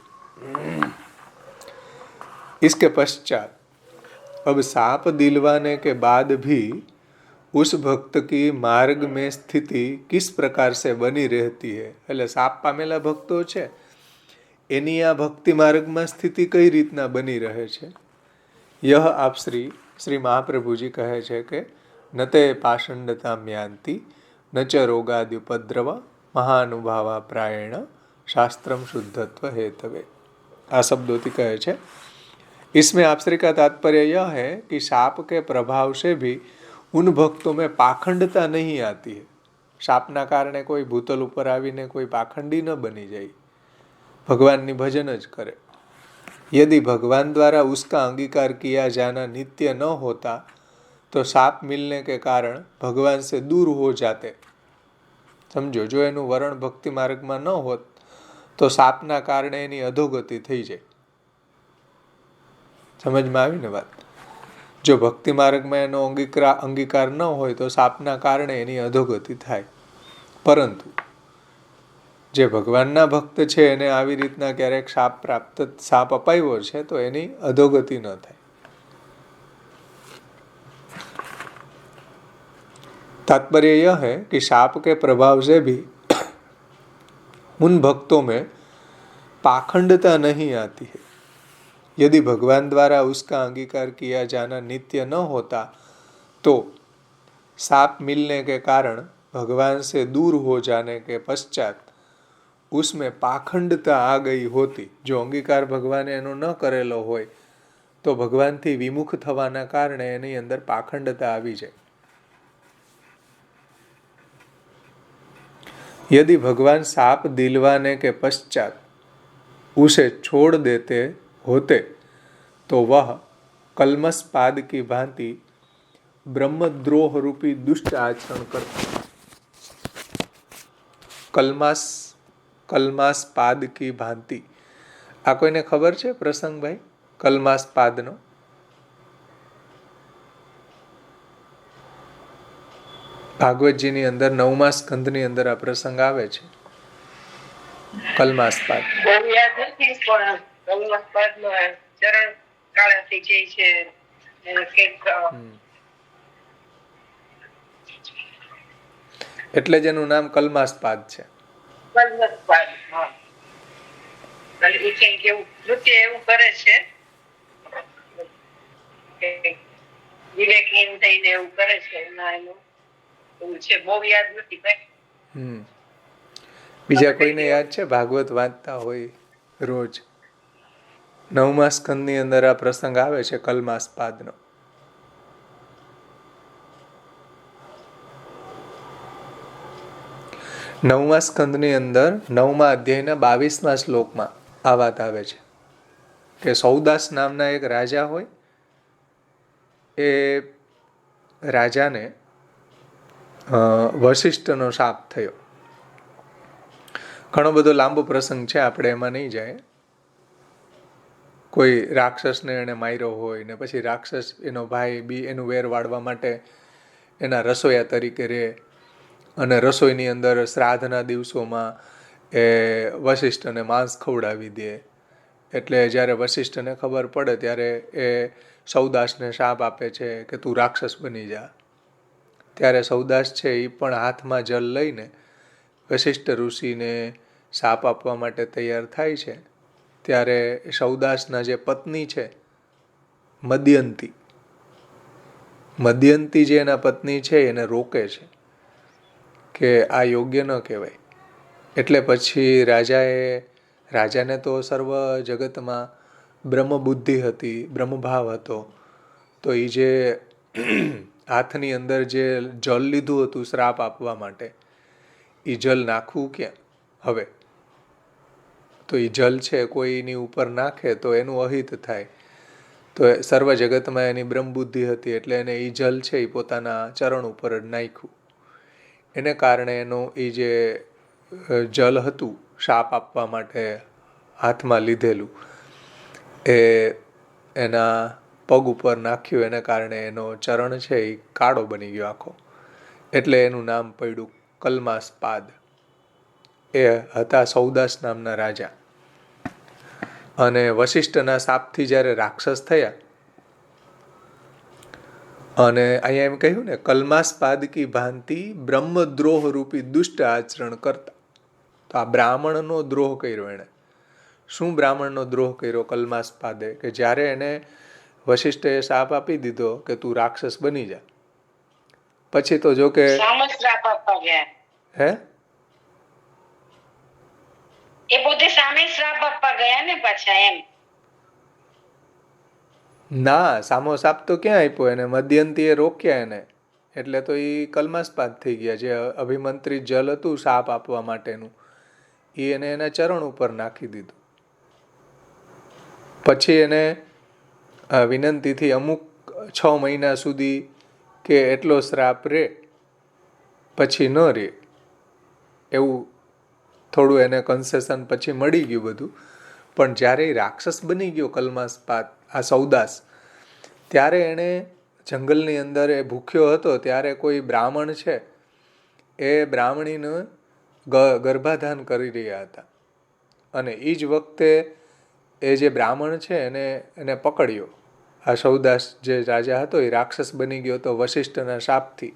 इसके पश्चात अब सांप दिलवाने के बाद भी उस भक्त की मार्ग में स्थिति किस प्रकार से बनी रहती है. એટલે સાપ પામેલા ભક્તો છે એની આ ભક્તિ માર્ગમાં સ્થિતિ કઈ રીતના બની રહે છે. યહ આપ શ્રી મહાપ્રભુજી કહે છે કે ન તે પાષંડતામ યાન્તિ ન ચ રોગાદ્યુપદ્રવ મહાનુભાવા પ્રાયેણ शास्त्रम शुद्धत्व हेतवे. આ શબ્દોથી કહે છે. इसमें आप श्री का तात्पर्य यह है कि साप के प्रभाव से भी उन भक्तों में पाखंडता नहीं आती है. सापना कारणे कोई भूतल ऊपर आवीने कोई पाखंडी न बनी जाए, भगवान ની भजन જ करे. यदि भगवान द्वारा उसका अंगीकार किया जाना नित्य न होता तो साप मिलने के कारण भगवान से दूर हो जाते. समझो, जो એનું વરણ ભક્તિ માર્ગમાં ન હોત તો સાપના કારણે એની અધોગતિ થઈ જાય. સમજમાં આવી ને વાત? જો ભક્તિ માર્ગમાં એનો અંગીકાર ન હોય તો સાપના કારણે એની અધોગતિ થાય. પરંતુ જે ભગવાનના ભક્ત છે એને આવી રીતના ક્યારેક સાપ અપાવ્યો છે તો એની અધોગતિ ન થાય. तात्पर्य यह है कि सांप के प्रभाव से भी उन भक्तों में पाखंडता नहीं आती है. यदि भगवान द्वारा उसका अंगीकार किया जाना नित्य न होता तो सांप मिलने के कारण भगवान से दूर हो जाने के पश्चात उसमें पाखंडता आ गई होती. जो अंगीकार भगवाने एनो न करेलो होय तो भगवानथी विमुख थवाना कारणे एनी अंदर पाखंडता आवी जाय. यदि भगवान साप दिलवाने के पश्चात उसे छोड़ देते होते तो वह कलमस पाद की भांति ब्रह्मद्रोह रूपी दुष्ट आचरण करता। कलमास पाद की भांति, आ कोઈને ખબર છે પ્રસંગ ભાઈ કલમાસ પાદનો? ભાગવતજીની અંદર 9મા સ્કંધની અંદર આ પ્રસંગ આવે છે, કલમાસ પાદ. બહુ યાદ નથી પણ કલમાસ પાદનો ચરણ કાળા થઈ જાય છે એટલે જ એનું નામ કલમાસ પાદ છે. કલમાસ પાદ. નૃત્ય એવું કરે છે વિવેકહીન થઈને એવું કરે છે, એવું છે. બહુ યાદ નથી ભાઈ. બીજા કોઈને યાદ છે ભાગવત વાંચતા હોય રોજ? 9મા સ્કંદની અંદર આ પ્રસંગ આવે છે કલમાસ પાદનો. નવમા સ્કંદની અંદર 9મા અધ્યાયના 22મા શ્લોકમાં આ વાત આવે છે કે સૌદાસ નામના એક રાજા હોય, એ રાજાને વશિષ્ઠનો શાપ થયો. ઘણો બધો લાંબો પ્રસંગ છે, આપણે એમાં નહીં જાય. કોઈ રાક્ષસને એને માર્યો હોય ને પછી રાક્ષસ એનો ભાઈ બી એનું વેર વાળવા માટે એના રસોયા તરીકે રહે, અને રસોઈની અંદર શ્રાદ્ધના દિવસોમાં એ વશિષ્ઠને માંસ ખવડાવી દે. એટલે જ્યારે વશિષ્ઠને ખબર પડે ત્યારે એ સૌદાસને શાપ આપે છે કે તું રાક્ષસ બની જા. ત્યારે સૌદાસ છે એ પણ હાથમાં જલ લઈને વશિષ્ઠ ઋષિને શાપ આપવા માટે તૈયાર થાય છે. ત્યારે સૌદાસના જે પત્ની છે મદયંતી જે એના પત્ની છે એને રોકે છે કે આ યોગ્ય ન કહેવાય. એટલે પછી રાજાને તો સર્વ જગતમાં બ્રહ્મબુદ્ધિ હતી, બ્રહ્મભાવ હતો. તો એ જે હાથની અંદર જે જલ લીધું હતું શ્રાપ આપવા માટે, એ જલ નાખવું ક્યાં હવે? તો એ જલ છે કોઈની ઉપર નાખે તો એનું અહિત થાય. તો સર્વ જગતમાં એની બ્રહ્મબુદ્ધિ હતી એટલે એને એ જલ છે એ પોતાના ચરણ ઉપર જ નાખ્યું. એને કારણે એનું એ જે જલ હતું શાપ આપવા માટે હાથમાં લીધેલું, એ એના પગ ઉપર નાખ્યું. એને કારણે એનો ચરણ છે એ કાળો બની ગયો આખો. એટલે એનું નામ પડ્યું કલમાસ પાદ. એ હતા સૌદાસ નામના રાજા. અને વશિષ્ઠના શાપથી જ્યારે રાક્ષસ થયા, અને અહીંયા એમ કહ્યું ને કલમાસ પાદ કી ભાંતિ બ્રહ્મદ્રોહ રૂપી દુષ્ટ આચરણ કરતા. તો આ બ્રાહ્મણનો દ્રોહ કર્યો એણે. શું બ્રાહ્મણનો દ્રોહ કર્યો કલમાસ પાદે? કે જ્યારે એને વશિષ્ઠે શાપ આપી દીધો કે તું રાક્ષસ બની જા, પછી તો જો કે હે એ પોતે સામે શ્રાપ આપવા ગયા ને પાછા એમ? ના, સામો શાપ તો ક્યાં આપ્યો એને? મદયંતીએ રોક્યા એને, એટલે તો એ કલમાસપાદ થઈ ગયા. જે અભિમંત્રિત જલ હતું શાપ આપવા માટેનું, એ એને એના ચરણ ઉપર નાખી દીધું. પછી એને વિનંતીથી અમુક 6 મહિના સુધી કે એટલો શ્રાપ રહે, પછી ન રહે એવું થોડું એને કન્સેશન પછી મળી ગયું બધું. પણ જ્યારે રાક્ષસ બની ગયો કલમાસપાદ, આ સૌદાસ, ત્યારે એણે જંગલની અંદર એ ભૂખ્યો હતો. ત્યારે કોઈ બ્રાહ્મણ છે એ બ્રાહ્મણીનું ગર્ભાધાન કરી રહ્યા હતા, અને એ જ વખતે એ જે બ્રાહ્મણ છે એને પકડ્યો. આ સૌદાસ જે રાજા હતો એ રાક્ષસ બની ગયો હતો વશિષ્ઠના શાપથી.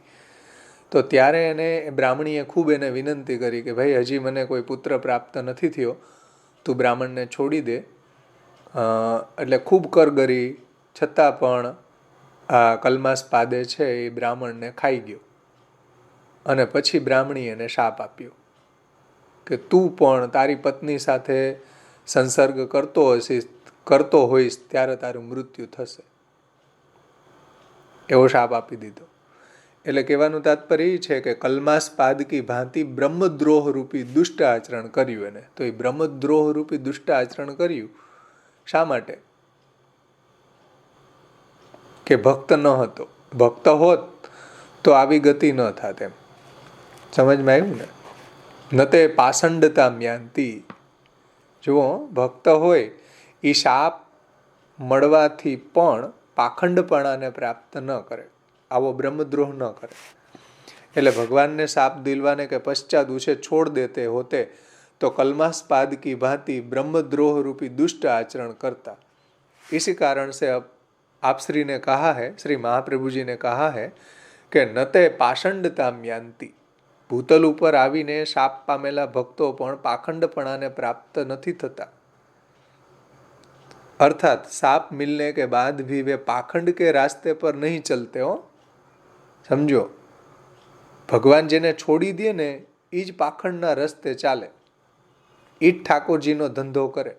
તો ત્યારે એને બ્રાહ્મણીએ ખૂબ એને વિનંતી કરી કે ભાઈ હજી મને કોઈ પુત્ર પ્રાપ્ત નથી થયો, તું બ્રાહ્મણને છોડી દે. એટલે ખૂબ કરગરી, છતાં પણ આ કલમાસપાદે છે એ બ્રાહ્મણને ખાઈ ગયો. અને પછી બ્રાહ્મણીએ એને શાપ આપ્યો કે તું પણ તારી પત્ની સાથે સંસર્ગ કરતો હોઈશ ત્યારે તારું મૃત્યુ થશે, એવો શાપ આપી દીધો. એટલે કહેવાનું તાત્પર્ય એ છે કે કલ્માસ્પાદ કી ભાંતિ બ્રહ્મદ્રોહ રૂપી દુષ્ટ આચરણ કર્યું એને. તો એ બ્રહ્મદ્રોહ રૂપી દુષ્ટ આચરણ કર્યું શા માટે? કે ભક્ત ન હતો. ભક્ત હોત તો આવી ગતિ ન થાત એમ. સમજમાં આવ્યું ને? ન તે પાષંડતા મ્યાંતિ. જુઓ, ભક્ત હોય એ શાપ મળવાથી પણ પાખંડપણાને પ્રાપ્ત ન કરે, આવો બ્રહ્મદ્રોહ ન કરે. એટલે ભગવાનને શાપ દિલવાને કે પશ્ચાત ઉसे छोड़ देते होते तो कल्मास्पाद की भांति ब्रह्मद्रोह रूपी दुष्ट आचरण करता. इसी कारण से अब आप श्री ने कहा है, श्री महाप्रभु जी ने कहा है કે નતે પાષંડતા મ્યાંતિ. ભૂતલ ઉપર આવીને શાપ પામેલા ભક્તો પણ પાખંડપણાને પ્રાપ્ત નથી થતા. अर्थात साप मिलने के बाद भी वे पाखंड के रास्ते पर नहीं चलते हो. समझो, भगवान જેને છોડી દે ને એ જ પાખંડના રસ્તે ચાલે. એ જ ઠાકોરજીનો ધંધો કરે.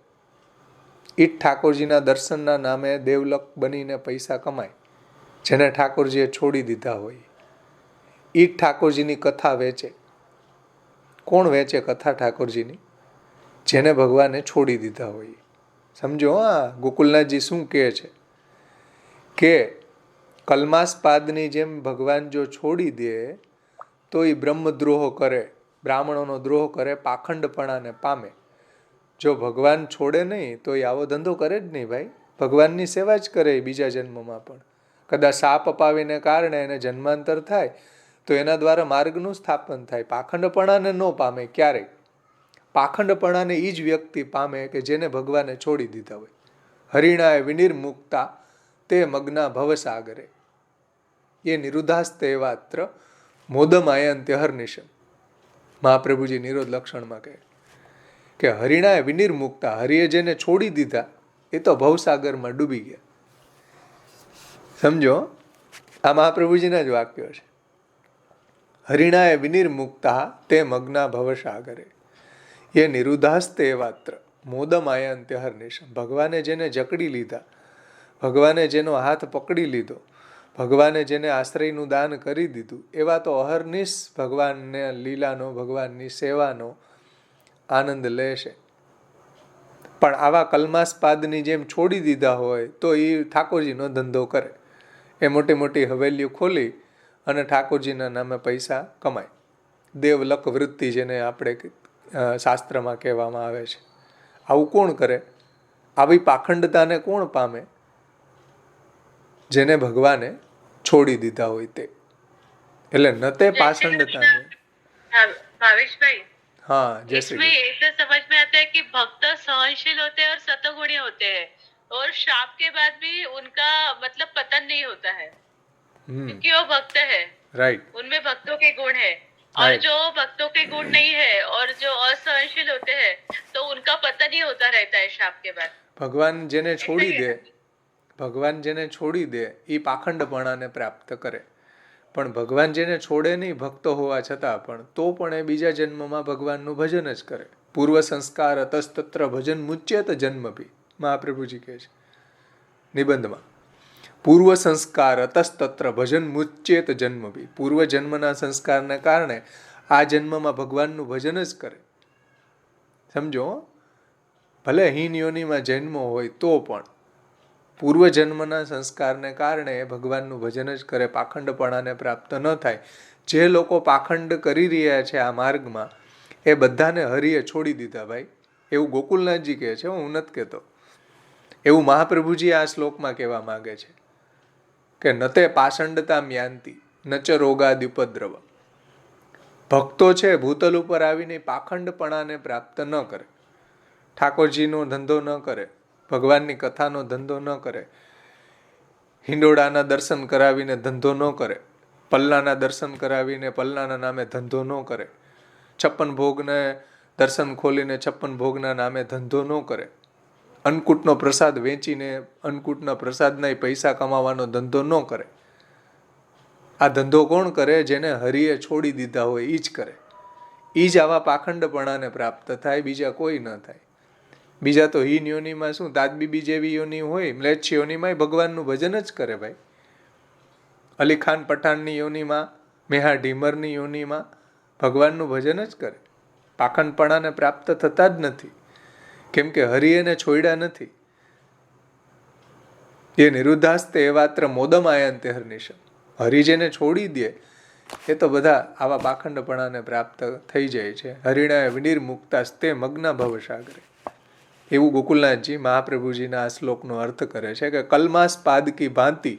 એ જ ઠાકોરજીના દર્શનના નામે દેવલક બનીને પૈસા કમાય. જેને ઠાકોરજીએ છોડી દીધા હોય એ જ ઠાકોરજીની કથા વેચે. કોણ વેચે કથા ઠાકોરજીની? જેને ભગવાને છોડી દીધા હોય. સમજો, હા, ગોકુલનાથજી શું કહે છે કે કલ્માસ્પાદની જેમ ભગવાન જો છોડી દે તો એ બ્રહ્મદ્રોહ કરે, બ્રાહ્મણોનો દ્રોહ કરે, પાખંડપણાને પામે. જો ભગવાન છોડે નહીં તો એ આવો ધંધો કરે જ નહીં ભાઈ. ભગવાનની સેવા જ કરે બીજા જન્મમાં પણ. કદાચ શાપ અપાવીને કારણે એને જન્માંતર થાય તો એના દ્વારા માર્ગનું સ્થાપન થાય. પાખંડપણાને ન પામે ક્યારેય. પાખંડપણાને એ જ વ્યક્તિ પામે કે જેને ભગવાને છોડી દીધા હોય. હરિણાએ વિનિર્મુક્તા તે મગ્ના ભવસાગરે એ નિરુદ્ધાસ્તે વાત્ર મોદમાયંત્ય હર્નિશમ. મહાપ્રભુજી નિરોધ લક્ષણમાં કહે કે હરિણાએ વિનિર્મુક્તા, હરિએ જેને છોડી દીધા એ તો ભવસાગરમાં ડૂબી ગયા. સમજો, આ મહાપ્રભુજીના જ વાક્યો છે. હરિણાએ વિનિર્મુક્તા તે મગ્ના ભવસાગરે એ નિરુદ્ધાસ્તે વાત્ર મોદમાયંત્ય હર્નિશમ. ભગવાને જેને જકડી લીધા, ભગવાને જેનો હાથ પકડી લીધો, ભગવાને જેને આશ્રયનું દાન કરી દીધું, એવા તો અહર્નિશ ભગવાનને લીલાનો, ભગવાનની સેવાનો આનંદ લેશે. પણ આવા કલ્માસ્પાદની જેમ છોડી દીધા હોય તો એ ઠાકોરજીનો ધંધો કરે. એ મોટી મોટી હવેલીઓ ખોલી અને ઠાકોરજીના નામે પૈસા કમાય. દેવલક વૃત્તિ જેને આપણે શાસ્ત્રમાં કહેવામાં આવે છે. આવું કોણ કરે? આવી પાખંડતાને કોણ પામે? જેને ભગવાને છોડી દીધા હોય તે. એટલે ન તે पाषंडता भावेश हाँ, जैसे इसमें ऐसे समझ में आता है कि भक्त सहनशील होते हैं और सतगुणी होते हैं और शाप के बाद भी उनका मतलब पतन नहीं होता है क्योंकि वो भक्त है. राइट. उनमें भक्तों के गुण है और जो भक्तों के गुण नहीं है और जो असहनशील होते हैं तो उनका पतन ही होता रहता है शाप के बाद. ભગવાન જેને છોડી દે, ભગવાન જેને છોડી દે એ પાખંડપણાને પ્રાપ્ત કરે. પણ ભગવાન જેને છોડે નહીં ભક્ત હોવા છતાં પણ તો પણ એ બીજા જન્મમાં ભગવાનનું ભજન જ કરે. પૂર્વ સંસ્કાર અતસ્તત્ર ભજન મુચ્યેત જન્મભી. મહાપ્રભુજી કહે છે નિબંધમાં, પૂર્વ સંસ્કાર અતસ્તત્ર ભજન મુચ્યેત જન્મભી. પૂર્વ જન્મના સંસ્કારને કારણે આ જન્મમાં ભગવાનનું ભજન જ કરે. સમજો, ભલે હીન યોનિમાં જન્મ હોય તો પણ પૂર્વ જન્મના સંસ્કારને કારણે ભગવાનનું ભજન જ કરે, પાખંડપણાને પ્રાપ્ત ન થાય. જે લોકો પાખંડ કરી રહ્યા છે આ માર્ગમાં એ બધાને હરિએ છોડી દીધા ભાઈ. એવું ગોકુલનાથજી કહે છે, હું નથી કહેતો. એવું મહાપ્રભુજી આ શ્લોકમાં કહેવા માંગે છે કે નતે પાષંડતા મ્યાંતિ નચ રોગાદિપદ્રવ. ભક્તો છે ભૂતલ ઉપર આવીને પાખંડપણાને પ્રાપ્ત ન કરે, ઠાકોરજીનો ધંધો ન કરે, ભગવાનની કથાનો ધંધો ન કરે, હિંડોળાના દર્શન કરાવીને ધંધો ન કરે, પલ્લાના દર્શન કરાવીને પલ્લાના નામે ધંધો ન કરે, 56 ભોગને દર્શન ખોલીને 56 ભોગના નામે ધંધો ન કરે, અન્નકૂટનો પ્રસાદ વેચીને અન્નકૂટના પ્રસાદના પૈસા કમાવાનો ધંધો ન કરે. આ ધંધો કોણ કરે? જેને હરિએ છોડી દીધા હોય એ જ કરે. એ જ આવા પાખંડપણાને પ્રાપ્ત થાય, બીજા કોઈ ન થાય. બીજા તો હીન યોનીમાં શું, તાજબીબી જેવી યોની હોય, મ્લેચ્છ યોનીમાં ભગવાનનું ભજન જ કરે ભાઈ. અલી ખાન પઠાણની યોનિમાં, મેહા ઢીમરની યોનિમાં ભગવાનનું ભજન જ કરે. પાખંડપણાને પ્રાપ્ત થતા જ નથી, કેમ કે હરિ એને છોડ્યા નથી. એ નિરુદ્ધાસ્તે એવાત્ર મોદમાયંતે હર્નિશમ. હરિ જેને છોડી દે એ તો બધા આવા પાખંડપણાને પ્રાપ્ત થઈ જાય છે. હરિણાય વિનિર્મુક્તાસ્તે મગ્ન ભવસાગરે. એવું ગોકુલનાથજી મહાપ્રભુજીના આ શ્લોકનો અર્થ કરે છે કે કલમાસ પાદ કી ભાંતિ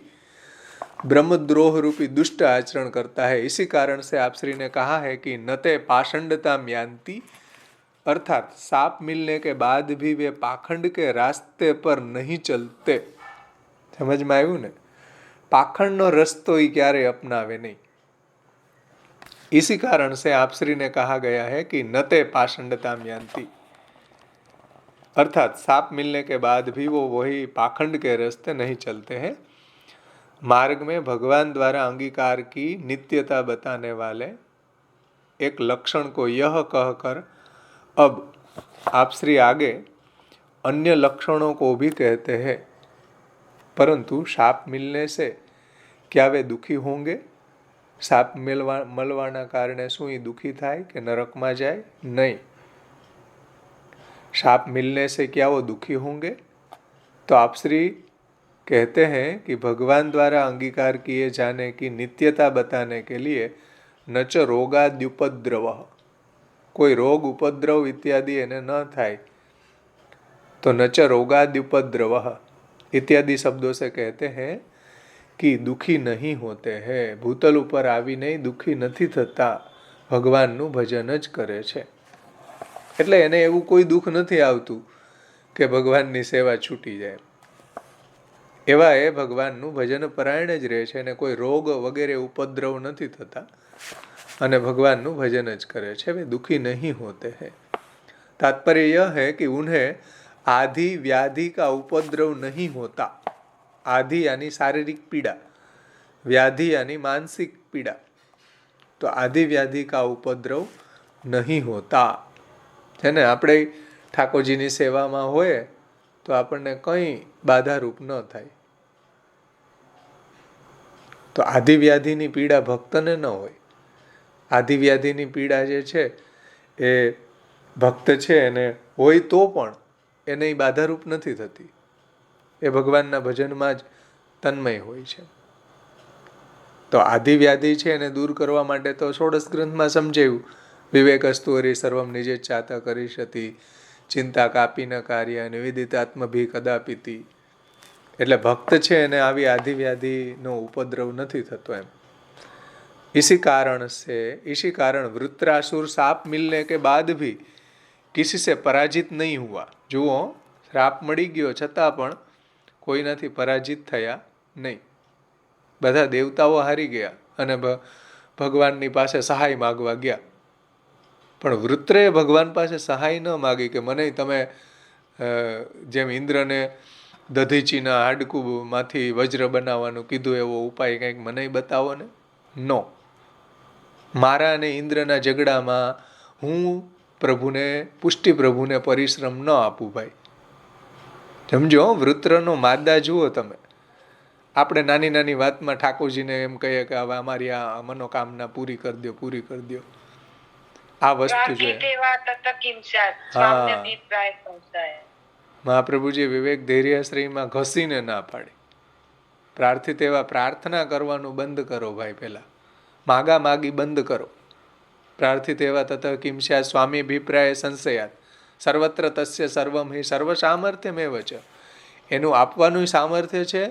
ब्रह्मद्रोह रूपी दुष्ट आचरण करता है, इसी कारण से आप श्री ने कहा है कि नते पाषंडता म्यांति, अर्थात साप मिलने के बाद भी वे पाखंड के रास्ते पर नहीं चलते. समझ में આવ્યું ને? पाखंड रस्तो ही क्यारे अपनावे नहीं. इसी कारण से आप श्री ने कहा गया है कि नते पाषंडता म्यांति, अर्थात साप मिलने के बाद भी वो वही पाखंड के रास्ते नहीं चलते हैं. मार्ग में भगवान द्वारा अंगीकार की नित्यता बताने वाले एक लक्षण को यह कहकर अब आप श्री आगे अन्य लक्षणों को भी कहते हैं. परंतु साप मिलने से क्या वे दुखी होंगे? साप મળવાના કારણે શું એ દુખી થાય કે નરકમાં જાય? नहीं. साप मिलने से क्या वो दुखी होंगे? तो आप श्री कहते हैं कि भगवान द्वारा अंगीकार किए जाने की नित्यता बताने के लिए न च रोगाद्युपद्रव, कोई रोग उपद्रव इत्यादि એને न થાય तो न च रोगाद्युपद्रव इत्यादि शब्दों से कहते हैं कि दुखी नहीं होते हैं. ભૂતલ ઉપર આવીને દુખી નથી થતા, ભગવાનનું ભજન જ કરે છે. એટલે એને એવું કોઈ દુઃખ નથી આવતું કે ભગવાનની સેવા છૂટી જાય. એવા એ ભગવાનનું ભજન પરાયણ જ રહે છે અને કોઈ રોગ વગેરે ઉપદ્રવ નથી થતા અને ભગવાનનું ભજન જ કરે છે. वे दुखी नहीं होते हैं. तात्पर्य यह है कि उन्हें आदि व्याधि का उपद्रव नहीं होता. आदि यानी शारीरिक पीड़ा, व्याधि यानी मानसिक पीड़ा. तो आदि व्याधि का उपद्रव नहीं होता. છે ને, આપણે ઠાકોરજીની સેવામાં હોય તો આપણને કંઈ બાધારૂપ ન થાય. તો આદિવ્યાધિની પીડા ભક્તને ન હોય. આદિવ્યાધિની પીડા જે છે એ ભક્ત છે એને હોય તો પણ એને બાધારૂપ નથી થતી. એ ભગવાનના ભજનમાં જ તન્મય હોય છે. તો આદિવ્યાધિ છે એને દૂર કરવા માટે તો ષોડશ ગ્રંથમાં સમજાયું, વિવેકસ્તુ હરિ સર્વમ નિજે ચાતા કરીશતી, ચિંતા કાપી ન કાર્ય નિવેદિતાત્મભી કદાપિતી. એટલે ભક્ત છે એને આવી આદિવ્યાધિનો ઉપદ્રવ નથી થતો એમ. इसी कारण वृत्रासुर साप मिलने के बाद भी किसी से पराजित नहीं हुआ. જુઓ, શ્રાપ મળી ગયો છતાં પણ કોઈનાથી પરાજિત થયા નહીં. બધા દેવતાઓ હારી ગયા અને ભગવાનની પાસે સહાય માગવા ગયા. પણ વૃત્રએ ભગવાન પાસે સહાય ન માગી કે મને તમે જેમ ઇન્દ્રને દધીચીના હાડકુમાંથી વજ્ર બનાવવાનું કીધું એવો ઉપાય કંઈક મને બતાવો ને. નો, મારા અને ઇન્દ્રના ઝઘડામાં હું પુષ્ટિ પ્રભુને પરિશ્રમ ન આપું ભાઈ. સમજો, વૃત્રનો માદા જુઓ તમે. આપણે નાની નાની વાતમાં ઠાકોરજીને એમ કહીએ કે હવે અમારી આ મનોકામના પૂરી કરી દો. આ વસ્તુ છે. મહાપ્રભુજી વિવેક ધૈર્યશ્રીમાં ઘસીને ના પાડી. પ્રાર્થિત એવા પ્રાર્થના કરવાનું બંધ કરો ભાઈ. પહેલા માગા માગી બંધ કરો. પ્રાર્થિત એવા તત કિંસ્યા સ્વામી અભિપ્રાય સંશયાત સર્વત્ર તસ્ય સર્વમ હિ સર્વ સામર્થ્યમેવ છે. એનું આપવાનું સામર્થ્ય છે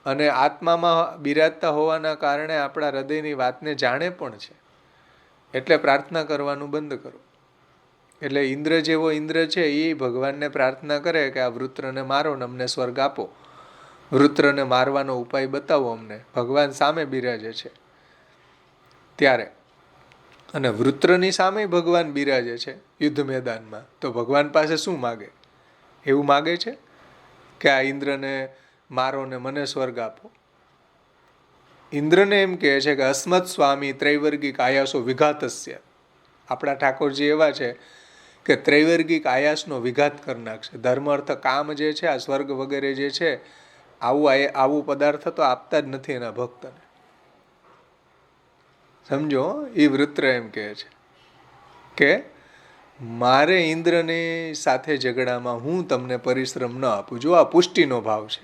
અને આત્મામાં બિરાજતા હોવાના કારણે આપણા હૃદયની વાતને જાણે પણ છે. એટલે પ્રાર્થના કરવાનું બંધ કરો. એટલે ઇન્દ્ર જેવો ઇન્દ્ર છે એ ભગવાનને પ્રાર્થના કરે કે આ વૃત્રને મારો ને અમને સ્વર્ગ આપો. વૃત્રને મારવાનો ઉપાય બતાવો અમને. ભગવાન સામે બિરાજે છે ત્યારે, અને વૃત્રની સામે ભગવાન બિરાજે છે યુદ્ધ મેદાનમાં. તો ભગવાન પાસે શું માગે? એવું માગે છે કે આ ઇન્દ્રને મારો ને મને સ્વર્ગ આપો. ઇન્દ્રને એમ કહે છે કે અસ્મત સ્વામી ત્રૈવર્ગિક આયાસો વિઘાતસ્ય. આપણા ઠાકોરજી એવા છે કે ત્રૈવર્ગિક આયાસનો વિઘાત કરી નાખશે. ધર્મ અર્થ કામ જે છે, આ સ્વર્ગ વગેરે જે છે, આવું પદાર્થ તો આપતા જ નથી એના ભક્તને. સમજો, એ વૃત્ર એમ કહે છે કે મારે ઇન્દ્રની સાથે ઝઘડામાં હું તમને પરિશ્રમ ન આપું. જો આ પુષ્ટિનો ભાવ છે.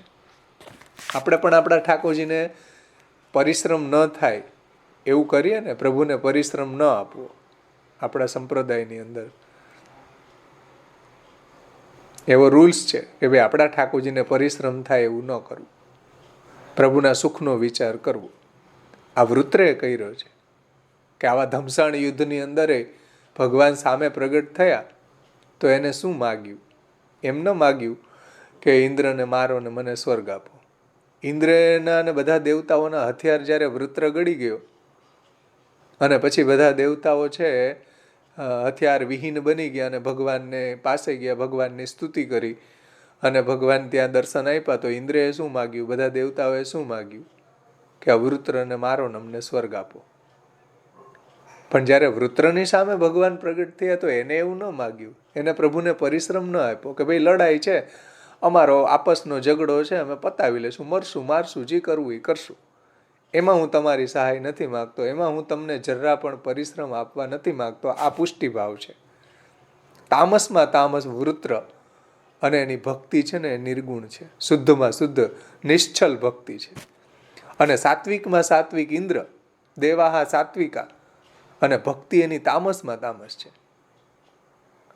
આપણે પણ આપણા ઠાકોરજીને પરિશ્રમ ન થાય એવું કરીએ ને, પ્રભુને પરિશ્રમ ન આપવો. આપણા સંપ્રદાયની અંદર એવો રૂલ્સ છે કે ભાઈ આપણા ઠાકોરજીને પરિશ્રમ થાય એવું ન કરવું, પ્રભુના સુખનો વિચાર કરવો. આ વૃત્રે કર્યો છે કે આવા ધમસાણ યુદ્ધની અંદરે ભગવાન સામે પ્રગટ થયા તો એને શું માગ્યું? એમ ન માગ્યું કે ઇન્દ્રને મારો ને મને સ્વર્ગ આપો. ઇન્દ્રના અને બધા દેવતાઓના હથિયાર જ્યારે વૃત્ર ગળી ગયો અને પછી બધા દેવતાઓ છે હથિયાર વિહીન બની ગયા અને ભગવાનને પાસે ગયા, ભગવાનની સ્તુતિ કરી અને ભગવાન ત્યાં દર્શન આપ્યા, તો ઇન્દ્રએ શું માગ્યું? બધા દેવતાઓએ શું માગ્યું? કે આ વૃત્રને મારો ને અમને સ્વર્ગ આપો. પણ જ્યારે વૃત્રની સામે ભગવાન પ્રગટ થયા તો એને એવું ન માગ્યું, એને પ્રભુને પરિશ્રમ ન આપ્યો કે ભાઈ લડાઈ છે, અમારો આપસનો ઝઘડો છે, અમે પતાવી લેશું, મરશું મારશું, જે કરવું એ કરશું, એમાં હું તમારી સહાય નથી માગતો, એમાં હું તમને જરા પણ પરિશ્રમ આપવા નથી માગતો. આ પુષ્ટિભાવ છે. તામસમાં તામસ વૃત્ર અને એની ભક્તિ છે ને એ નિર્ગુણ છે, શુદ્ધમાં શુદ્ધ નિશ્ચલ ભક્તિ છે. અને સાત્વિકમાં સાત્વિક ઇન્દ્ર, દેવાહા સાત્વિકા, અને ભક્તિ એની તામસમાં તામસ છે.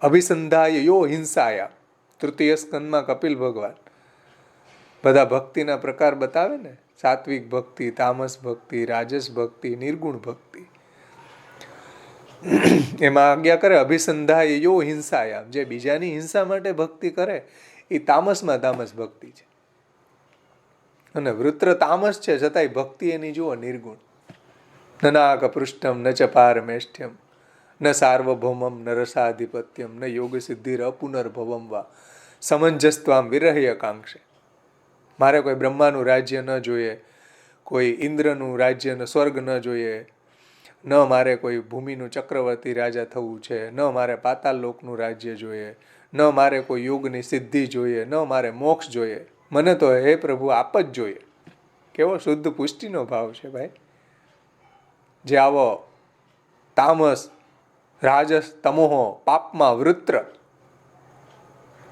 અભિસંધાય યો હિંસાયા, તૃતીય સ્કંદમાં કપિલ ભગવાન બધા ભક્તિના પ્રકાર બતાવે ને, સાત્વિક ભક્તિ, તામસ ભક્તિ, રાજસ ભક્તિ, નિર્ગુણ ભક્તિ. એમાં આજ્ઞા કરે અભિસંધાય યો હિંસાયા, જે બીજાની હિંસા માટે ભક્તિ કરે એ તામસમાં તામસ ભક્તિ છે. અને વૃત્ર તામસ છે છતાંય ભક્તિ એની જુઓ નિર્ગુણ. નાક પૃષ્ઠમ ન ચ પારમેષ્ઠ્યમ ન સાર્વભૌમમ ન રસાધિપત્યમ ન યોગ સિદ્ધિર અપુનર્ભવમ વા સમંજસ્ત્વામ વિરહ્ય કાંક્ષે. મારે કોઈ બ્રહ્માનું રાજ્ય ન જોઈએ, કોઈ ઇન્દ્રનું રાજ્ય સ્વર્ગ ન જોઈએ, ન મારે કોઈ ભૂમિનું ચક્રવર્તી રાજા થવું છે, ન મારે પાતાળ લોકનું રાજ્ય જોઈએ, ન મારે કોઈ યોગની સિદ્ધિ જોઈએ, ન મારે મોક્ષ જોઈએ. મને તો હે પ્રભુ આપ જ જોઈએ. કેવો શુદ્ધ પુષ્ટિનો ભાવ છે ભાઈ. જે આવો તામસ, રાજસ, તમોહ, પાપમાં વૃત્ર,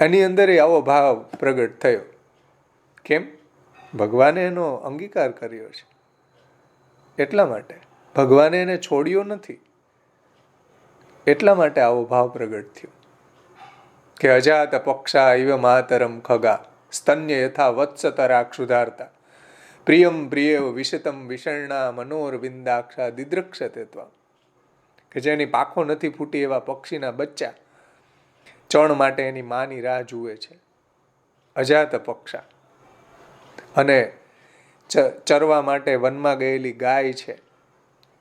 એની અંદર આવો ભાવ પ્રગટ થયો. કેમ? ભગવાને એનો અંગીકાર કર્યો છે. એટલા માટે ભગવાને એને છોડ્યો નથી. એટલા માટે આવો ભાવ પ્રગટ થયો કે અજાત પક્ષા ઇવ માતરમ ખગા સ્તન્ય યથા વત્સતરાક્ષુધારતા પ્રિયમ પ્રિયવ વિશતમ વિષણના મનોરવિંદાક્ષા દિદ્રક્ષતે ત્વા. કે જેની પાંખો નથી ફૂટી એવા પક્ષીના બચ્ચા ચણ માટે એની માની રાહ જુએ છે. અજાત પક્ષા. અને ચરવા માટે વનમાં ગયેલી ગાય છે,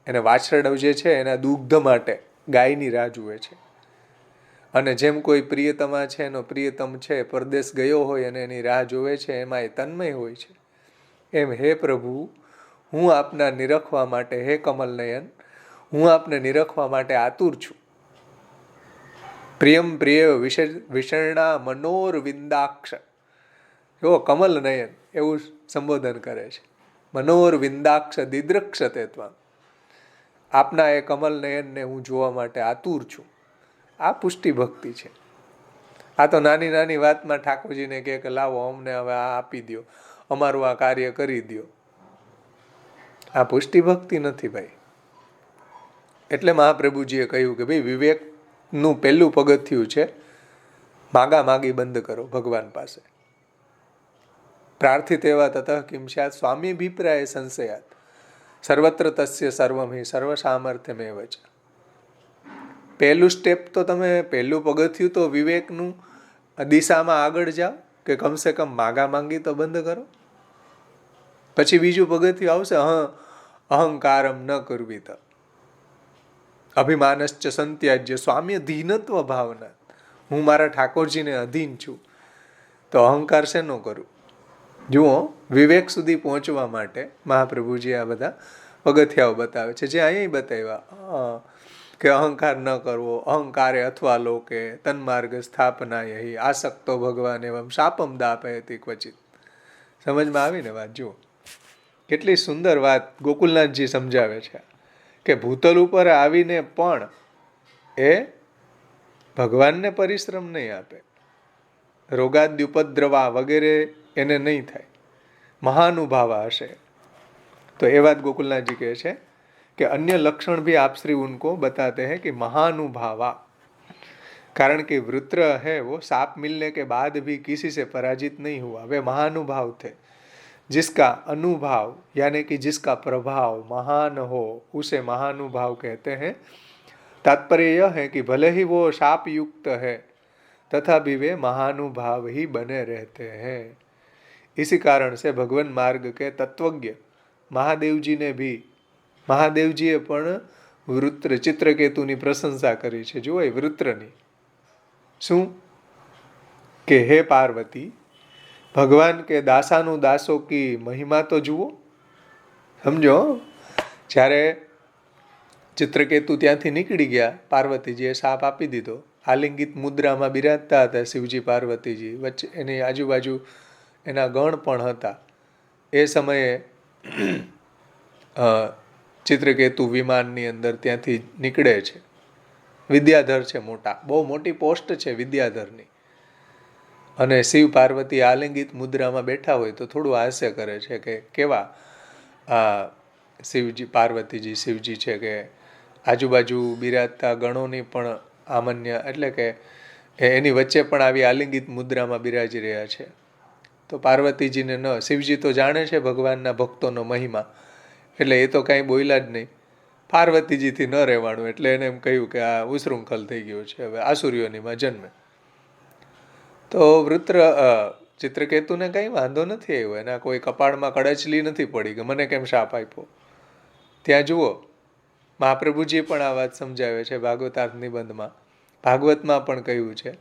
એને વાછરડો જે છે એના દુગ્ધ માટે ગાયની રાહ જુએ છે. અને જેમ કોઈ પ્રિયતમા છે, એનો પ્રિયતમ છે પરદેશ ગયો હોય અને એની રાહ જોવે છે, એમાં એ તન્મય હોય છે. એમ હે પ્રભુ, હું આપના નિરખવા માટે, હે કમલનયન, હું આપને નિરખવા માટે આતુર છું. પ્રિયમ પ્રિય વિષણના મનોરવિંદાક્ષ. જો કમલનયન એવું સંબોધન કરે છે. મનોરવિંદાક્ષ દિદ્રક્ષતે ત્વામ. આપના એ કમલનયનને હું જોવા માટે આતુર છું. આ પુષ્ટિ ભક્તિ છે. આ તો નાની નાની વાતમાં ઠાકોરજીને કહે કે લાવો અમને હવે આ આપી દો, અમારું આ કાર્ય કરી દો. આ પુષ્ટિ ભક્તિ નથી ભાઈ. એટલે મહાપ્રભુજીએ કહ્યું કે ભાઈ વિવેકનું પહેલું પગથિયું છે માગા માગી બંધ કરો ભગવાન પાસે. પ્રાર્થિત એવા તતઃ કિમ સ્યાત સ્વામી અભિપ્રાય સંશયાત સર્વત્ર તસ્ય સર્વમ હિ સર્વ સામર્થ્યમેવ ચ. પહેલું સ્ટેપ તો તમે, પહેલું પગથિયું તો વિવેકનું દિશામાં આગળ જાઓ કે કમસે કમ માગા માંગી તો બંધ કરો. પછી બીજું પગથિયું આવશે અહંકારમ ન કરવી તો અભિમાનશ્ચ સંત્યાજ્ય સ્વામી અધીનત્વ ભાવના. હું મારા ઠાકોરજીને અધીન છું તો અહંકાર શેનો કરું? જુઓ, વિવેક સુધી પહોંચવા માટે મહાપ્રભુજી આ બધા પગથિયાઓ બતાવે છે, જે અહીં બતાવ્યા કે અહંકાર ન કરવો, અહંકારે અથવા લોકે તન્માર્ગ સ્થાપનાય હિ આસક્તો ભગવાન એવમ શાપમ દાપયતિ ક્વચિત. સમજમાં આવીને વાત? જુઓ કેટલી સુંદર વાત ગોકુલનાથજી સમજાવે છે કે ભૂતલ ઉપર આવીને પણ એ ભગવાનને પરિશ્રમ નહીં આપે, રોગાદ્યુપદ્રવા વગેરે એને નહીં થાય, મહાનુભાવા હશે. तो ये बात गोकुलनाथ जी कहे छे कि अन्य लक्षण भी आप श्री उनको बताते हैं कि महानुभावा, कारण कि वृत्र है वो साप मिलने के बाद भी किसी से पराजित नहीं हुआ, वे महानुभाव थे. जिसका अनुभाव यानी कि जिसका प्रभाव महान हो उसे महानुभाव कहते हैं. तात्पर्य यह है कि भले ही वो शाप युक्त है तथा भी वे महानुभाव ही बने रहते हैं. इसी कारण से भगवान मार्ग के तत्वज्ञ મહાદેવજીએ પણ વૃત્ર ચિત્રકેતુની પ્રશંસા કરી છે. જુઓ એ વૃત્રની શું કે હે પાર્વતી, ભગવાન કે દાસાનું દાસો કી મહિમા તો જુઓ. સમજો, જ્યારે ચિત્રકેતુ ત્યાંથી નીકળી ગયા, પાર્વતીજીએ શાપ આપી દીધો. આલિંગિત મુદ્રામાં બિરાજતા હતા શિવજી પાર્વતીજી, વચ્ચે એની આજુબાજુ એના ગણ પણ હતા. એ સમયે ચિત્રકેતુ વિમાનની અંદર ત્યાંથી નીકળે છે. વિદ્યાધર છે, મોટા, બહુ મોટી પોસ્ટ છે વિદ્યાધરની. અને શિવ પાર્વતી આલિંગિત મુદ્રામાં બેઠા હોય તો થોડું હાસ્ય કરે છે કે કેવા આ શિવજી પાર્વતીજી શિવજી છે કે આજુબાજુ બિરાજતા ગણોની પણ આમન્ય, એટલે કે એની વચ્ચે પણ આવી આલિંગિત મુદ્રામાં બિરાજી રહ્યા છે. તો પાર્વતીજીને ન, શિવજી તો જાણે છે ભગવાનના ભક્તોનો મહિમા, એટલે એ તો કાંઈ બોલ્યા જ નહીં. પાર્વતીજીથી ન રહેવાનું એટલે એને એમ કહ્યું કે આ ઉશૃંખલ થઈ ગયો છે, હવે આસુરીઓનીમાં જન્મે. તો વૃત્ર ચિત્રકેતુને કંઈ વાંધો નથી આવ્યો, એના કોઈ કપાળમાં કડચલી નથી પડી કે મને કેમ શાપ આપ્યો. ત્યાં જુઓ, મહાપ્રભુજીએ પણ આ વાત સમજાવે છે ભાગવતાર્થ નિબંધમાં. ભાગવતમાં પણ કહ્યું છે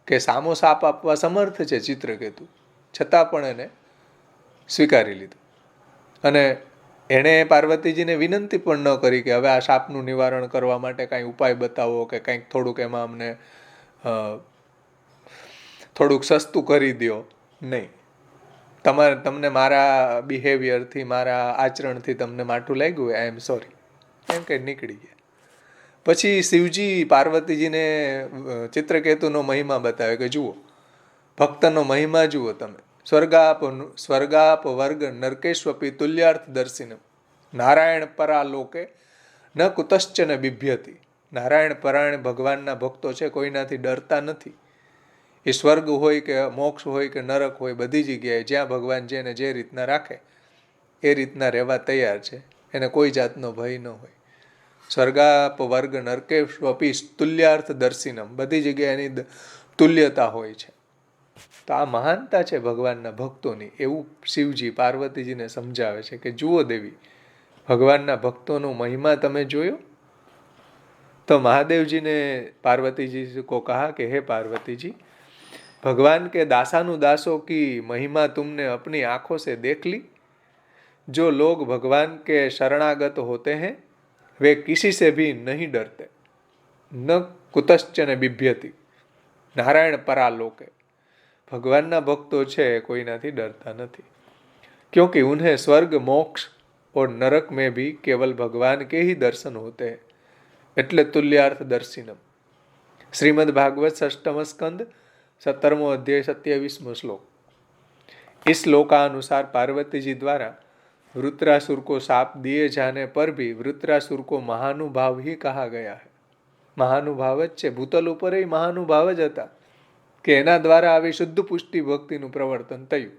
કે સામો શાપ આપવા સમર્થ છે ચિત્રકેતુ, છતાં પણ એને સ્વીકારી લીધું. અને એણે પાર્વતીજીને વિનંતી પણ ન કરી કે હવે આ શાપનું નિવારણ કરવા માટે કાંઈ ઉપાય બતાવો કે કંઈક થોડુંક એમાં અમને થોડુંક સસ્તું કરી દો. નહીં, તમને મારા બિહેવિયરથી, મારા આચરણથી તમને માઠું લાગ્યું, આઈ એમ સોરી, એમ કે નીકળી ગયા. પછી શિવજી પાર્વતીજીને ચિત્રકેતુનો મહિમા બતાવે કે જુઓ, ભક્તનો મહિમા જુઓ તમે. સ્વર્ગાપ વર્ગ નરકેશ્વપી તુલ્યાર્થ દર્શિનમ નારાયણ પરાલોકે ન કુતશ્ચન બિભ્યતિ. નારાયણ પરાયણ ભગવાનના ભક્તો છે, કોઈનાથી ડરતા નથી. એ સ્વર્ગ હોય કે મોક્ષ હોય કે નરક હોય, બધી જગ્યાએ જ્યાં ભગવાન જેને જે રીતના રાખે એ રીતના રહેવા તૈયાર છે, એને કોઈ જાતનો ભય ન હોય. સ્વર્ગાપ વર્ગ નરકેશ્વપી તુલ્યાર્થ દર્શિનમ, બધી જગ્યાએ એની તુલ્યતા હોય છે. તો આ મહાનતા છે ભગવાનના ભક્તોની, એવું શિવજી પાર્વતીજીને સમજાવે છે કે જુઓ દેવી, ભગવાનના ભક્તોનો મહિમા તમે જોયો. તો महादेव ने पार्वती जी को कहा कि हे पार्वती जी, भगवान के दासानुदासों की महिमा तुमने अपनी आंखों से देख ली. जो लोग भगवान के शरणागत होते हैं वे किसी से भी नहीं डरते, न कुतश्चन बिभ्यति. नारायण परालोके, भगवान भक्तों છે કોઈનાથી डरता नहीं, क्योंकि उन्हें स्वर्ग मोक्ष और नरक में भी केवल भगवान के ही दर्शन होते हैं. એટલે तुल्यार्थ दर्शिनम. श्रीमद् भागवत षष्ठम स्कंद 17वां अध्याय 27वां श्लोक. इस श्लोकानुसार पार्वती जी द्वारा वृत्रासुर को शाप दिए जाने पर भी वृत्रासुर को महानुभाव ही कहा गया है. महानुभाव જ છે, ભૂતલ ઉપર એ મહાનુભાવ જ હતા કે એના દ્વારા આવી શુદ્ધ પુષ્ટિ ભક્તિનું પ્રવર્તન થયું.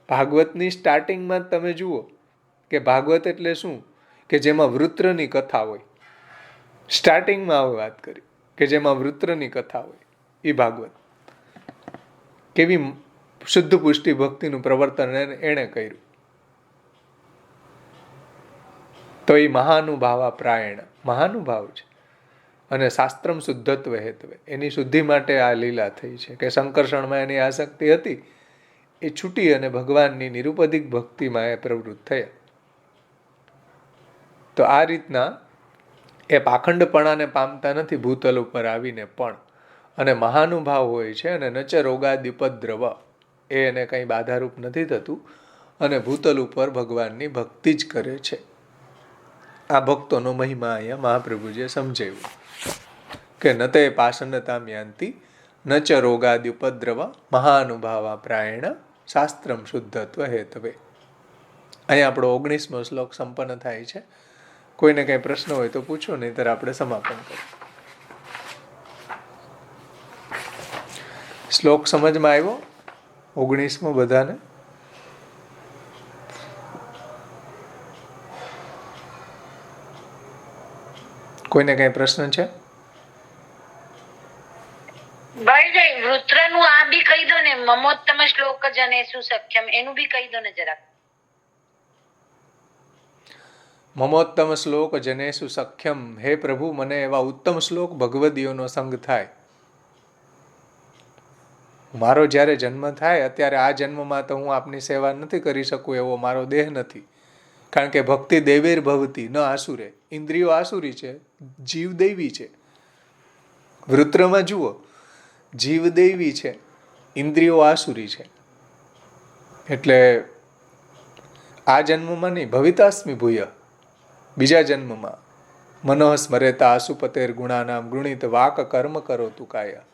ભાગવતની સ્ટાર્ટિંગમાં તમે જુઓ કે ભાગવત એટલે શું, કે જેમાં વૃત્રની કથા હોય. સ્ટાર્ટિંગમાં આવી વાત કરી કે જેમાં વૃત્રની કથા હોય, એ ભાગવત. કેવી શુદ્ધ પુષ્ટિ ભક્તિનું પ્રવર્તન એણે કર્યું. તો એ મહાનુભાવા પ્રાયણ, મહાનુભાવ છે. અને શાસ્ત્રમ શુદ્ધત્વ હેત્વે, એની શુદ્ધિ માટે આ લીલા થઈ છે કે સંકર્ષણમાં એની આસક્તિ હતી, એ છૂટી અને ભગવાનની નિરુપધિક ભક્તિમાં એ પ્રવૃત્ત થયા. તો આ રીતના એ પાખંડપણાને પામતા નથી ભૂતલ ઉપર આવીને પણ, અને મહાનુભાવ હોય છે. અને નચ રોગાદિપદ્રવ, એ એને કંઈ બાધારૂપ નથી થતું, અને ભૂતલ ઉપર ભગવાનની ભક્તિ જ કરે છે. આ ભક્તોનો મહિમા અહીંયા મહાપ્રભુજીએ સમજાવ્યું કે ન તે પાષણતામ યાંતિ ન ચ રોગાદ્યુપદ્રવ મહાનુભાવા પ્રાયણ શાસ્ત્રમ શુદ્ધત્વ હેતવે. અહીંયા આપણો 19મો શ્લોક સંપન્ન થાય છે. કોઈને કંઈ પ્રશ્ન હોય તો પૂછો, નહીંતર આપણે સમાપન કરીએ. શ્લોક સમજમાં આવ્યો 19મો બધાને? કોઈને કઈ પ્રશ્ન છે? ભાઈ વૃત્રનું આ બી કહી દો ને, મમોત્તમ શ્લોક જનેસુ સખ્યમ, એનું બી કહી દો ને જરાક. મમોત્તમ શ્લોક જનેસુ સખ્યમ. હે પ્રભુ, મને એવા ઉત્તમ શ્લોક ભગવદીઓનો સંગ થાય. મારો જ્યારે જન્મ થાય અત્યારે આ જન્મમાં તો હું આપની સેવા નથી કરી શકું એવો મારો દેહ નથી. કારણ કે ભક્તિ દૈવેર ભવતી ન આસુરે. ઇન્દ્રિયો આસુરી છે, જીવ દૈવી છે. વૃત્રમાં જુઓ, જીવ દૈવી છે, ઇન્દ્રિયો આસુરી છે. એટલે આ જન્મમાં નહીં, ભવિતાસ્મિ ભૂય, બીજા જન્મમાં મનઃ સ્મરેતા આસુપતેર ગુણાનામ ગુણિત વાક કર્મ કરો તું કાયા.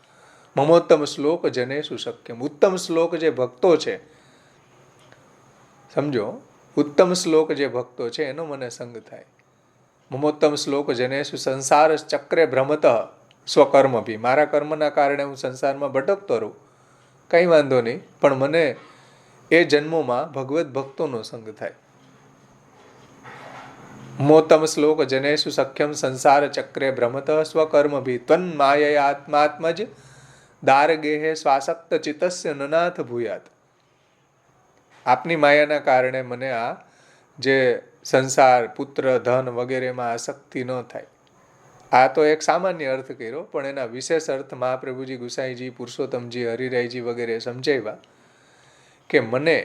મમોત્તમ શ્લોક જનેસુ શક્યમ. ઉત્તમ શ્લોક જે ભક્તો છે, સમજો, ઉત્તમ શ્લોક જે ભક્તો છે એનો મને સંગ થાય. મમોત્તમ શ્લોક જનેસુ સંસાર ચક્રે ભ્રમત સ્વકર્મ ભી. મારા કર્મના કારણે હું સંસારમાં ભટકતો રહું, કંઈ વાંધો નહીં, પણ મને એ જન્મોમાં ભગવત ભક્તોનો સંગ થાય. મમોત્તમ શ્લોક જનેસુ સખ્યમ સંસાર ચક્રે ભ્રમત સ્વકર્મ ભી ત્વન માયયા આત્માત્મજ દારગેહે સ્વાસક્ત ચિત્તસ્ય નનાથ ભૂયાત. આપની માયાના કારણે મને આ જે સંસાર, પુત્ર, ધન વગેરેમાં આસક્તિ ન થાય. આ તો એક સામાન્ય અર્થ કર્યો, પણ એના વિશેષ અર્થ મહાપ્રભુજી, ગુસાઈજી, પુરુષોત્તમજી, હરિરાયજી વગેરે સમજાવ્યા કે મને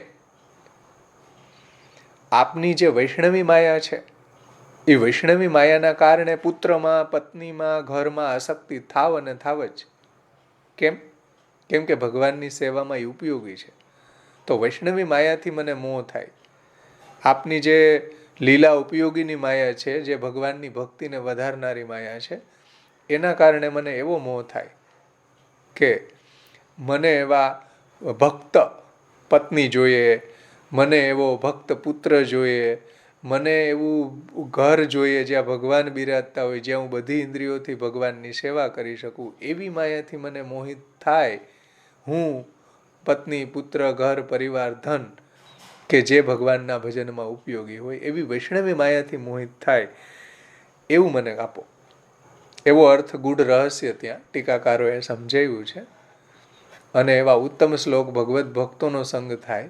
આપની જે વૈષ્ણવી માયા છે એ વૈષ્ણવી માયાના કારણે પુત્રમાં, પત્નીમાં, ઘરમાં આસક્તિ થાવ અને થાવ જ. કેમ? કેમ કે ભગવાનની સેવામાં એ ઉપયોગી છે. તો વૈષ્ણવી માયાથી મને મોહ થાય. આપની જે લીલા ઉપયોગીની માયા છે, જે ભગવાનની ભક્તિને વધારનારી માયા છે, એના કારણે મને એવો મોહ થાય કે મને એવા ભક્ત પત્ની જોઈએ, મને એવો ભક્ત પુત્ર જોઈએ, મને એવું ઘર જોઈએ જ્યાં ભગવાન બિરાજતા હોય, જ્યાં હું બધી ઇન્દ્રિયોથી ભગવાનની સેવા કરી શકું. એવી માયાથી મને મોહિત થાય. હું પત્ની, પુત્ર, ઘર, પરિવાર, ધન કે જે ભગવાનના ભજનમાં ઉપયોગી હોય એવી વૈષ્ણવી માયાથી મોહિત થાય એવું મને આપો. એવો અર્થ, ગૂઢ રહસ્ય ત્યાં ટીકાકારોએ સમજાવ્યું છે. અને એવા ઉત્તમ શ્લોક ભગવત ભક્તોનો સંગ થાય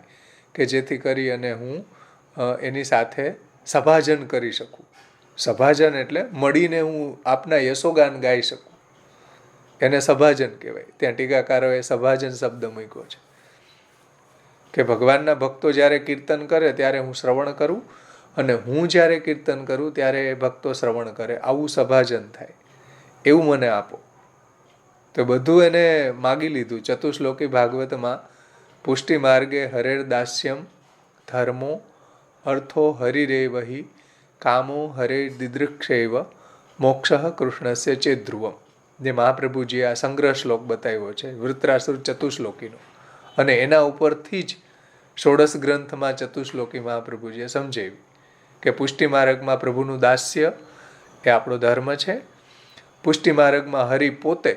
કે જેથી કરી અને હું એની સાથે સભાજન કરી શકું. સભાજન એટલે મળીને હું આપના યશોગાન ગાઈ શકું, એને સભાજન કહેવાય. ત્યાં ટીકાકારોએ સભાજન શબ્દ મૂક્યો છે કે ભગવાનના ભક્તો જ્યારે કીર્તન કરે ત્યારે હું શ્રવણ કરું, અને હું જ્યારે કીર્તન કરું ત્યારે એ ભક્તો શ્રવણ કરે, આવું સભાજન થાય. એવું મને આપો. તો બધું એને માગી લીધું. ચતુશ્લોકી ભાગવતમાં પુષ્ટિ માર્ગે હરેર દાસ્યમ ધર્મો અર્થો હરિરેવહિ કામો હરે દિદૃક્ષેવ મોક્ષ કૃષ્ણસ્ય ચેદ્ધ્રુવમ. જે મહાપ્રભુજીએ આ સંગ્રહ શ્લોક બતાવ્યો છે વૃત્રાસુર ચતુશ્લોકીનો, અને એના ઉપરથી જ ષોડશ ગ્રંથમાં ચતુશ્લોકી મહાપ્રભુજીએ સમજાવ્યું કે પુષ્ટિ માર્ગમાં પ્રભુનું દાસ્ય એ આપણો ધર્મ છે. પુષ્ટિ માર્ગમાં હરિ પોતે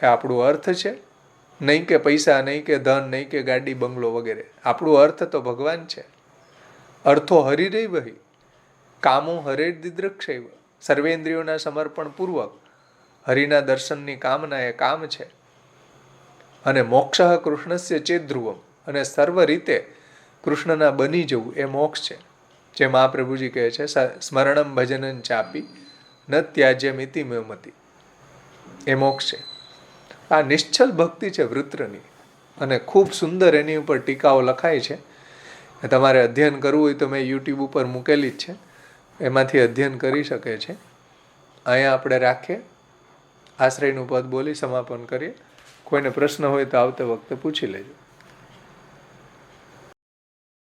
એ આપણું અર્થ છે. નહીં કે પૈસા, નહીં કે ધન, નહીં કે ગાડી બંગલો વગેરે. આપણું અર્થ તો ભગવાન છે. અર્થો હરિરેવહિ કામો હરે દિદૃક્ષેવ. સર્વેન્દ્રિયોના સમર્પણ પૂર્વક હરિના દર્શનની કામના એ કામ છે. અને મોક્ષ કૃષ્ણસ્ય ચેદ્ધ્રુવમ. અને સર્વ રીતે કૃષ્ણના બની જવું એ મોક્ષ છે. જે મહાપ્રભુજી કહે છે સ્મરણમ ભજનં ચાપી ન ત્યાજ્યમિતિ મેમતિ. એ મોક્ષ છે. આ નિશ્ચલ ભક્તિ છે વૃત્રની, અને ખૂબ સુંદર એની ઉપર ટીકાઓ લખાય છે. તમારે અધ્યયન કરવું હોય તો મેં યુટ્યુબ ઉપર મૂકેલી જ છે, એમાંથી અધ્યયન કરી શકે છે. અહીંયા આપણે રાખીએ, આશ્રયનું પદ બોલી સમાપન કરીએ. કોઈને પ્રશ્ન હોય તો આવતે વખતે પૂછી લેજો.